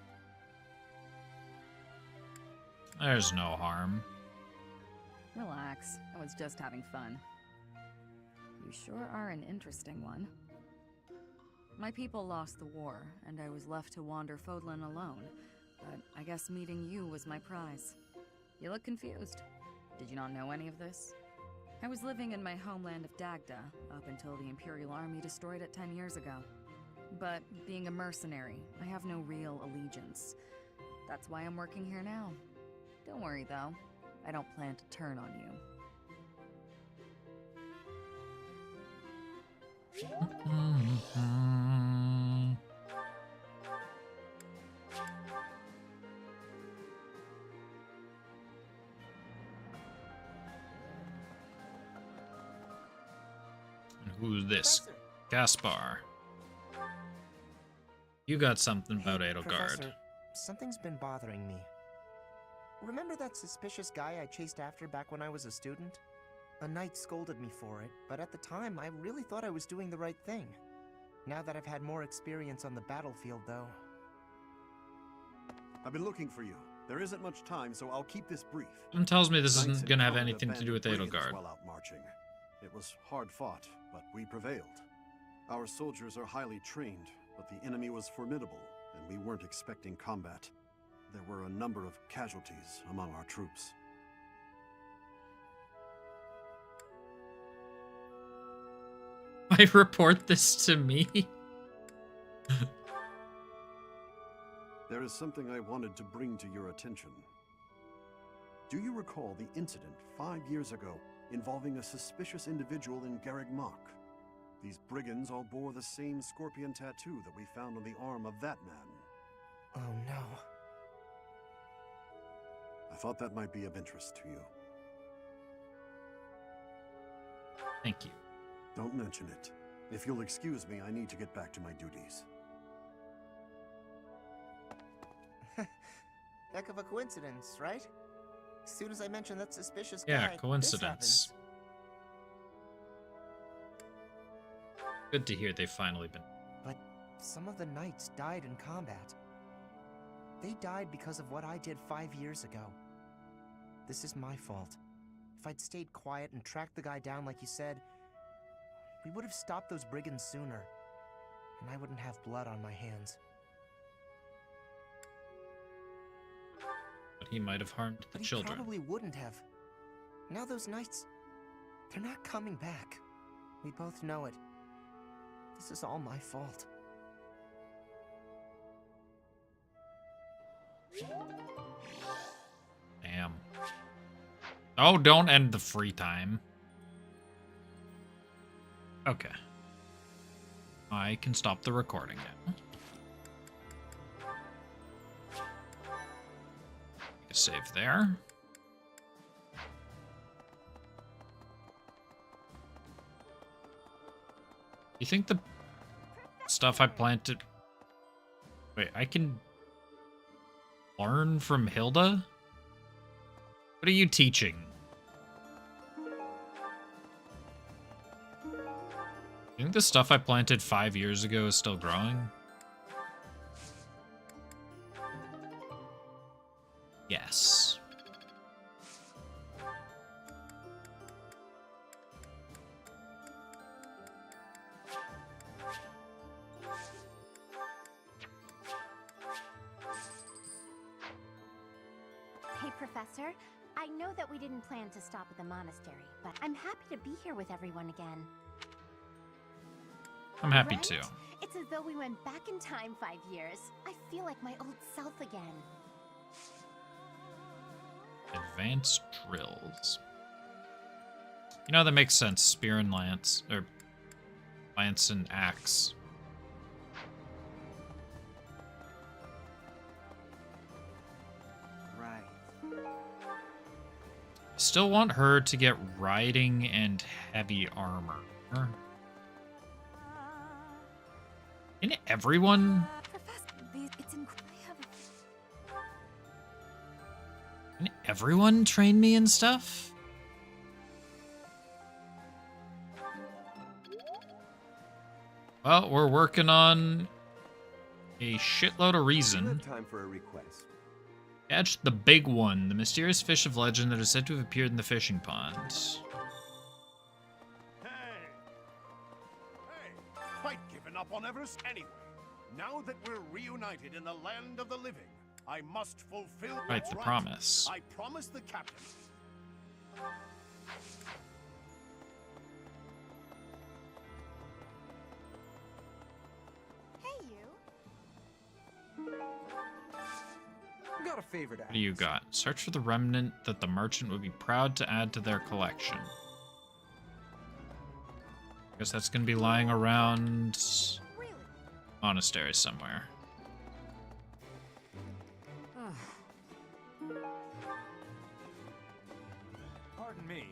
There's no harm. Relax, I was just having fun. You sure are an interesting one. My people lost the war, and I was left to wander Fodlan alone, but I guess meeting you was my prize. You look confused. Did you not know any of this? I was living in my homeland of Dagda, up until the Imperial Army destroyed it 10 years ago. But being a mercenary, I have no real allegiance. That's why I'm working here now. Don't worry, though. I don't plan to turn on you. And who's this? Gaspar. You got something about Edelgard. Professor, something's been bothering me. Remember that suspicious guy I chased after back when I was a student? A knight scolded me for it, but at the time I really thought I was doing the right thing. Now that I've had more experience on the battlefield, though... I've been looking for you. There isn't much time, so I'll keep this brief. Something tells me this isn't going to have anything to do with Edelgard. While out marching. It was hard fought, but we prevailed. Our soldiers are highly trained, but the enemy was formidable, and we weren't expecting combat. There were a number of casualties among our troops. Why report this to me? There is something I wanted to bring to your attention. Do you recall the incident 5 years ago involving a suspicious individual in Garreg Mach? These brigands all bore the same scorpion tattoo that we found on the arm of that man. Oh no. I thought that might be of interest to you. Thank you. Don't mention it. If you'll excuse me, I need to get back to my duties. Heck of a coincidence, right? As soon as I mentioned that suspicious guy, Yeah, this coincidence. happens. Good to hear they've finally been. But some of the knights died in combat. They died because of what I did 5 years ago. This is my fault. If I'd stayed quiet and tracked the guy down like you said, we would have stopped those brigands sooner, and I wouldn't have blood on my hands. But he might have harmed the But he children. probably wouldn't have. Now those knights, they're not coming back. We both know it. This is all my fault. Damn. Oh, don't end the free time. Okay. I can stop the recording now. Save there. You think the stuff I planted... Wait, I can learn from Hilda? What are you teaching? You think the stuff I planted 5 years ago is still growing? Yes. Hey, Professor. I know that we didn't plan to stop at the monastery, but I'm happy to be here with everyone again. I'm happy Right? too. It's as though we went back in time 5 years. I feel like my old self again. Advanced drills. You know, that makes sense. Spear and lance. Or lance and axe. Right. Still want her to get riding and heavy armor. Isn't everyone... Can everyone train me and stuff? Well, we're working on a shitload of reason. Time for a request. Catch the big one, the mysterious fish of legend that is said to have appeared in the fishing pond. Quite given up on Everest anyway. Now that we're reunited in the land of the living, I must fulfill Right, what's the promise. I promised the captain. got a favor to ask. What do you got? Search for the remnant that the merchant would be proud to add to their collection. Guess that's gonna be lying around monastery somewhere. Pardon me.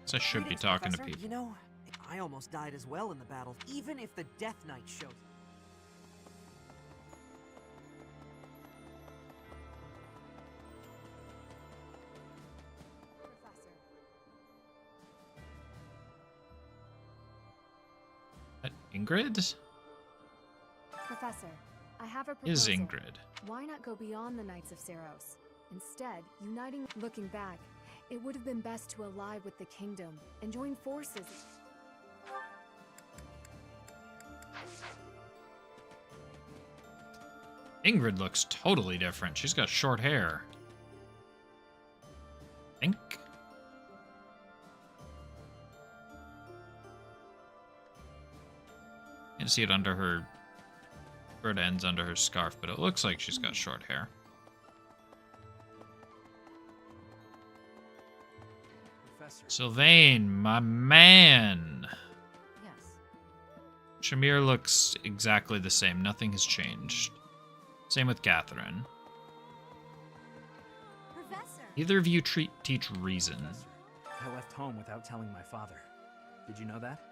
So I should be talking to people. You know, I almost died as well in the battle, even if the Death Knight shows. Ingrid? Professor, I have a Is proposal. Ingrid. Why not go beyond the Knights of Saros? Instead, uniting... Looking back, it would have been best to ally with the kingdom and join forces. Ingrid looks totally different. She's got short hair. Think? Can't see it under her... where it ends under her scarf, but it looks like she's got short hair. Professor. Sylvain, my man! Yes. Shamir looks exactly the same. Nothing has changed. Same with Catherine. Professor! Either of you teach reason. I left home without telling my father. Did you know that?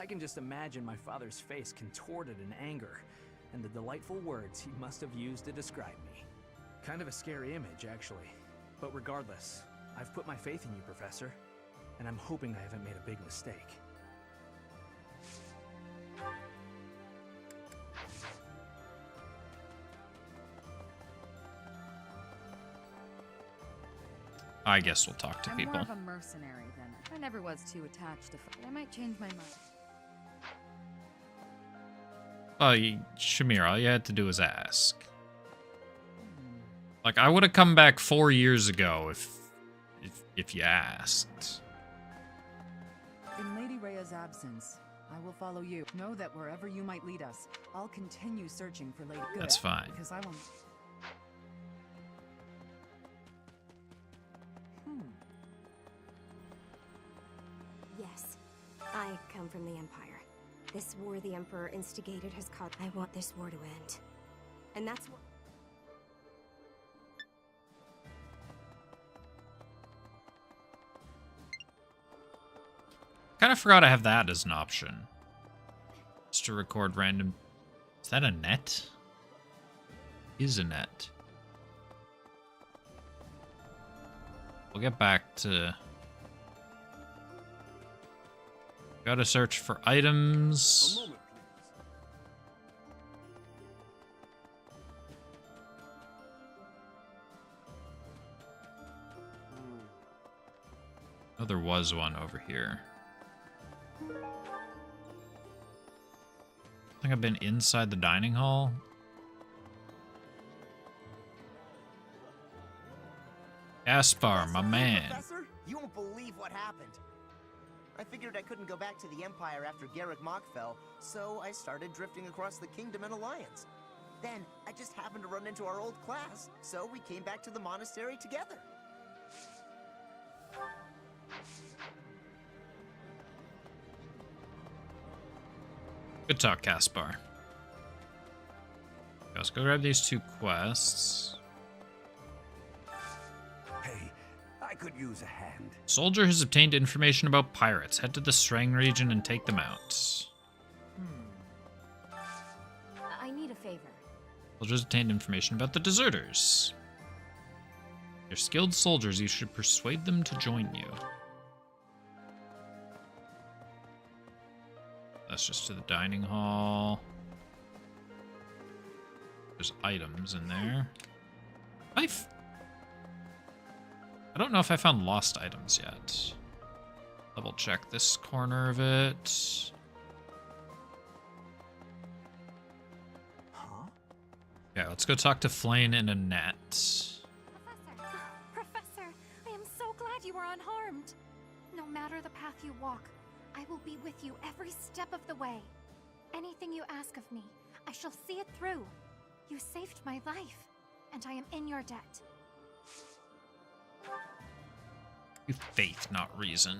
I can just imagine my father's face contorted in anger, and the delightful words he must have used to describe me. Kind of a scary image, actually. But regardless, I've put my faith in you, Professor, and I'm hoping I haven't made a big mistake. I guess we'll talk to I'm people. more of a mercenary than I never was too attached to. I might change my mind. Oh, Shamir, all you had to do was ask. Like, I would have come back 4 years ago if you asked. In Lady Rhea's absence, I will follow you. Know that wherever you might lead us, I'll continue searching for Lady Good. That's fine. Because I won't. Yes, I come from the Empire. This war the Emperor instigated has caused. I want this war to end. And that's what... Kind of forgot I have that as an option. Just to record random... Is that a net? Is a net. We'll get back to... Gotta search for items. A moment, Oh, there was one over here. I think I've been inside the dining hall. Gaspar, my man. Professor, you won't believe what happened. I figured I couldn't go back to the Empire after Garrick Mach fell, so I started drifting across the Kingdom in Alliance. Then, I just happened to run into our old class, so we came back to the monastery together. Good talk, Caspar. Let's go grab these 2 quests. Hey, I could use a hand. Soldier has obtained information about pirates. Head to the Strang region and take them out. I need a favor. Soldiers obtained information about the deserters. They're skilled soldiers. You should persuade them to join you. That's just to the dining hall. There's items in there. I don't know if I found lost items yet. Double check this corner of it. Huh? Yeah, let's go talk to Flane and Annette. Professor, I am so glad you are unharmed. No matter the path you walk, I will be with you every step of the way. Anything you ask of me, I shall see it through. You saved my life, and I am in your debt. You faith, not reason.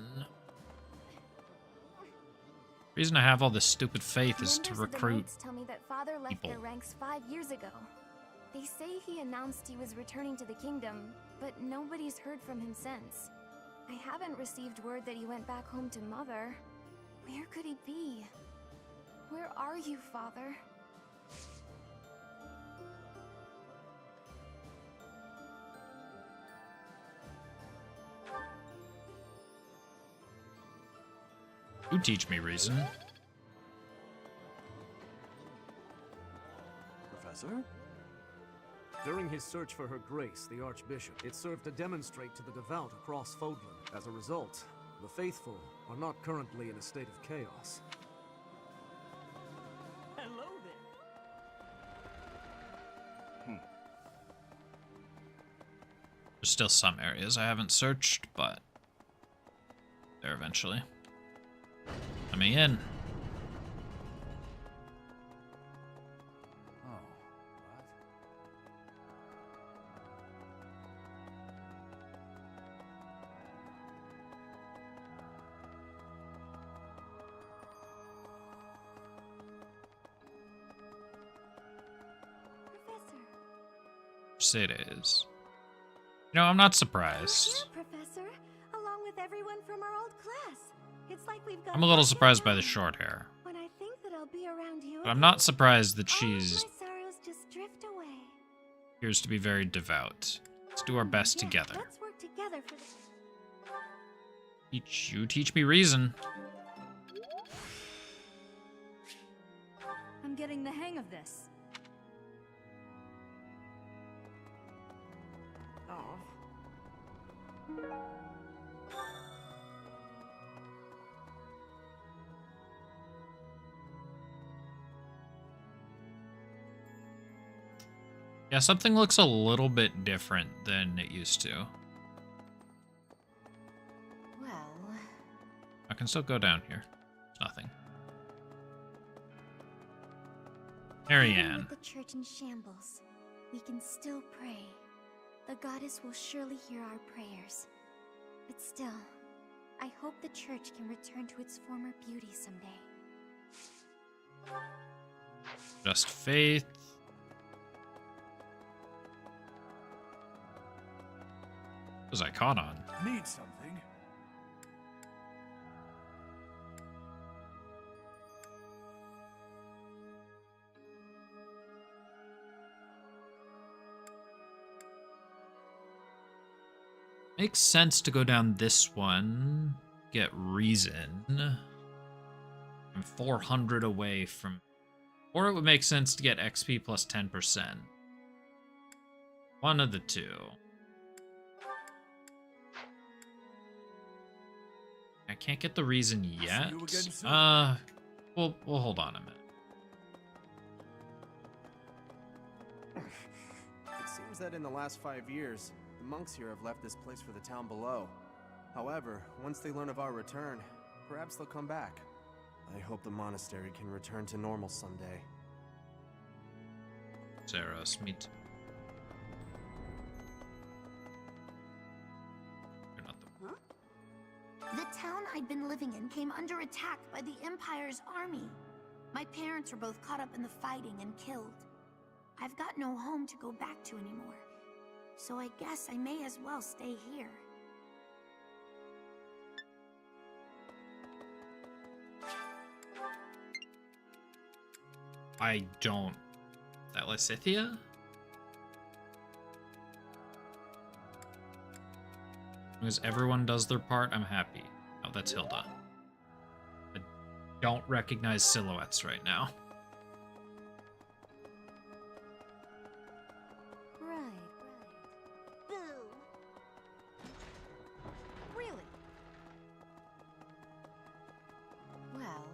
Reason I have all this stupid faith is to Members of the recruit Knights tell me that Father left people. their ranks 5 years ago. They say he announced he was returning to the kingdom, but nobody's heard from him since. I haven't received word that he went back home to Mother. Where could he be? Where are you, Father? You teach me reason. Professor? During his search for her grace, the Archbishop, it served to demonstrate to the devout across Fodlan. As a result, the faithful are not currently in a state of chaos. Hello there. There's still some areas I haven't searched, but there eventually. Let me in. Oh, Say it is. You know, I'm not surprised. Here, Professor, along with everyone from our old class. It's like we've got I'm a little surprised by the short hair. When I think that I'll be around you, But I'm not surprised that all she's of my sorrows just drift away. appears to be very devout. Let's do our best together. Let's work together for this. You teach me reason. I'm getting the hang of this. Yeah, something looks a little bit different than it used to. Well, I can still go down here. There's nothing. even Marianne. with the church in shambles, we can still pray. The goddess will surely hear our prayers. But still, I hope the church can return to its former beauty someday. Just faith. What was I caught on? Need something? Makes sense to go down this one. Get reason. I'm 400 away from... Or it would make sense to get XP plus 10%. One of the two. I can't get the reason yet. We'll hold on a minute. It seems that in the last 5 years, the monks here have left this place for the town below. However, once they learn of our return, perhaps they'll come back. I hope the monastery can return to normal someday. Zeros, me too. The town I'd been living in came under attack by the Empire's army. My parents were both caught up in the fighting and killed. I've got no home to go back to anymore, so I guess I may as well stay here. I don't... That Lysithia? As long as everyone does their part, I'm happy. Oh, that's Hilda. I don't recognize silhouettes right now. Boo. Really? Well...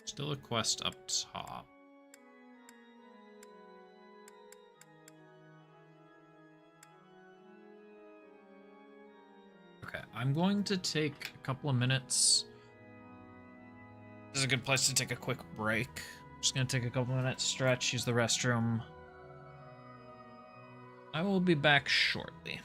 Still a quest up top. Okay, I'm going to take a couple of minutes. This is a good place to take a quick break. Just gonna take a couple minutes, stretch, use the restroom. I will be back shortly.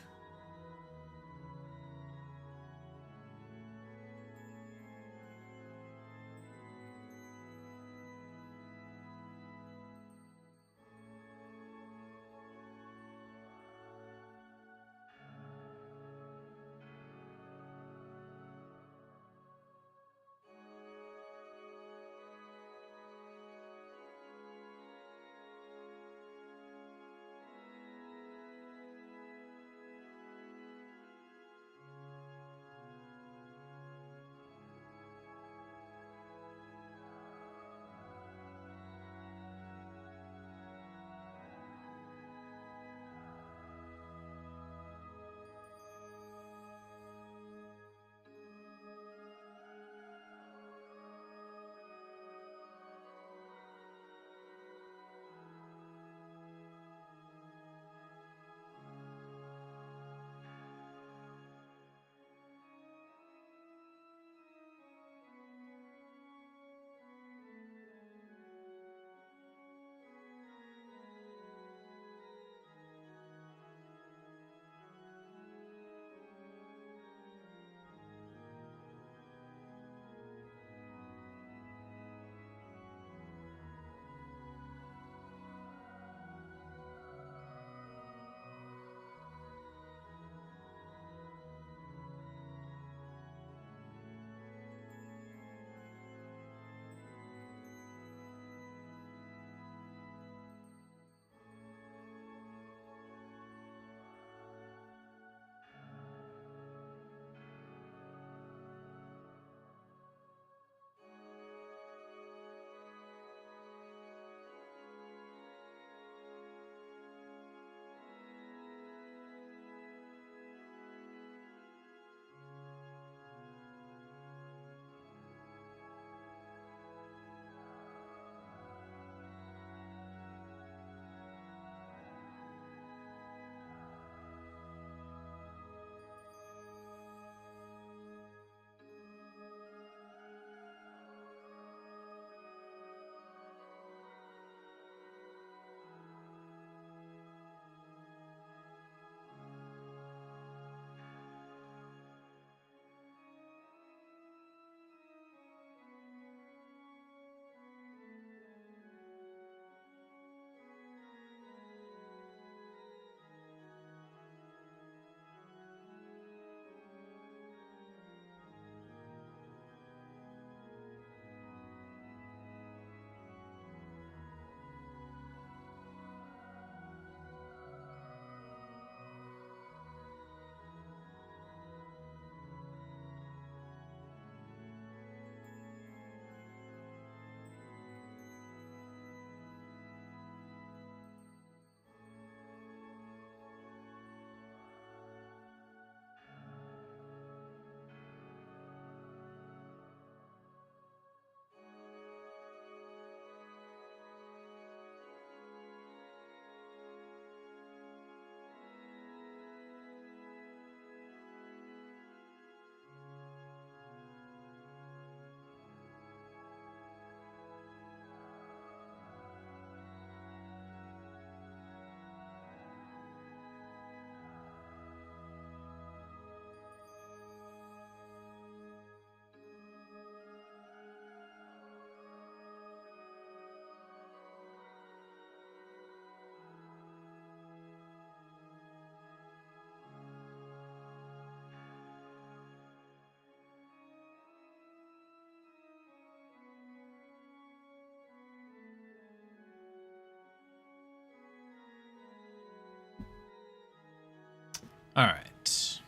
All right.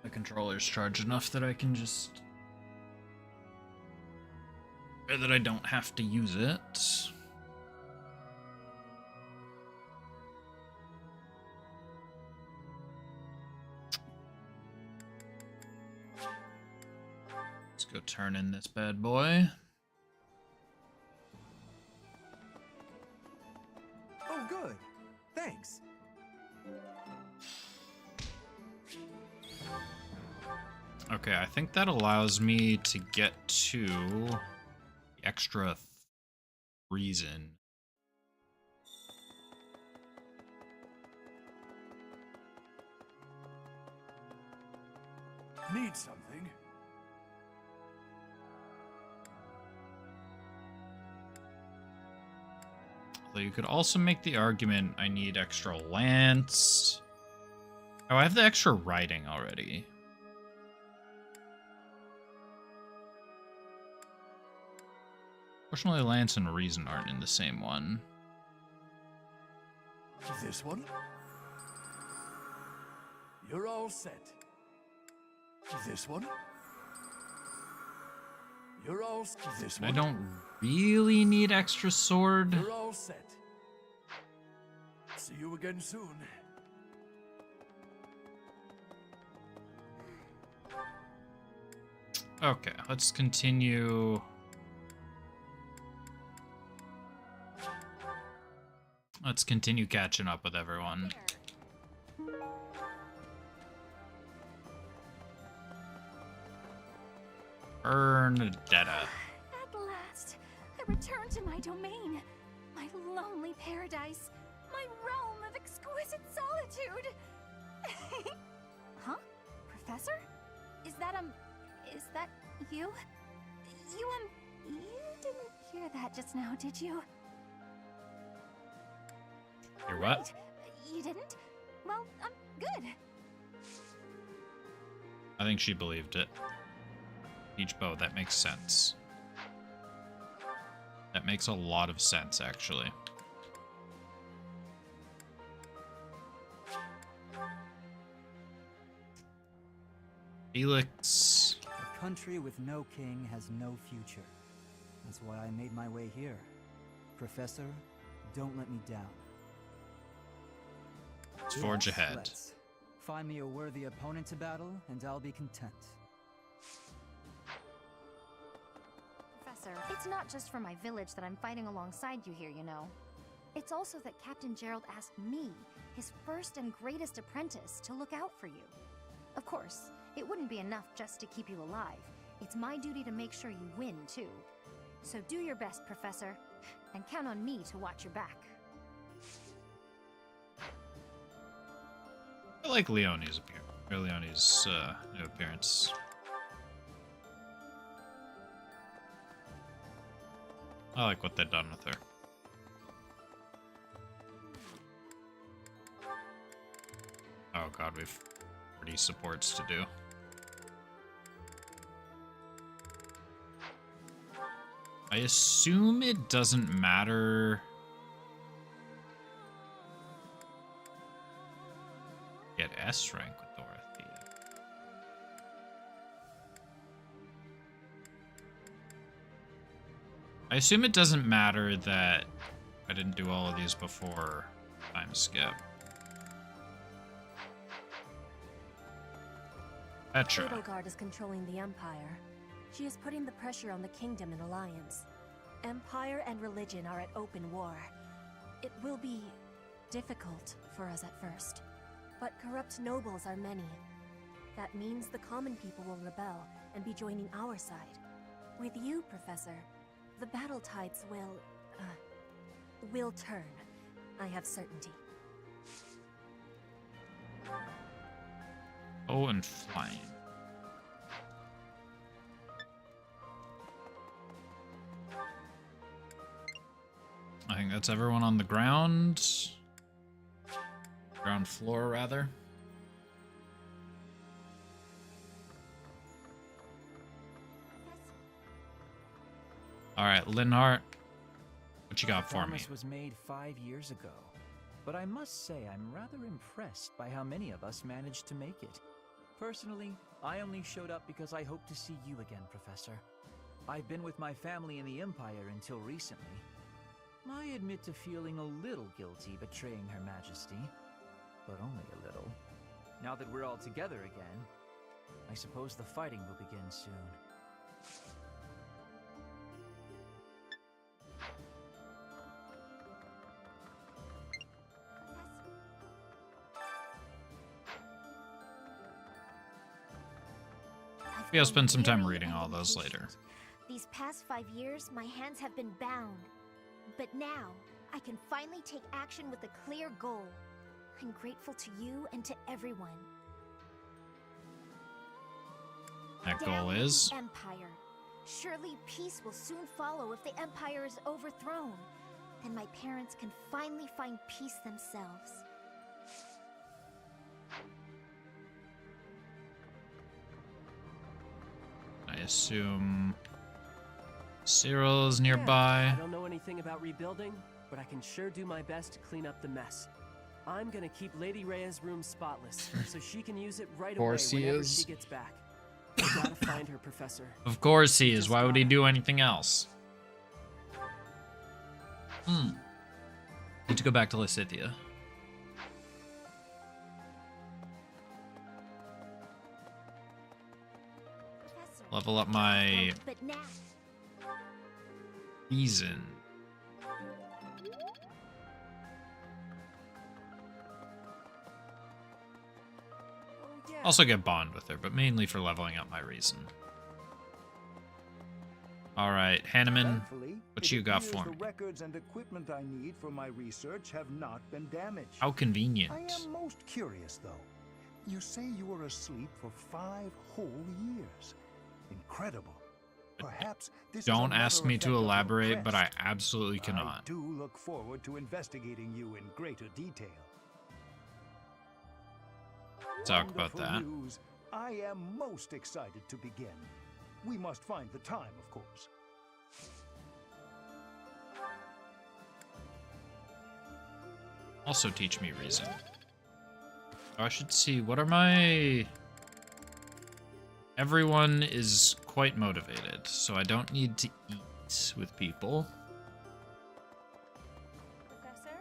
The controller's charged enough that I can just... or that I don't have to use it. Let's go turn in this bad boy. Oh, good. Thanks. Okay, I think that allows me to get to the extra reason. Need something? So you could also make the argument I need extra lance. Oh, I have the extra riding already. Fortunately, lance and reason aren't in the same one. This one? You're all set. This one? You're all set. This one? I don't really need extra sword. You're all set. See you again soon. Okay, let's continue. Let's continue catching up with everyone. Bernadetta. At last, I return to my domain, my lonely paradise, my realm of exquisite solitude. Huh? Professor? Is that you? You didn't hear that just now, did you? You're what? Right. You didn't? Well, good. I think she believed it. Peach bow, that makes sense. That makes a lot of sense, actually. Felix. A country with no king has no future. That's why I made my way here. Professor, don't let me down. Let's forge ahead. Let's. Find me a worthy opponent to battle, and I'll be content. Professor, it's not just for my village that I'm fighting alongside you here, you know. It's also that Captain Gerald asked me, his first and greatest apprentice, to look out for you. Of course, it wouldn't be enough just to keep you alive. It's my duty to make sure you win, too. So do your best, Professor, and count on me to watch your back. I like Leonie's appearance. Or Leonie's new appearance. I like what they've done with her. Oh god, we've 30 supports to do. I assume it doesn't matter. Get S rank with Dorothea. I assume it doesn't matter that I didn't do all of these before time skip. Petra. Edelgard is controlling the Empire. She is putting the pressure on the Kingdom in alliance. Empire and religion are at open war. It will be difficult for us at first. But corrupt nobles are many. That means the common people will rebel and be joining our side. With you, Professor, the battle tides will turn. I have certainty. Oh, and flying. I think that's everyone on the ground. Ground floor, rather. Alright, Linhart. What you got for me? This was made 5 years ago. But I must say I'm rather impressed by how many of us managed to make it. Personally, I only showed up because I hope to see you again, Professor. I've been with my family in the Empire until recently. I admit to feeling a little guilty betraying Her Majesty, but only a little. Now that we're all together again, I suppose the fighting will begin soon. Maybe I'll spend some time reading all those later. These past 5 years, my hands have been bound. But now, I can finally take action with a clear goal. I'm grateful to you and to everyone. That goal Down with is? the Empire. Surely peace will soon follow if the Empire is overthrown. Then my parents can finally find peace themselves. I assume Cyril is nearby. I don't know anything about rebuilding, but I can sure do my best to clean up the mess. I'm gonna keep Lady Rhea's room spotless, so she can use it right away course he whenever is. she gets back. I gotta find her, Professor. Of course he is. Why would he do anything else? Need to go back to Lysithia. Level up my reason. Also get bond with her, but mainly for leveling up my reason. Alright, Hanneman, what you got for me? The records and equipment I need for my research have not been damaged. How convenient. I am most curious, though. You say you were asleep for 5 whole years. Incredible. Perhaps this Don't is ask me to another effect of elaborate, your but I quest. absolutely I cannot. do look forward to investigating you in greater detail. Talk about Wonderful that. news. I am most excited to begin. We must find the time, of course. Also teach me reason. Oh, I should see, what are my... Everyone is quite motivated, so I don't need to eat with people. Professor?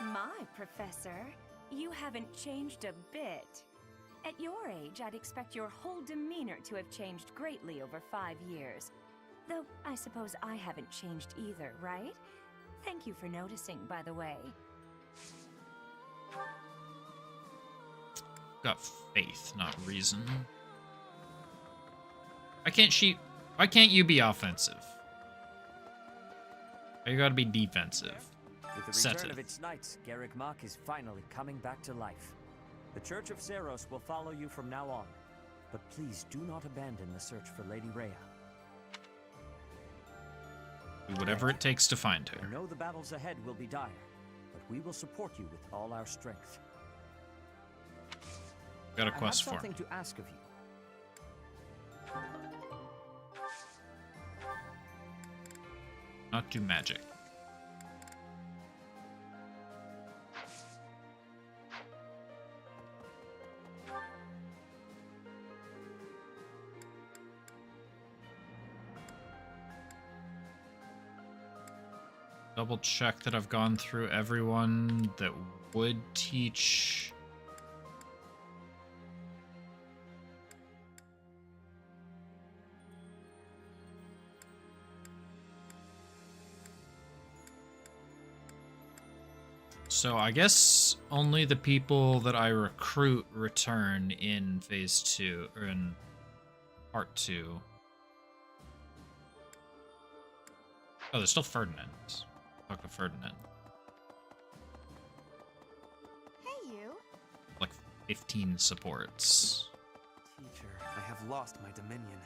My professor, you haven't changed a bit. At your age, I'd expect your whole demeanor to have changed greatly over 5 years. Though, I suppose I haven't changed either, right? Thank you for noticing, by the way. Got faith, not reason. Why can't you be offensive? Why you gotta be defensive? With the Set return it. of its knights, Garrick Mach is finally coming back to life. The Church of Seros will follow you from now on, but please do not abandon the search for Lady Rhea. Do whatever it takes to find her. I know the battles ahead will be dire, but we will support you with all our strength. Got a quest I for have me. something to ask of you. Not do magic. Double check that I've gone through everyone that would teach. So I guess only the people that I recruit return in phase 2 or in part 2. Oh, there's still Ferdinand. Talk to Ferdinand. Hey, you. Like 15 supports. Teacher, I have lost my dominion.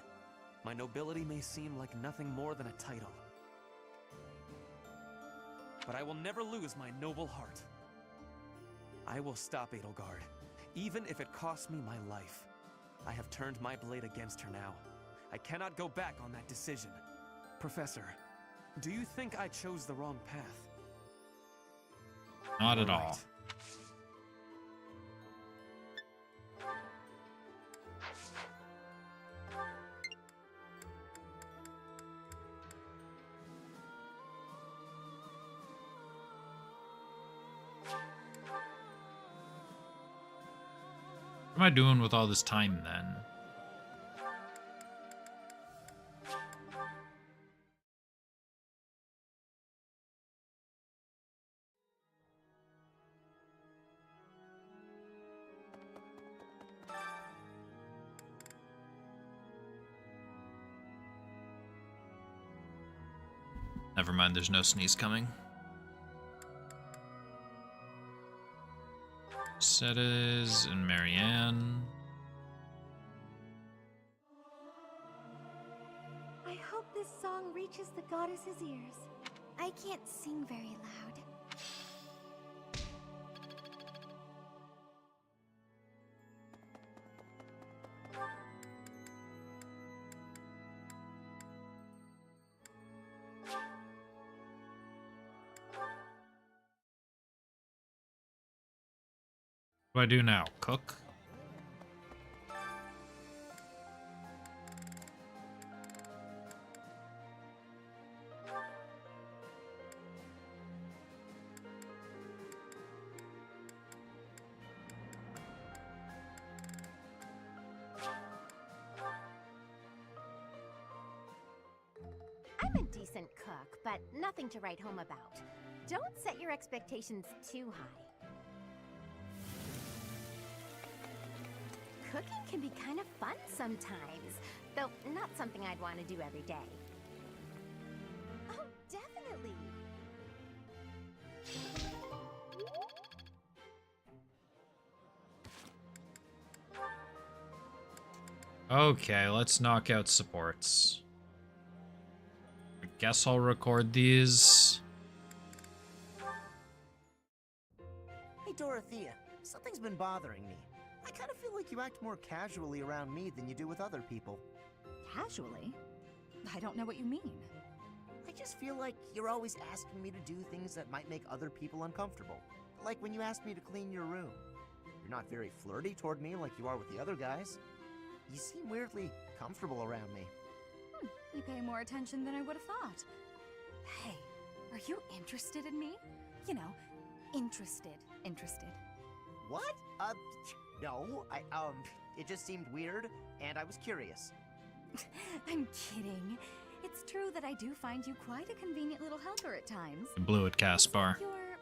My nobility may seem like nothing more than a title. But I will never lose my noble heart. I will stop Edelgard, even if it costs me my life. I have turned my blade against her now. I cannot go back on that decision. Professor, do you think I chose the wrong path? Not at All right. all. What am I doing with all this time then? Never mind, there's no sneeze coming. Settes and Marianne. I hope this song reaches the goddess's ears. I can't sing very loud. What do I do now? Cook? I'm a decent cook, but nothing to write home about. Don't set your expectations too high. Cooking can be kind of fun sometimes, though not something I'd want to do every day. Oh, definitely. Okay, let's knock out supports. I guess I'll record these. Hey, Dorothea. Something's been bothering me. I kind of feel like you act more casually around me than you do with other people. Casually? I don't know what you mean. I just feel like you're always asking me to do things that might make other people uncomfortable. Like when you asked me to clean your room. You're not very flirty toward me like you are with the other guys. You seem weirdly comfortable around me. You pay more attention than I would have thought. Hey, are you interested in me? You know, interested. What? No, it just seemed weird, and I was curious. I'm kidding. It's true that I do find you quite a convenient little helper at times. I blew it, Caspar. You're...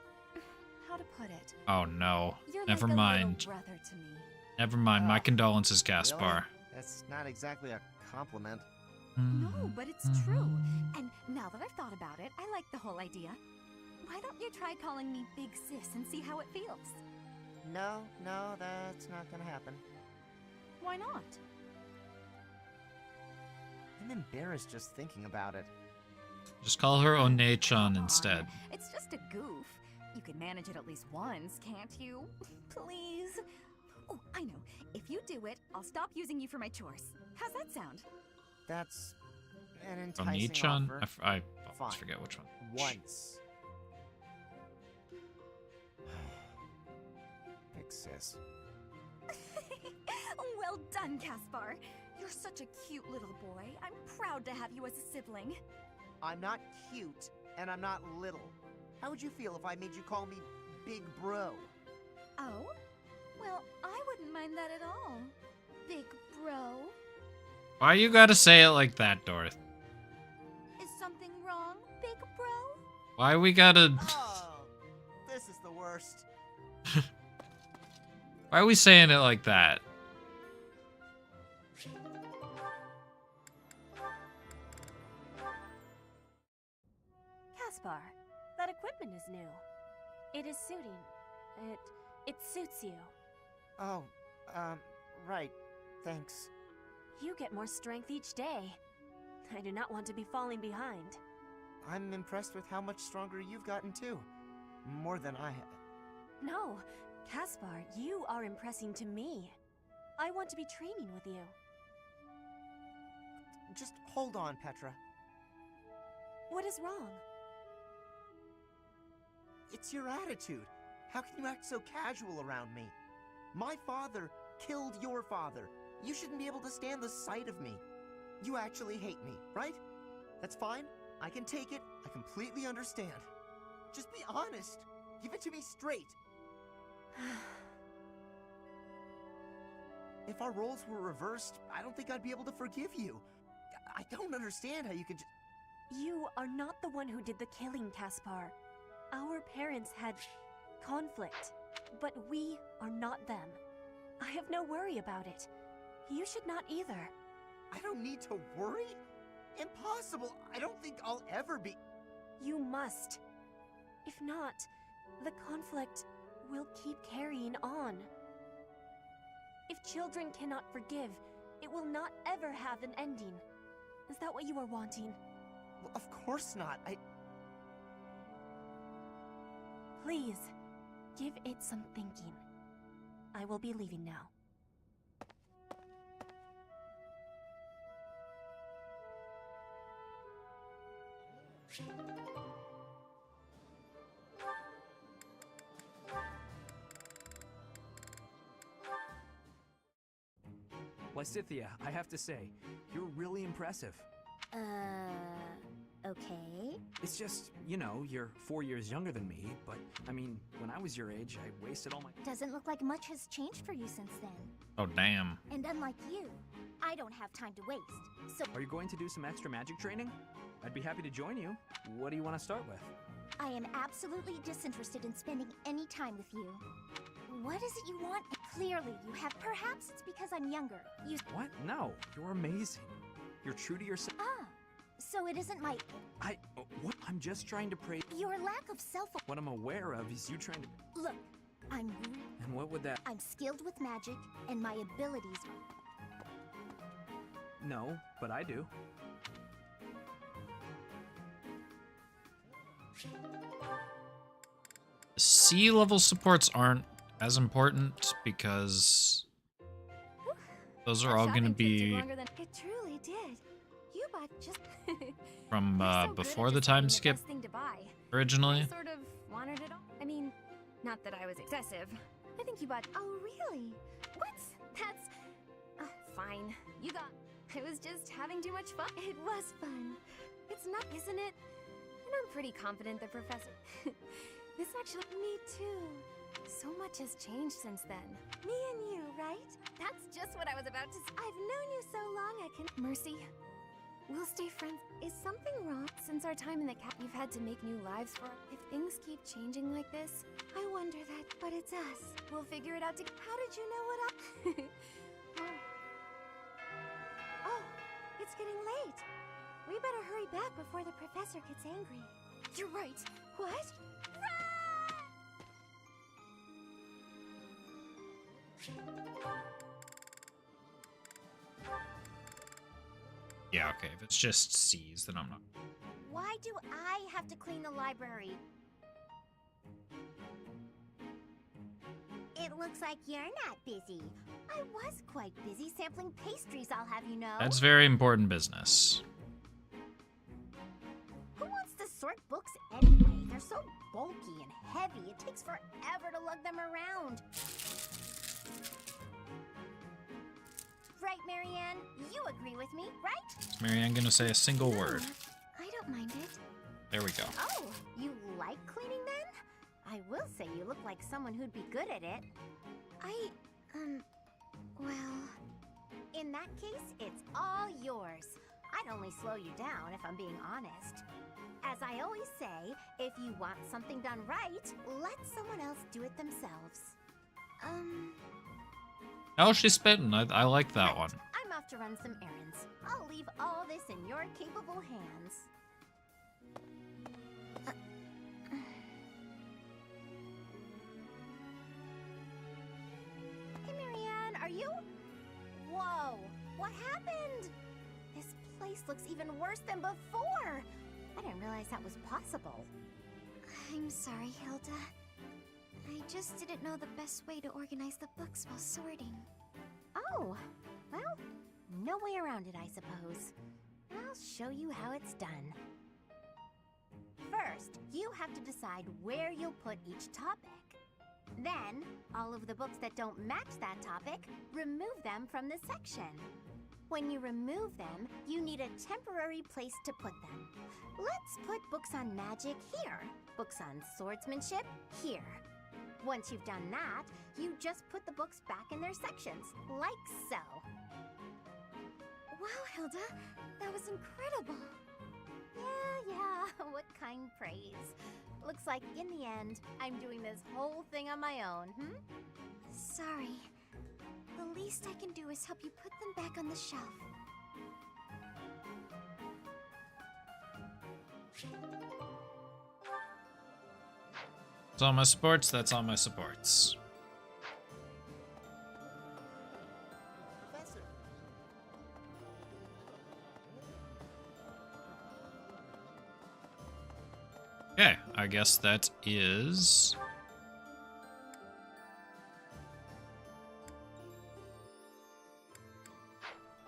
how to put it? Oh no. You're Never like mind. a little brother to me. Never mind. My condolences, Caspar. Really? That's not exactly a compliment. No, but it's true. And now that I've thought about it, I like the whole idea. Why don't you try calling me Big Sis and see how it feels? No, that's not gonna happen. Why not? I'm embarrassed just thinking about it. Just call her One-chan instead. It's just a goof. You can manage it at least once, can't you? Please? Oh, I know. If you do it, I'll stop using you for my chores. How's that sound? That's an enticing One-chan? offer. I Fine. always forget which one. Once. Big sis. Well done, Caspar. You're such a cute little boy. I'm proud to have you as a sibling. I'm not cute, and I'm not little. How would you feel if I made you call me Big Bro? Oh? Well, I wouldn't mind that at all. Big bro. Why you gotta say it like that, Dorothy? Is something wrong, big bro? Why we gotta... Oh, this is the worst. Why are we saying it like that? Caspar, that equipment is new. It is suiting. It suits you. Oh, right. Thanks. You get more strength each day. I do not want to be falling behind. I'm impressed with how much stronger you've gotten too. More than I have. No, Caspar, you are impressing to me. I want to be training with you. Just hold on, Petra. What is wrong? It's your attitude. How can you act so casual around me? My father killed your father. You shouldn't be able to stand the sight of me. You actually hate me, right? That's fine. I can take it. I completely understand. Just be honest. Give it to me straight. If our roles were reversed, I don't think I'd be able to forgive you. I don't understand how you could You are not the one who did the killing, Caspar. Our parents had conflict, but we are not them. I have no worry about it. You should not either. I don't need to worry? Impossible! I don't think I'll ever be... You must. If not, the conflict will keep carrying on. If children cannot forgive, it will not ever have an ending. Is that what you are wanting? Well, of course not. Please, give it some thinking. I will be leaving now. Lysithea, I have to say, you're really impressive. Okay. It's just, you know, you're 4 years younger than me, but, I mean, when I was your age, I wasted all my... Doesn't look like much has changed for you since then. Oh, damn. And unlike you, I don't have time to waste. So Are you going to do some extra magic training? I'd be happy to join you. What do you want to start with? I am absolutely disinterested in spending any time with you. What is it you want? Clearly, you have. Perhaps it's because I'm younger. You. What? No, you're amazing. You're true to yourself. Ah, so it isn't my. What? I'm just trying to praise. Your lack of self. What I'm aware of is you trying to. Look, I'm. And what would that? I'm skilled with magic, and my abilities. No, but I do. Sea level supports aren't as important because those are all going to be It truly did. You bought just from before the time skip originally. I sort of wanted it all. I mean, not that I was excessive. I think you bought. Oh, really? That's fine. You got. I was just having too much fun. It was fun. It's not, isn't it? And I'm pretty confident the professor. This actually. Me too. So much has changed since then. Me and you, right? That's just what I was about to say. I've known you so long I can. Mercy, we'll stay friends. Is something wrong? Since our time in the you've had to make new lives for. If things keep changing like this, I wonder that. But it's us. We'll figure it out How did you know what I? Oh, it's getting late. We better hurry back before the professor gets angry. You're right. What? Yeah, okay. If it's just C's, then I'm not. Why do I have to clean the library? It looks like you're not busy. I was quite busy sampling pastries, I'll have you know. That's very important business. Who wants to sort books anyway? They're so bulky and heavy, it takes forever to lug them around. Right, Marianne? You agree with me, right? Is Marianne gonna say a single word? I don't mind it. There we go. Oh, you like cleaning then? I will say you look like someone who'd be good at it. Well... In that case, it's all yours. I'd only slow you down if I'm being honest. As I always say, if you want something done right, let someone else do it themselves. Oh, she's spitting. I like that one. I'm off to run some errands. I'll leave all this in your capable hands. Hey, Marianne, are you? Whoa, what happened? This place looks even worse than before. I didn't realize that was possible. I'm sorry, Hilda. I just didn't know the best way to organize the books while sorting. Oh, well, no way around it, I suppose. I'll show you how it's done. First, you have to decide where you'll put each topic. Then, all of the books that don't match that topic, remove them from the section. When you remove them, you need a temporary place to put them. Let's put books on magic here, books on swordsmanship here. Once you've done that, you just put the books back in their sections, like so. Wow, Hilda, that was incredible. Yeah, what kind praise. Looks like, in the end, I'm doing this whole thing on my own, Sorry. The least I can do is help you put them back on the shelf. That's all my supports. That's all my supports. Okay, I guess that is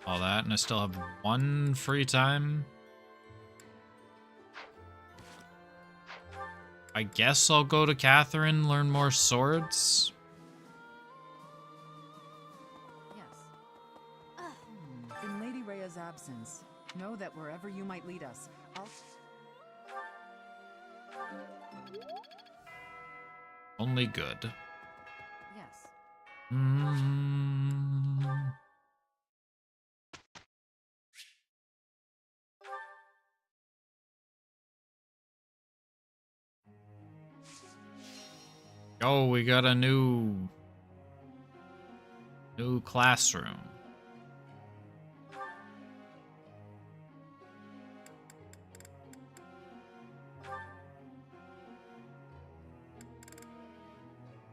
all that, and I still have one free time. I guess I'll go to Catherine, learn more swords. Yes. In Lady Rhea's absence, know that wherever you might lead us, I'll... Only good. Yes. Oh, we got a new classroom.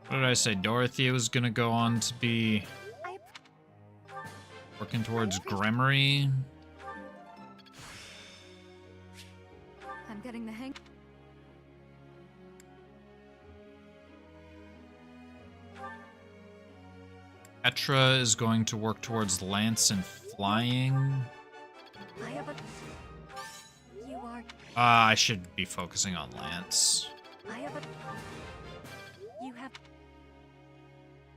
What did I say? Dorothy was gonna go on to be working towards Gremory. I'm getting the hang... Petra is going to work towards Lance and Flying. I have a... You are... I should be focusing on Lance. I have a... You have...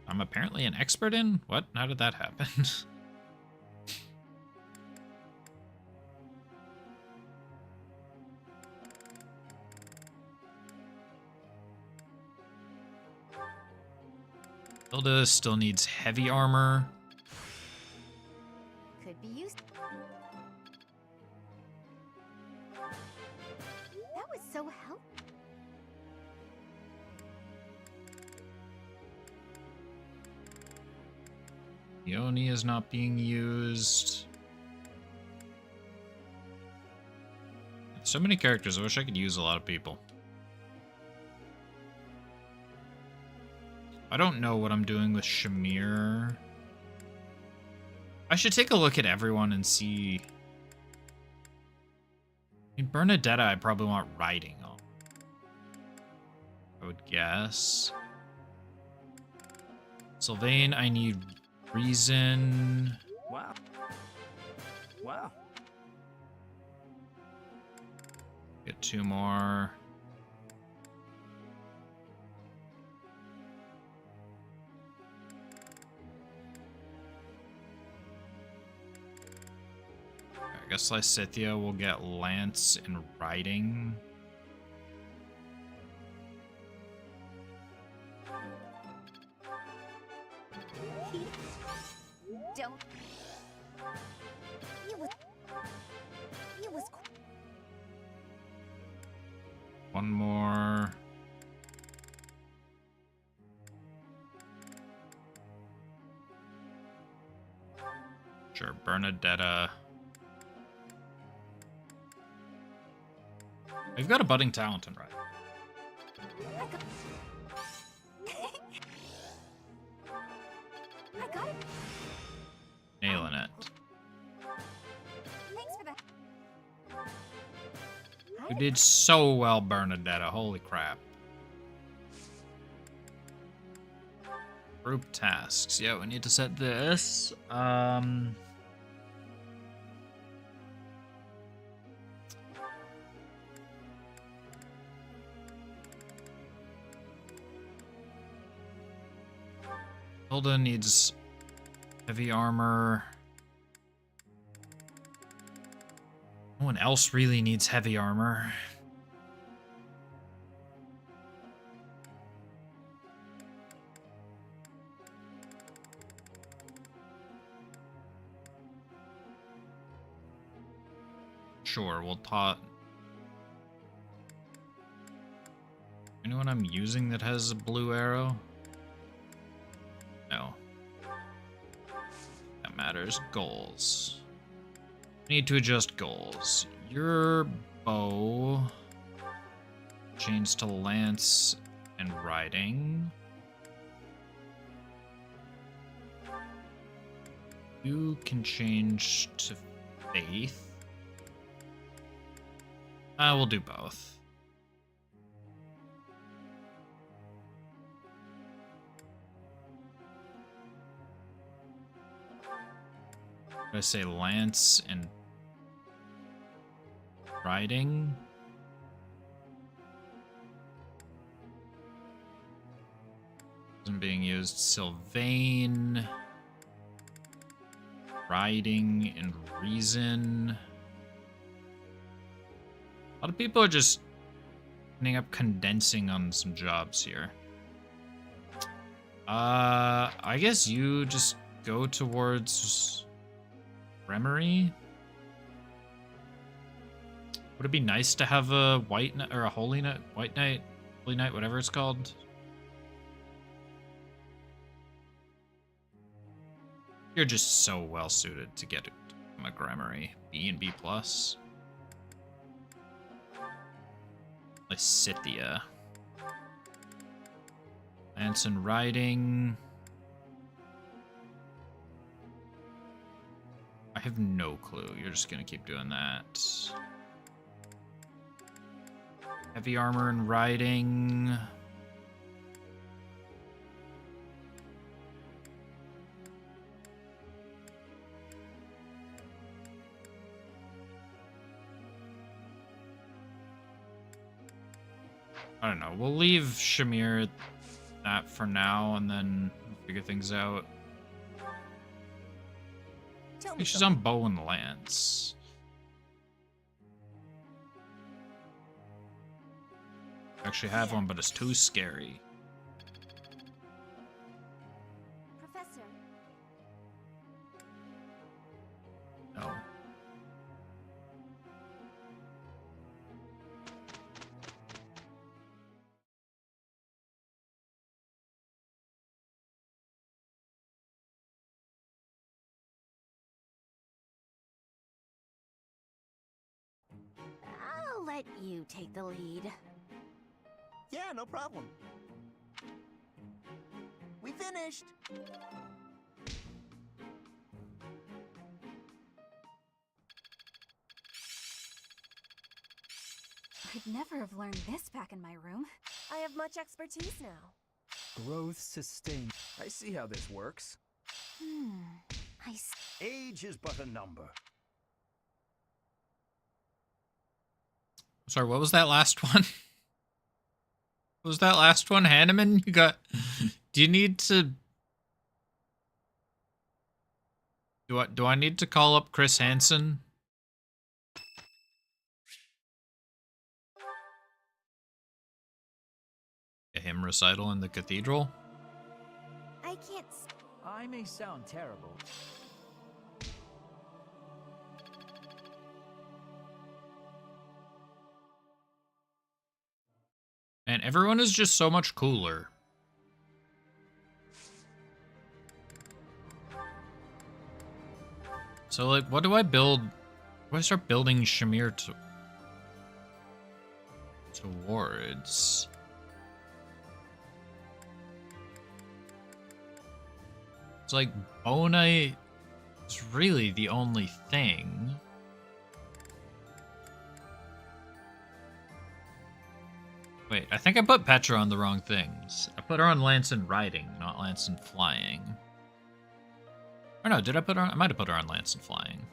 I'm apparently an expert in? What? How did that happen? Hilda still needs heavy armor. Could be used. That was so helpful. Yoni is not being used. So many characters. I wish I could use a lot of people. I don't know what I'm doing with Shamir. I should take a look at everyone and see. I mean, Bernadetta, I probably want riding on. I would guess. Sylvain, I need reason. Wow. Wow. Get 2 more. I guess Lysithea will get Lance and riding. Don't. It was. One more. Sure, Bernadetta. We've got a budding talent in right. I got it. Nailing it. Thanks for that. You did so well, Bernadetta. Holy crap. Group tasks. Yeah, we need to set this. Hilda needs heavy armor. No one else really needs heavy armor. Sure, we'll talk. Anyone I'm using that has a blue arrow? No. That matters. Goals. Need to adjust goals. Your bow. Change to Lance and writing. You can change to faith. We'll do both. I say lance and riding. Isn't being used. Sylvain, riding, and reason. A lot of people are just ending up condensing on some jobs here. I guess you just go towards Remery. Would it be nice to have a white knight or a holy knight, white knight, holy knight, whatever it's called? You're just so well suited to get McGremery. B and B plus. Lysithia. Lance and riding. I have no clue. You're just gonna keep doing that. Heavy armor and riding. I don't know. We'll leave Shamir at that for now, and then figure things out. I think she's on bow and lance. I actually have one, but it's too scary. Professor. No. I'll let you take the lead. Yeah, no problem. We finished! I'd never have learned this back in my room. I have much expertise now. Growth sustained. I see how this works. Age is but a number. Sorry, what was that last one? What was that last one, Hanneman? You got... Do you need to... Do I need to call up Chris Hansen? A hymn recital in the cathedral? I can't... I may sound terrible. And everyone is just so much cooler. So, like, what do I build? What do I start building Shamir towards? It's like, Bonite is really the only thing. Wait, I think I put Petra on the wrong things. I put her on Lance and Riding, not Lance and Flying. Or no, did I put her on? I might have put her on Lance and Flying.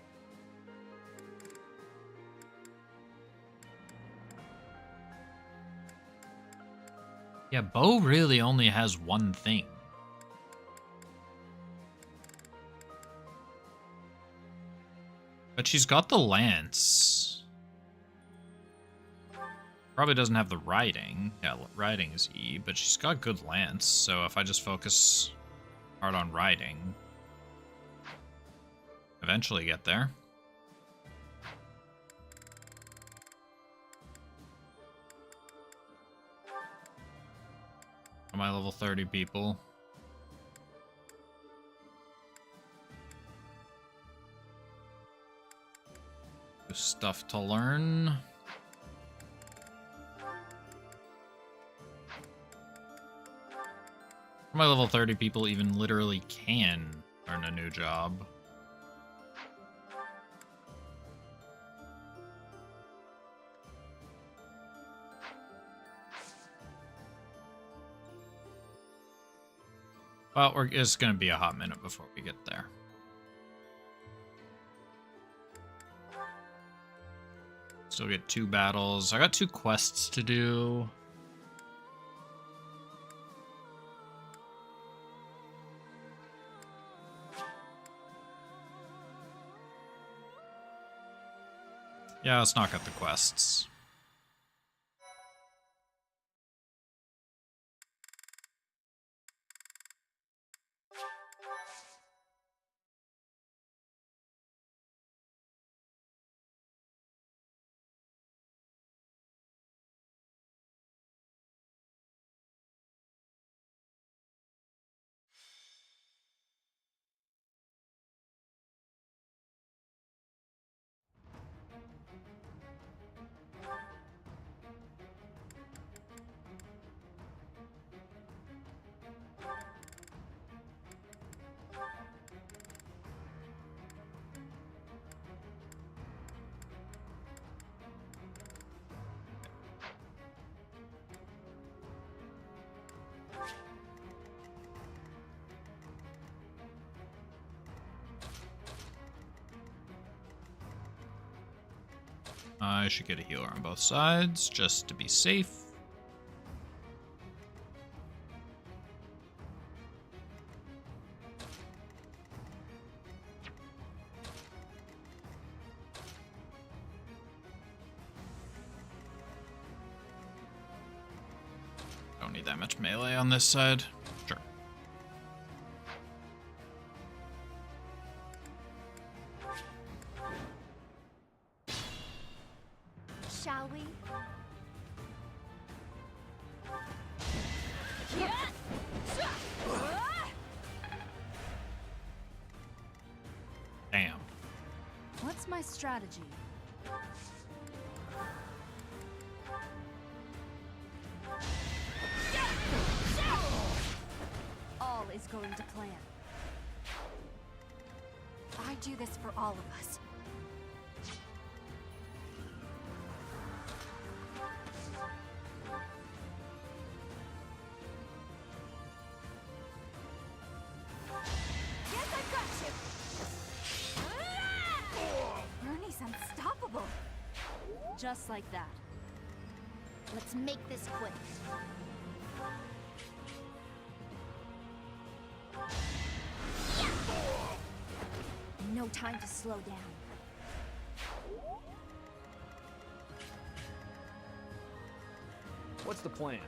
Yeah, Bo really only has one thing. But she's got the Lance. Probably doesn't have the riding. Yeah, riding is E, but she's got good lance, so if I just focus hard on riding, eventually get there. Am I level 30 people? There's stuff to learn. My level 30 people even literally can earn a new job. Well, it's going to be a hot minute before we get there. Still get 2 battles. I got 2 quests to do. Yeah, let's knock out the quests. I should get a healer on both sides, just to be safe. Don't need that much melee on this side. Sure. Shall we? Damn. What's my strategy? All is going to plan. I do this for all of us. Yes, I got you! Bernie's unstoppable. Just like that. Let's make this quick. No time to slow down. What's the plan?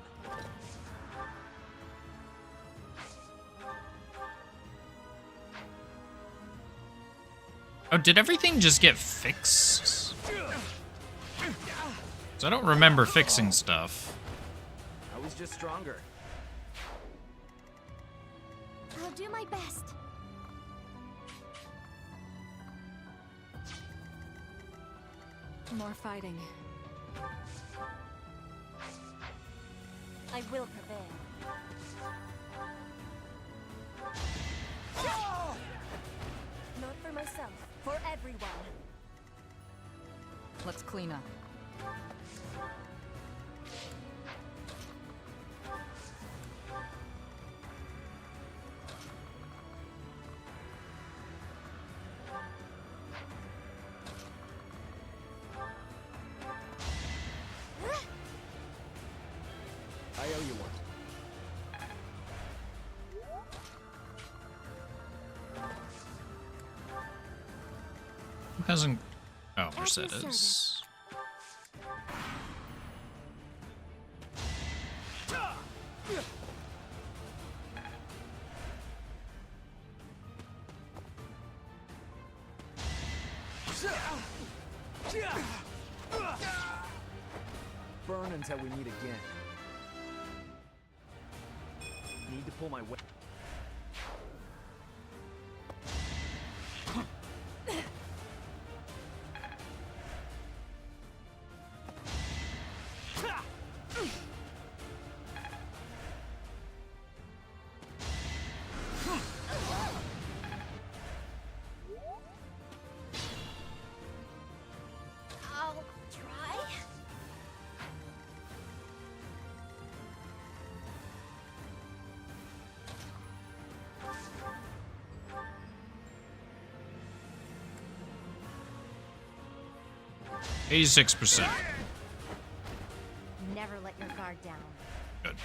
Oh, did everything just get fixed? 'Cause I don't remember fixing stuff. I was just stronger. I'll do my best. More fighting. I will prevail. Not for myself, for everyone. Let's clean up. I owe you one. Who hasn't... Oh, At your Mercedes. service. Burn until we meet again. Need to pull my weight. 86%. Never let your guard down. Good.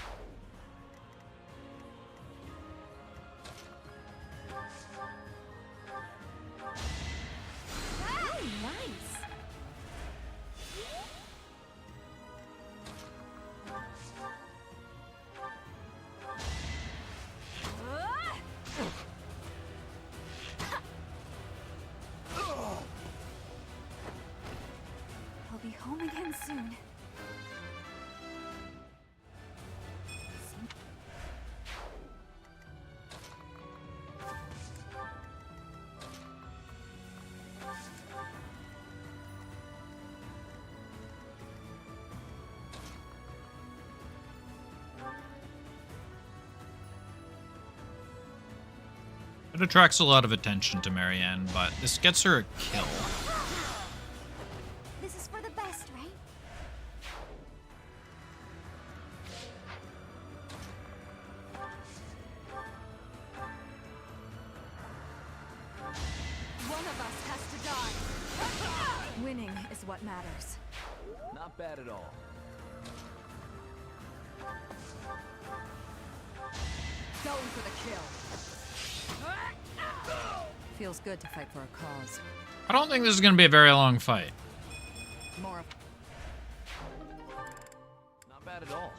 Oh, nice. I'll be home again soon. It attracts a lot of attention to Marianne, but this gets her a kill. This is for the best, right? One of us has to die. Winning is what matters. Not bad at all. Going for the kill. Feels good to fight for a cause. I don't think this is going to be a very long fight. More of Not bad at all.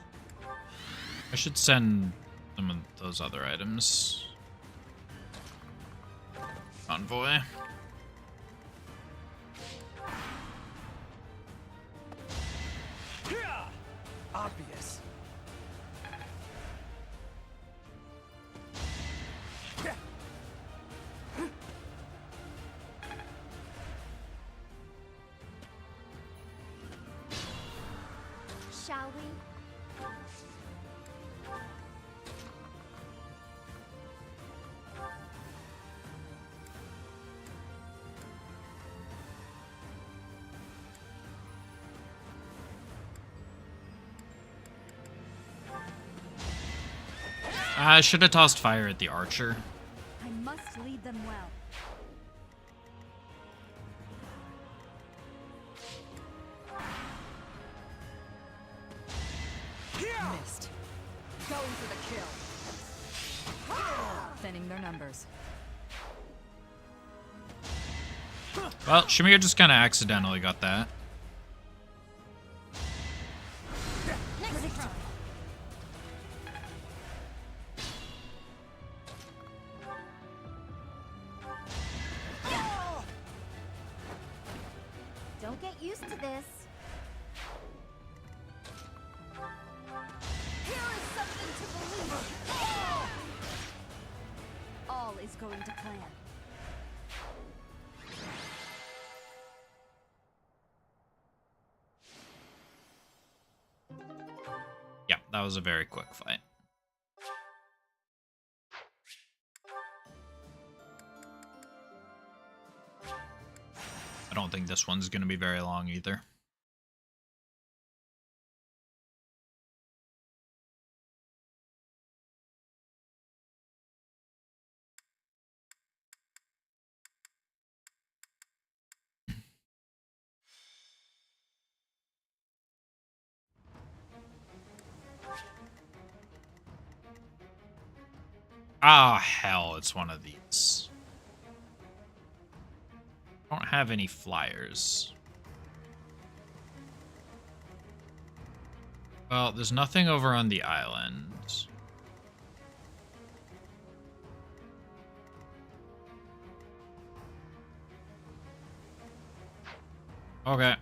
I should send some of those other items. Convoy. Obvious. Shall we? I should have tossed fire at the archer. I must lead them well. missed. Going for the kill. Thinning their numbers. Well, Shamir just kind of accidentally got that. Don't get used to this. Here is something to believe in. All is going to plan. Yeah, that was a very quick fight. I don't think this one's going to be very long either. Ah, hell, it's one of these. I don't have any flyers. Well, there's nothing over on the island. Okay.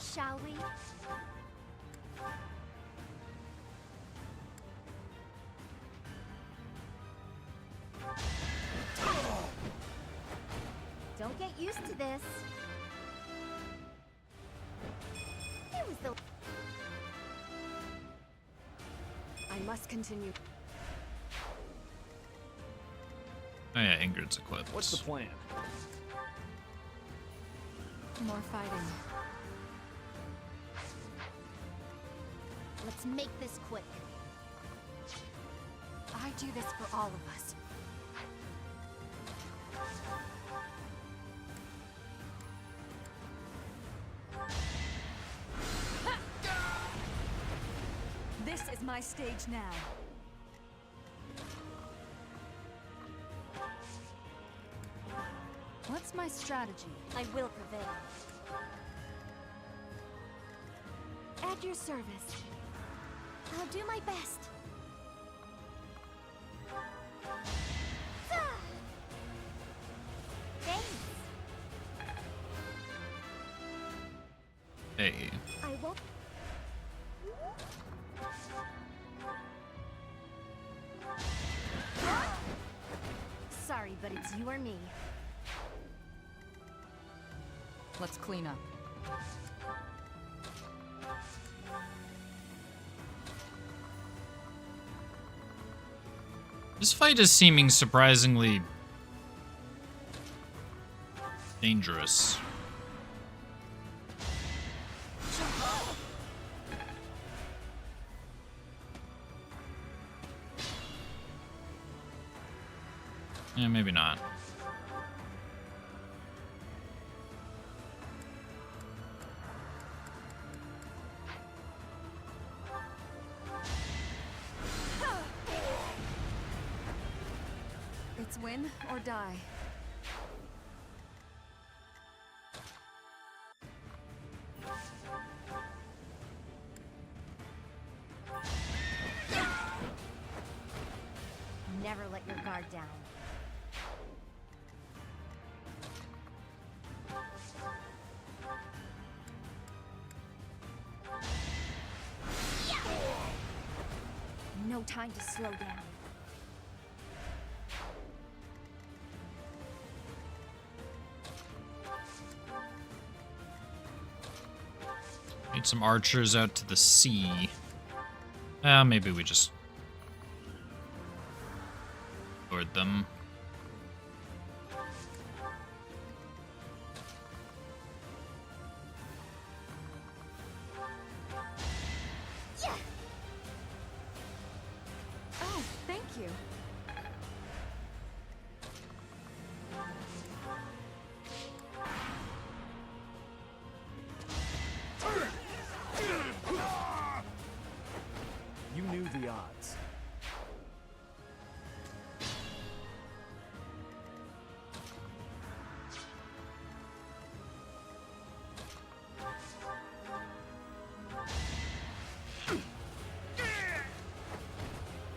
Shall we? Don't get used to this. It was the... I must continue. Oh yeah, Ingrid's equipped. What's the plan? More fighting. Let's make this quick. I do this for all of us. This is my stage now. What's my strategy? I will prevail. At your service. I'll do my best. Thanks. Hey. I won't. Sorry, but it's you or me. Let's clean up. This fight is seeming surprisingly dangerous. Yeah, maybe not. It's win or die. Never let your guard down. No time to slow down. Need some archers out to the sea. Maybe we just board them. Oh, thank you. You knew the odds.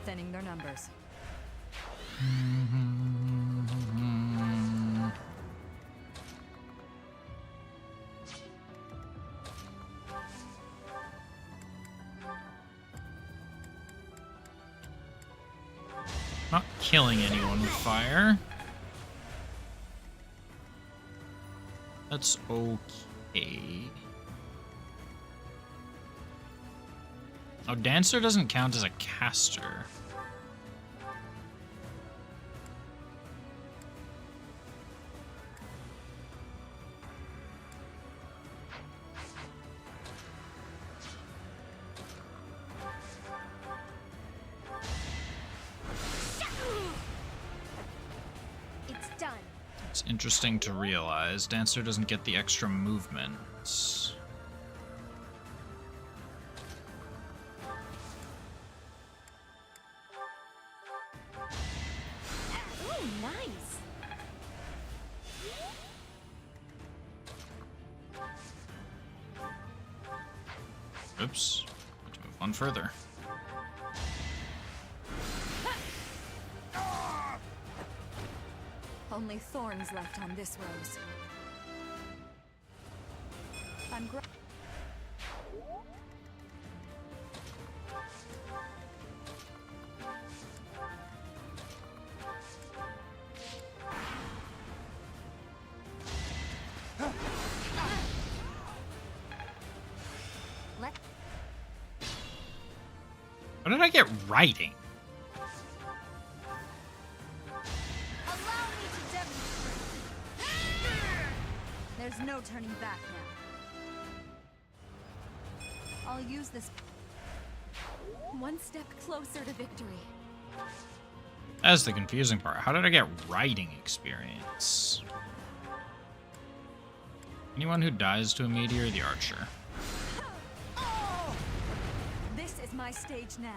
Thinning their numbers. Not killing anyone with fire. That's okay. Oh, Dancer doesn't count as a caster. It's done. It's interesting to realize Dancer doesn't get the extra movements. Ooh, nice. Oops. Need to move one further. Only thorns left on this rose. I'm How did I get writing? Allow me to demonstrate. There's no turning back now. I'll use this. One step closer to victory. That's the confusing part. How did I get riding experience? Anyone who dies to a meteor, the archer. This is my stage now.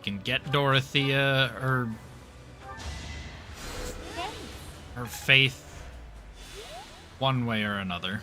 Can get Dorothea her faith one way or another.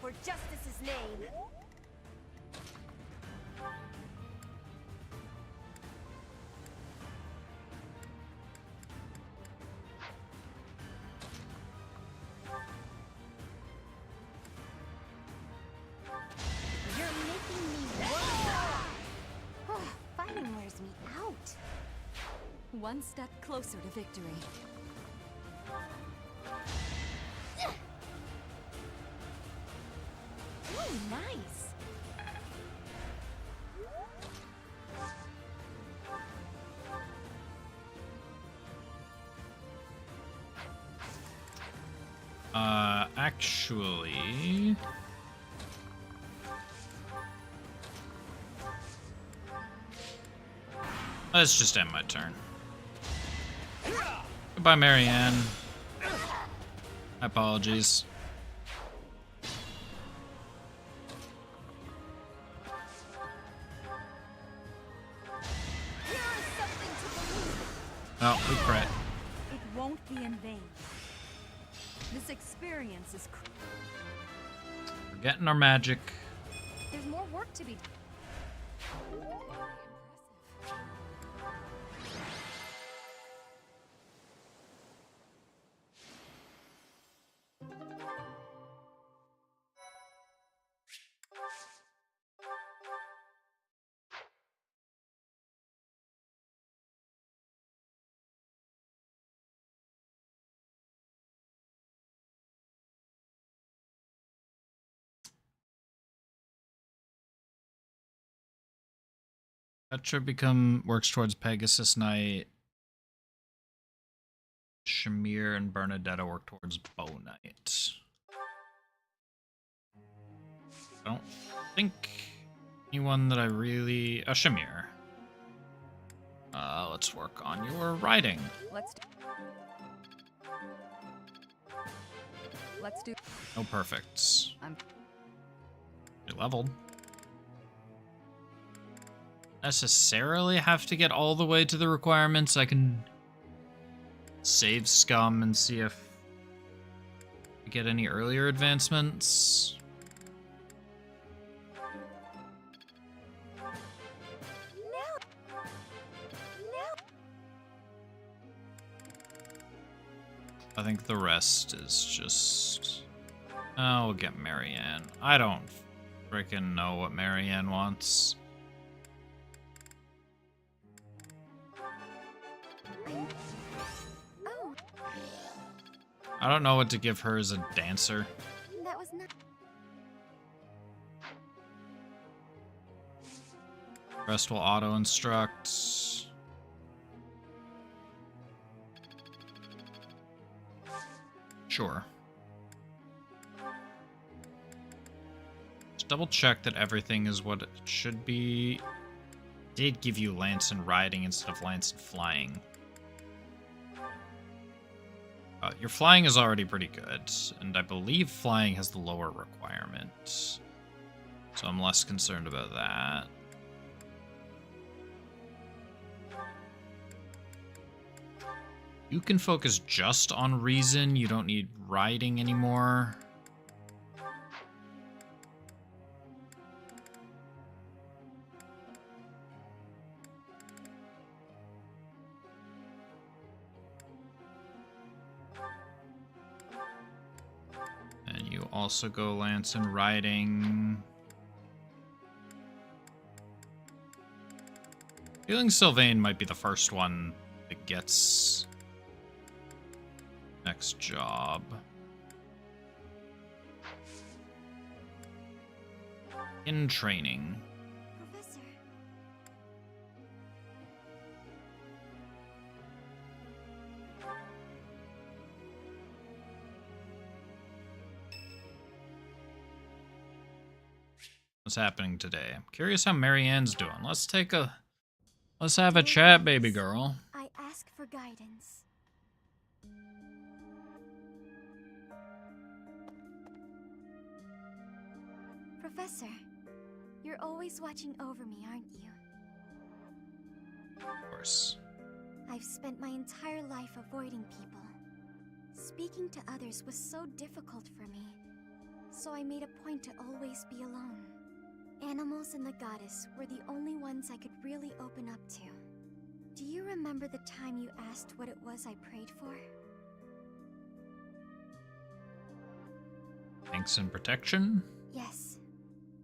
For justice's name. You're making me fighting wears me out. One step closer to victory. Ooh, nice. Actually... Let's just end my turn. Goodbye, Marianne. Apologies. Oh, we crit. It won't be in vain. This experience is. We're getting our magic. There's more work to be done. Petra works towards Pegasus Knight. Shamir and Bernadetta work towards Bow Knight. I don't think anyone that I really... Shamir. Let's work on your riding. Let's do. No perfects. You're leveled. Necessarily have to get all the way to the requirements. I can save scum and see if we get any earlier advancements. I think the rest is just... Oh, we'll get Marianne. I don't freaking know what Marianne wants. I don't know what to give her as a dancer. That was not. Rest will auto-instruct. Sure. Just double check that everything is what it should be. Did give you lance and riding instead of lance and flying. Your flying is already pretty good, and I believe flying has the lower requirement. So I'm less concerned about that. You can focus just on reason. You don't need riding anymore. And you also go lance and riding. Feeling Sylvain might be the first one that gets next job. In training. Professor. What's happening today? I'm curious how Marianne's doing. Let's have a chat, baby girl. I ask for guidance. Professor, you're always watching over me, aren't you? Of course. I've spent my entire life avoiding people. Speaking to others was so difficult for me, so I made a point to always be alone. Animals and the goddess were the only ones I could really open up to. Do you remember the time you asked what it was I prayed for? Thanks and protection? Yes,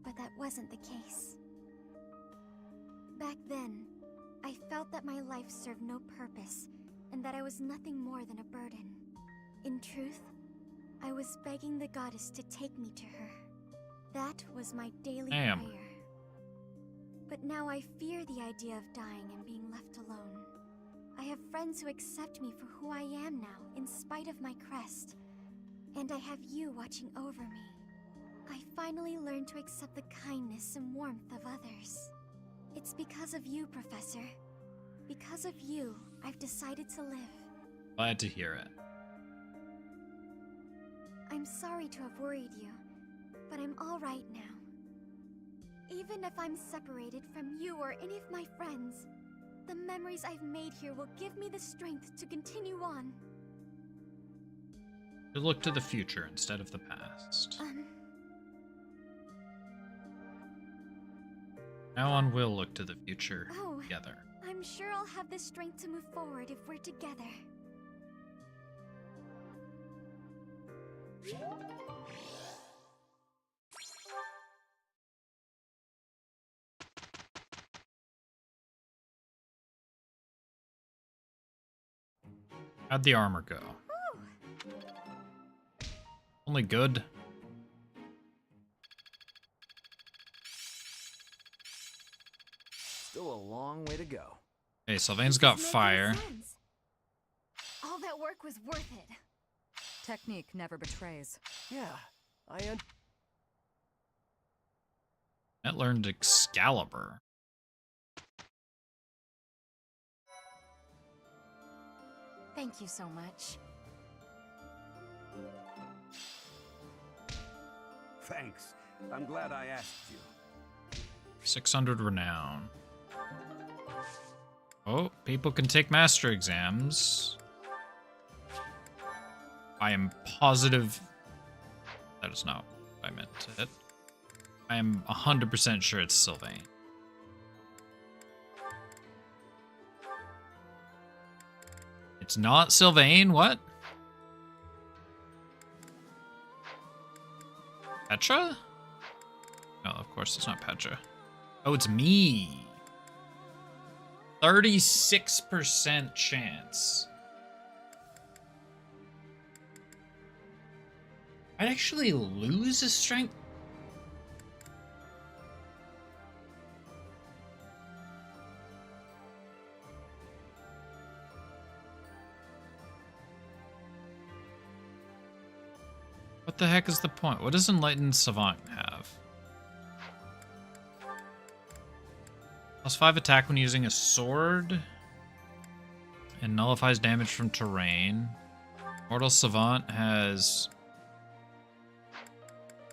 but that wasn't the case. Back then, I felt that my life served no purpose, and that I was nothing more than a burden. In truth, I was begging the goddess to take me to her. That was my daily prayer. But now I fear the idea of dying and being left alone. I have friends who accept me for who I am now, in spite of my crest. And I have you watching over me. I finally learned to accept the kindness and warmth of others. It's because of you, Professor. Because of you, I've decided to live. Glad to hear it. I'm sorry to have worried you, but I'm all right now. Even if I'm separated from you or any of my friends, the memories I've made here will give me the strength to continue on. To look to the future instead of the past. Now on, we'll look to the future together. I'm sure I'll have the strength to move forward if we're together. How'd the armor go? Only good. Still a long way to go. Hey, Sylvain's got fire. All that work was worth it. Technique never betrays. Yeah, I learned Excalibur. Thank you so much. Thanks. I'm glad I asked you. 600 renown. Oh, people can take master exams. I am positive that is not what I meant to hit. I am 100% sure it's Sylvain. It's not Sylvain, what? Petra? No, of course it's not Petra. Oh, it's me. 36% chance. I'd actually lose a strength. What the heck is the point? What does Enlightened Savant have? +5 attack when using a sword. And nullifies damage from terrain. Mortal Savant has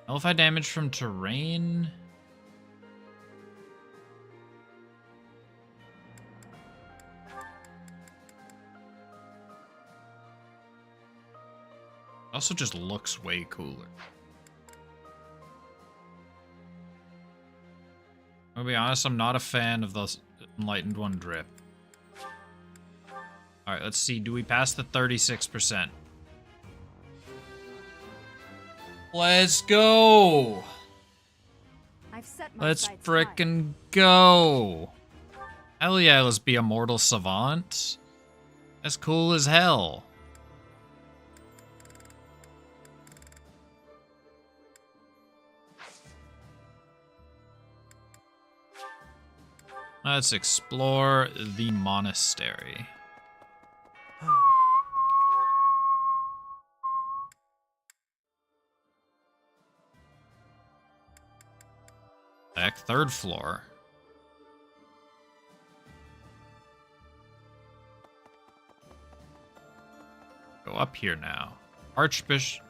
nullify damage from terrain. Also just looks way cooler. I'll be honest, I'm not a fan of the Enlightened One drip. Alright, let's see. Do we pass the 36%? Let's go! I've set my Let's sights high. frickin' go! Hell yeah, let's be a mortal savant. That's cool as hell. Let's explore the monastery. Heck, third floor. Go up here now. Archbishop.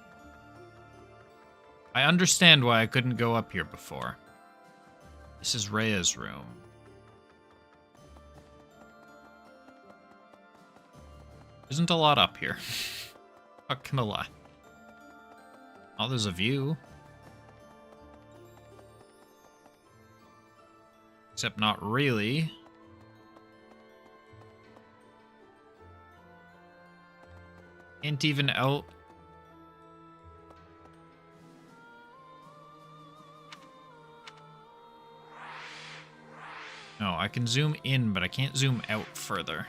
I understand why I couldn't go up here before. This is Rhea's room. Isn't a lot up here. Not gonna lie. Oh, there's a view. Except not really. Ain't even out. No, I can zoom in, but I can't zoom out further.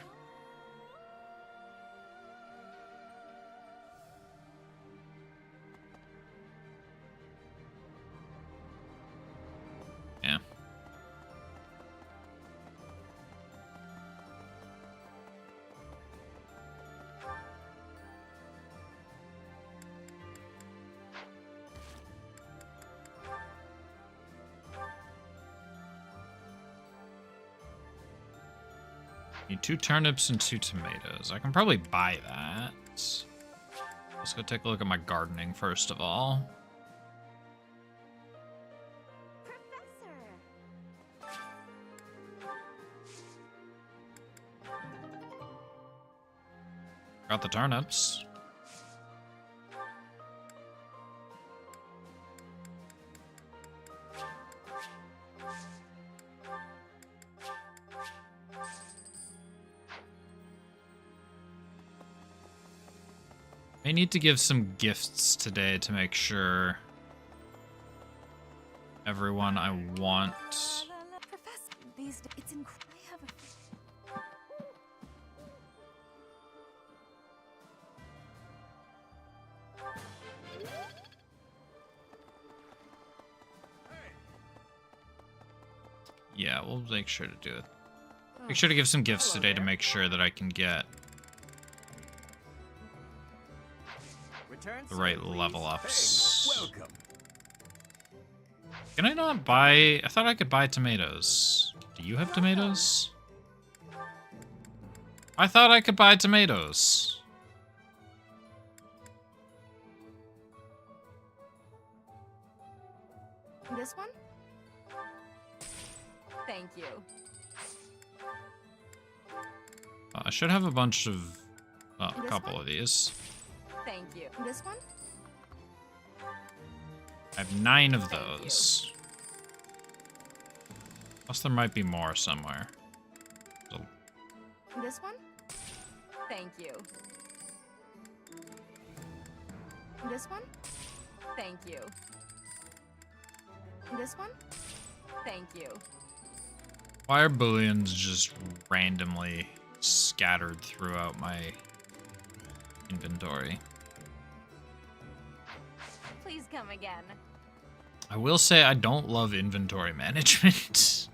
Yeah. Need 2 turnips and 2 tomatoes. I can probably buy that. Let's go take a look at my gardening first of all. Got the turnips. I need to give some gifts today to make sure everyone I want. Professor, these days, it's incredible. I have a... Yeah, we'll make sure to do it. Make sure to give some gifts today to make sure that I can get the right level ups. Welcome. Can I not buy... I thought I could buy tomatoes. Do you have tomatoes? I thought I could buy tomatoes. This one? Thank you. I should have a bunch of... a couple of these. Thank you. This one? I have 9 of those. Plus there might be more somewhere. So, This one? Thank you. This one? Thank you. This one? Thank you. why are bullions just randomly scattered throughout my inventory? Please come again. I will say I don't love inventory management.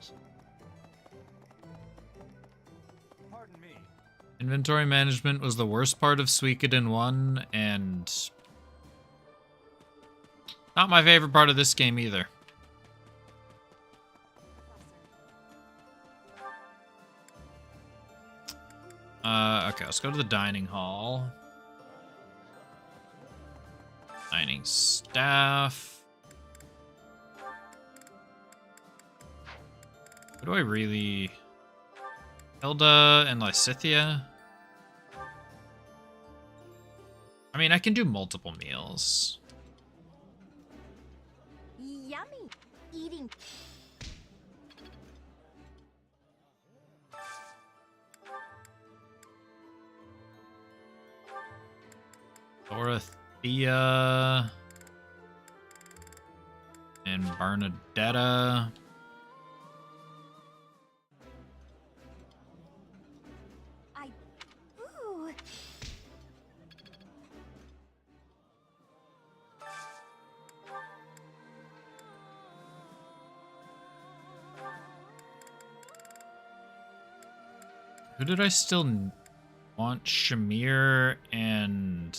Pardon me. Inventory management was the worst part of Suikoden 1, and not my favorite part of this game either. Okay, let's go to the dining hall. Dining staff. What do I really... Hilda and Lysithia? I mean, I can do multiple meals. Yummy. Eating. Dorothea and Bernadetta. Ooh. Who did I still want? Shamir and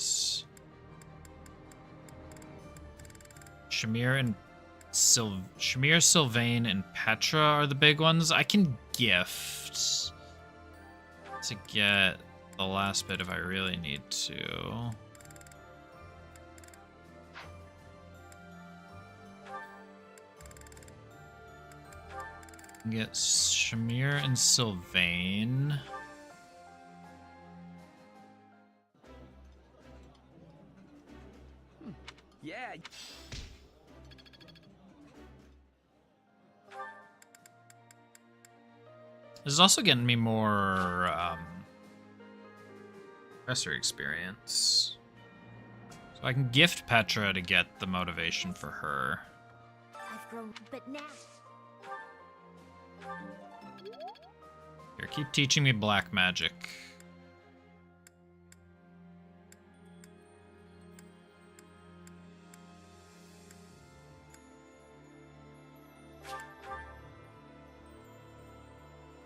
Shamir, Sylvain, and Petra are the big ones. I can gift to get the last bit if I really need to. Get Shamir and Sylvain. Yeah. This is also getting me more professor experience. So I can gift Petra to get the motivation for her. I've grown, but now. Here, keep teaching me black magic.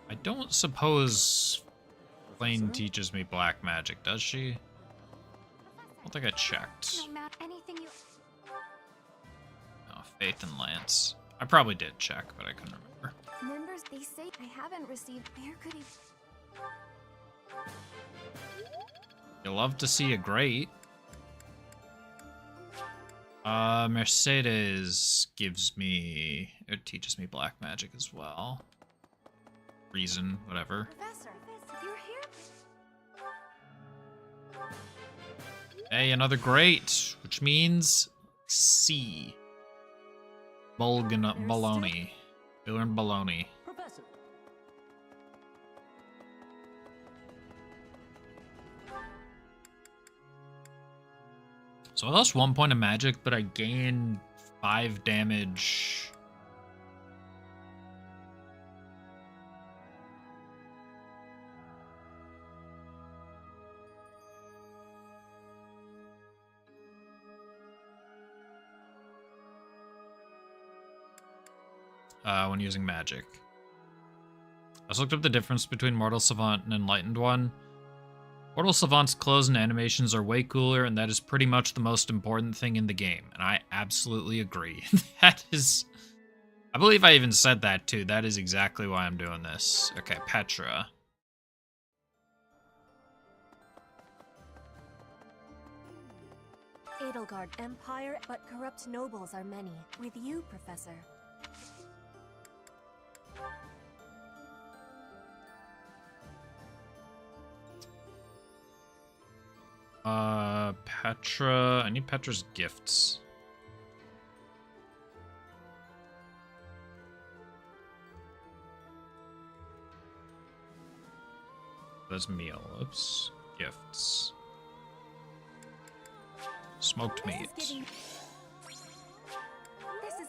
I don't suppose Blaine teaches me black magic, does she? I don't think I checked. No matter anything you. Oh, Faith and Lance. I probably did check, but I couldn't remember. Members, they say I haven't received. Where could he? You love to see a great. Mercedes gives me, it teaches me black magic as well. Reason, whatever. Professor, you're here. Hey, another great, which means C. Baloney. We learned baloney. Professor. So I lost 1 point of magic, but I gained 5 damage. When using magic. I just looked up the difference between Mortal Savant and Enlightened One. Mortal Savant's clothes and animations are way cooler, and that is pretty much the most important thing in the game. And I absolutely agree. That is... I believe I even said that too. That is exactly why I'm doing this. Okay, Petra. Edelgard Empire, but corrupt nobles are many. With you, Professor. Petra. I need Petra's gifts. That's meal. Oops. Gifts. Smoked meat. This is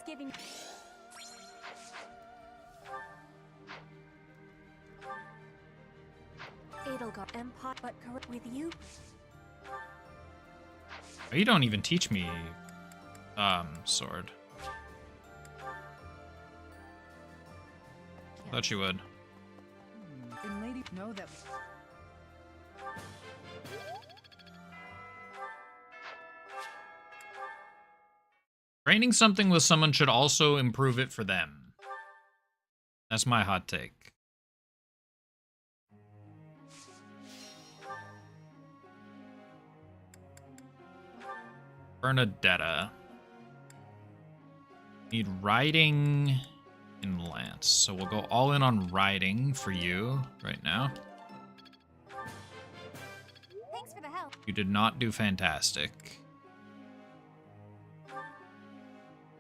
giving. Edelgard Empire, but corrupt with you. Oh, you don't even teach me, sword. Thought you would. And lady, know that. Training something with someone should also improve it for them. That's my hot take. Bernadetta. Need riding and lance. So we'll go all in on riding for you right now. Thanks for the help. You did not do fantastic.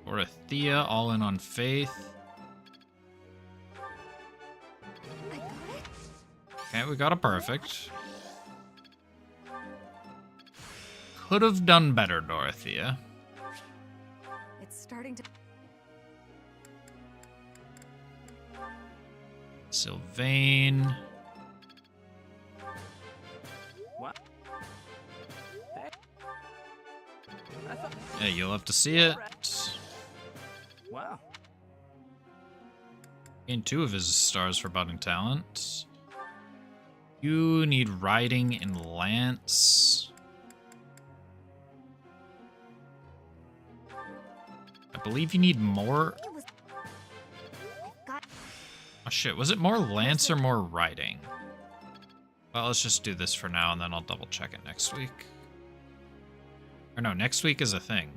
Dorothea, all in on faith. Okay, we got a perfect. Could have done better, Dorothea. It's starting to... Sylvain. What? Yeah, you'll have to see it. Wow. Gained 2 of his stars for budding talent. You need riding and lance. I believe you need more. Oh shit, was it more lance or more riding? Well, let's just do this for now and then I'll double check it next week. Or no, next week is a thing.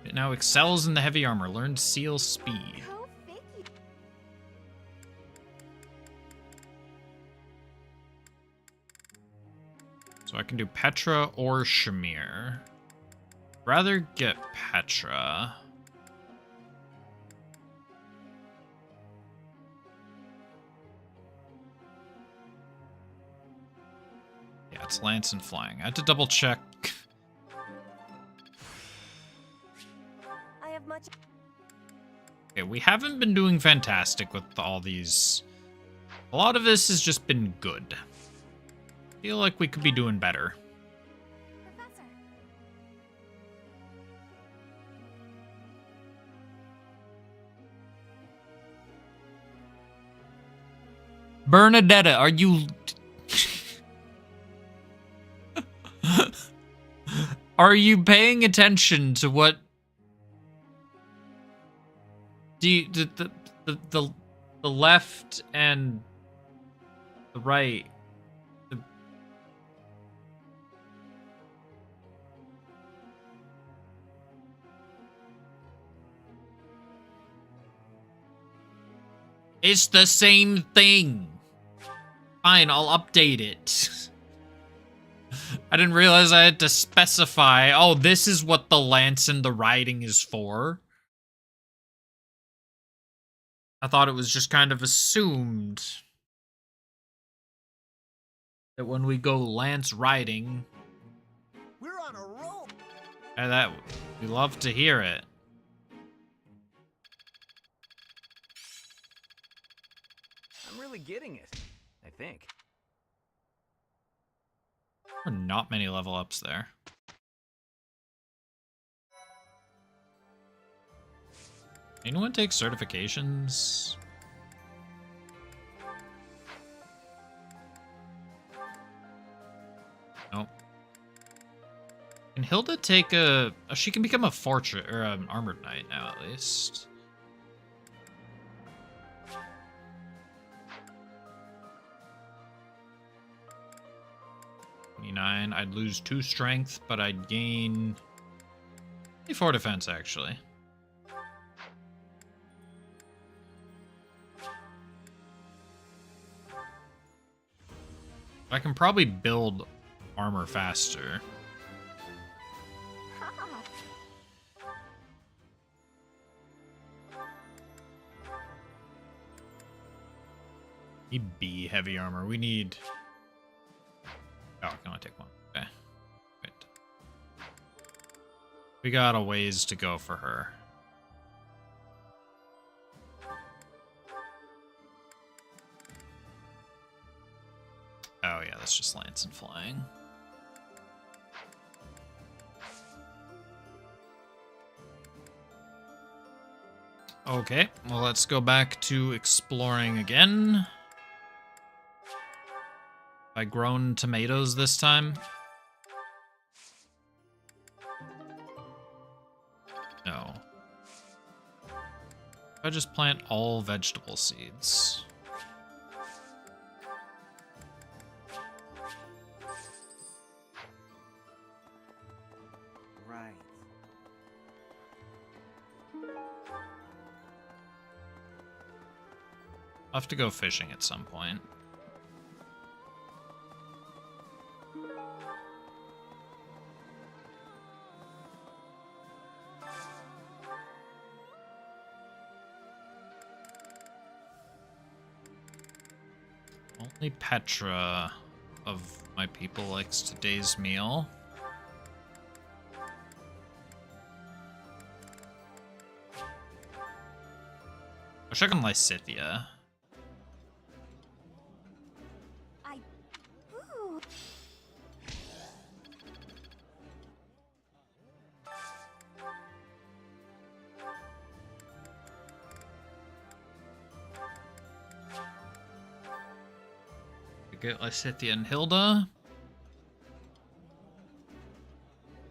It now excels in the heavy armor. Learned seal speed. So I can do Petra or Shamir. Rather get Petra. Yeah, it's lance and flying. I had to double check. I have much. Okay, we haven't been doing fantastic with all these. A lot of this has just been good. Feel like we could be doing better. Professor. Bernadetta, are you... Are you paying attention to what... Do you, the left and the right... It's the same thing. Fine, I'll update it. I didn't realize I had to specify, oh, this is what the lance and the riding is for. I thought it was just kind of assumed that when we go lance riding, We're on a roll. and that we love to hear it. I'm really getting it, I think. There are not many level ups there. Anyone take certifications? Nope. Can Hilda take a... She can become a fortress or an armored knight now, at least. I'd lose 2 strength, but I'd gain 4 defense, actually. I can probably build armor faster. Need B heavy armor. We need... Oh, I can only take 1. Okay. Right. We got a ways to go for her. Oh yeah, that's just lance and flying. Okay, well let's go back to exploring again. Have I grown tomatoes this time? No. I just plant all vegetable seeds. Right. I'll have to go fishing at some point. Only Petra of my people likes today's meal. I'll check on Lysithia. Ooh. Get Lysithia and Hilda.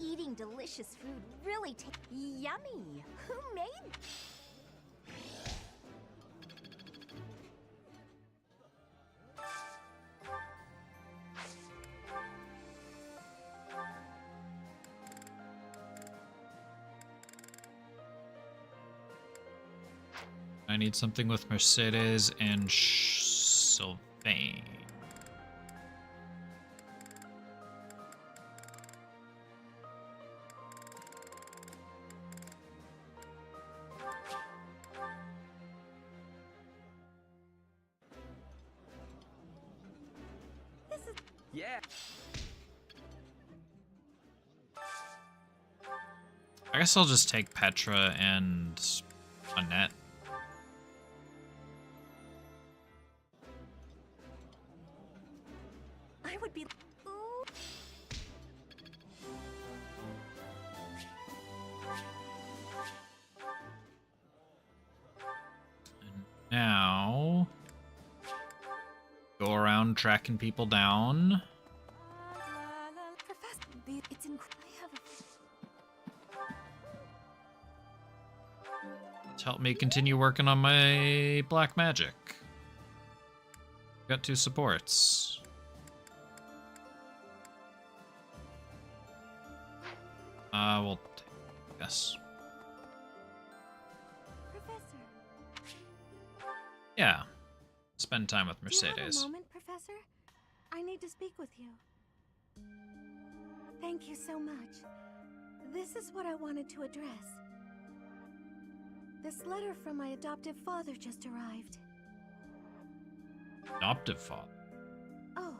Eating delicious food really tastes yummy. Who made? I need something with Mercedes and Sylvain. Yeah. I guess I'll just take Petra and Annette. I would be. Ooh. Now, go around tracking people down. Professor, it's To help me continue working on my black magic. Got 2 supports. We'll take this. Professor. Yeah. Spend time with Do you have Mercedes. a moment, Professor? I need to speak with you. Thank you so much. This is what I wanted to address. This letter from my adoptive father just arrived. Adoptive father. Oh,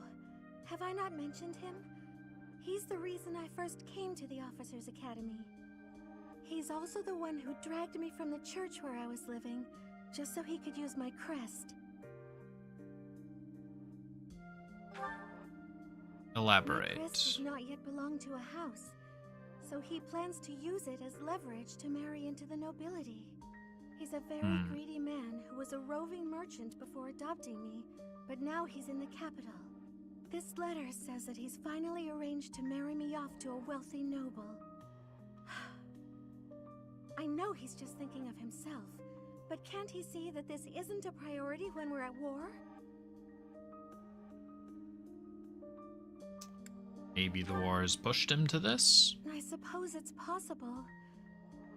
have I not mentioned him? He's the reason I first came to the Officers' Academy. He's also the one who dragged me from the church where I was living, just so he could use my crest. Elaborate. My crest does not yet belong to a house, so he plans to use it as leverage to marry into the nobility. He's a very greedy man who was a roving merchant before adopting me, but now he's in the capital. This letter says that he's finally arranged to marry me off to a wealthy noble. I know he's just thinking of himself, but can't he see that this isn't a priority when we're at war? Maybe the war has pushed him to this? I suppose it's possible.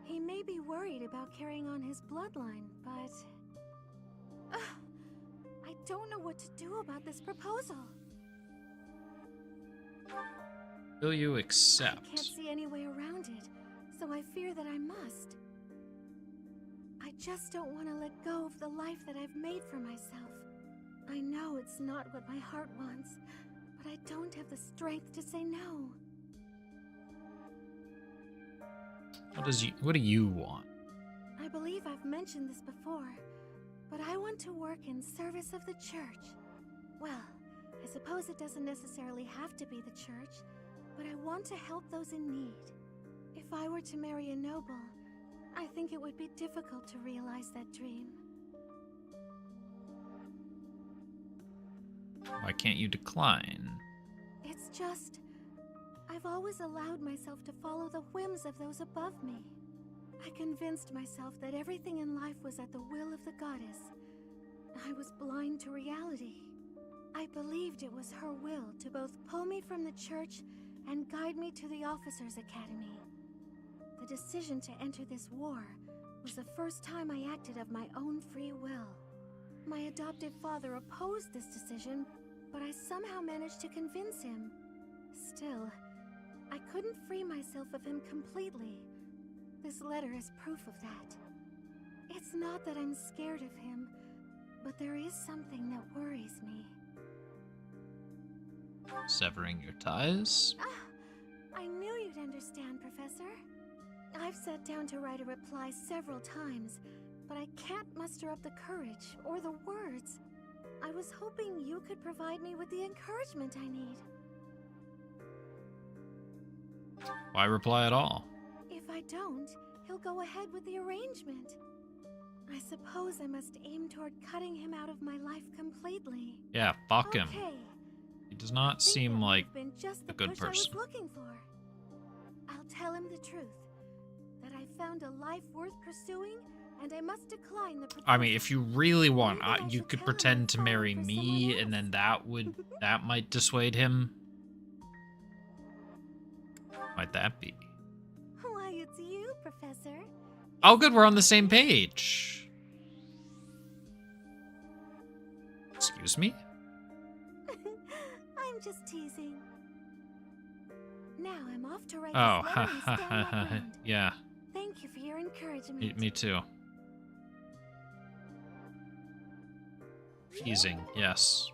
He may be worried about carrying on his bloodline, but... I don't know what to do about this proposal. Will you I accept? can't see any way around it, so I fear that I must. I just don't want to let go of the life that I've made for myself. I know it's not what my heart wants, but I don't have the strength to say no. What do you want? I believe I've mentioned this before, but I want to work in service of the church. Well, I suppose it doesn't necessarily have to be the church, but I want to help those in need. If I were to marry a noble, I think it would be difficult to realize that dream. Why can't you decline? It's just... I've always allowed myself to follow the whims of those above me. I convinced myself that everything in life was at the will of the goddess. I was blind to reality. I believed it was her will to both pull me from the church and guide me to the Officers' Academy. The decision to enter this war was the first time I acted of my own free will. My adoptive father opposed this decision, but I somehow managed to convince him. Still, I couldn't free myself of him completely. This letter is proof of that. It's not that I'm scared of him, but there is something that worries me. Severing your ties? I knew you'd understand, Professor. I've sat down to write a reply several times, but I can't muster up the courage or the words. I was hoping you could provide me with the encouragement I need. Why reply at all? If I don't, he'll go ahead with the arrangement. I suppose I must aim toward cutting him out of my life completely. Yeah, fuck him. Okay. He does not seem like a good person. I was looking for. I'll tell him the truth. That I found a life worth pursuing, and I must decline the proposal. I mean, if you really want, you could pretend to marry me, and then that might dissuade him. Might that be? Why, it's you, Professor. Oh, good, we're on the same page. Excuse me? I'm just teasing. Now I'm off to write Oh, this letter and stand my ground. Yeah. Thank you for your encouragement. Me too. Teasing, yes.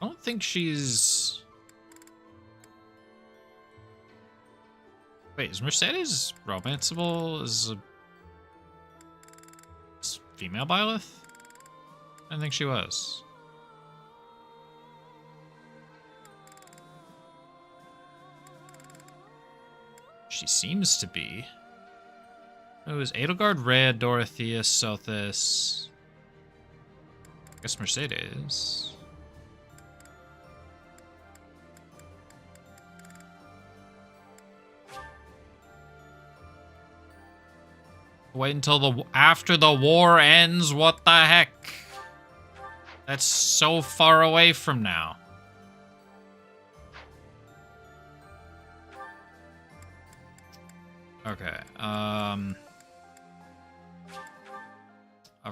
I don't think she's... Wait, is Mercedes romanceable as a female Byleth? I didn't think she was. She seems to be. It was Edelgard, Rhea, Dorothea, Sothis. I guess Mercedes. Wait until after the war ends? What the heck? That's so far away from now. Okay, I've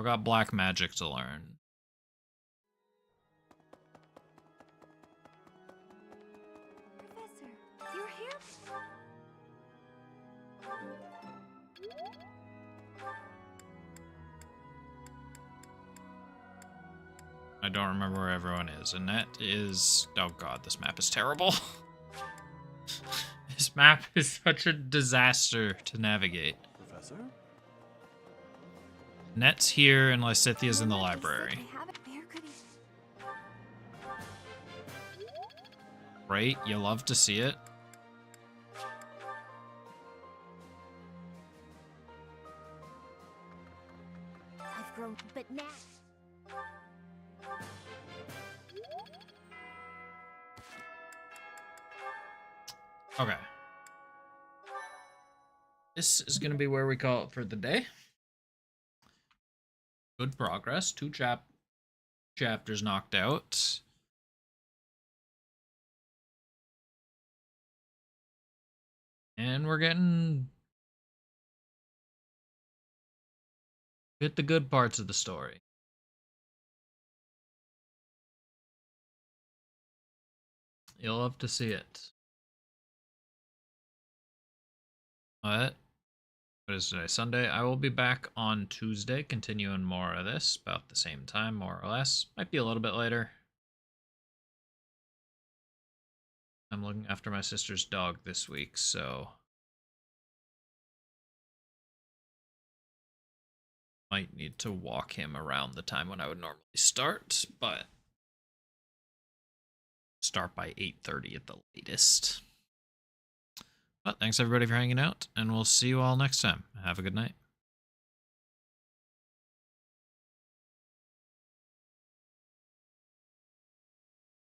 got black magic to learn. Professor, you're here? I don't remember where everyone is. Annette is... Oh god, this map is terrible. This map is such a disaster to navigate. Professor? Annette's here and Lysithia's in the library. Right? You love to see it. I've grown, but now. Okay. This is going to be where we call it for the day. Good progress. Two chapters knocked out. And we're getting... Hit the good parts of the story. You'll love to see it. What is today? Sunday. I will be back on Tuesday, continuing more of this, about the same time, more or less. Might be a little bit later. I'm looking after my sister's dog this week, so... might need to walk him around the time when I would normally start, but... start by 8:30 at the latest. But thanks everybody for hanging out, and we'll see you all next time. Have a good night.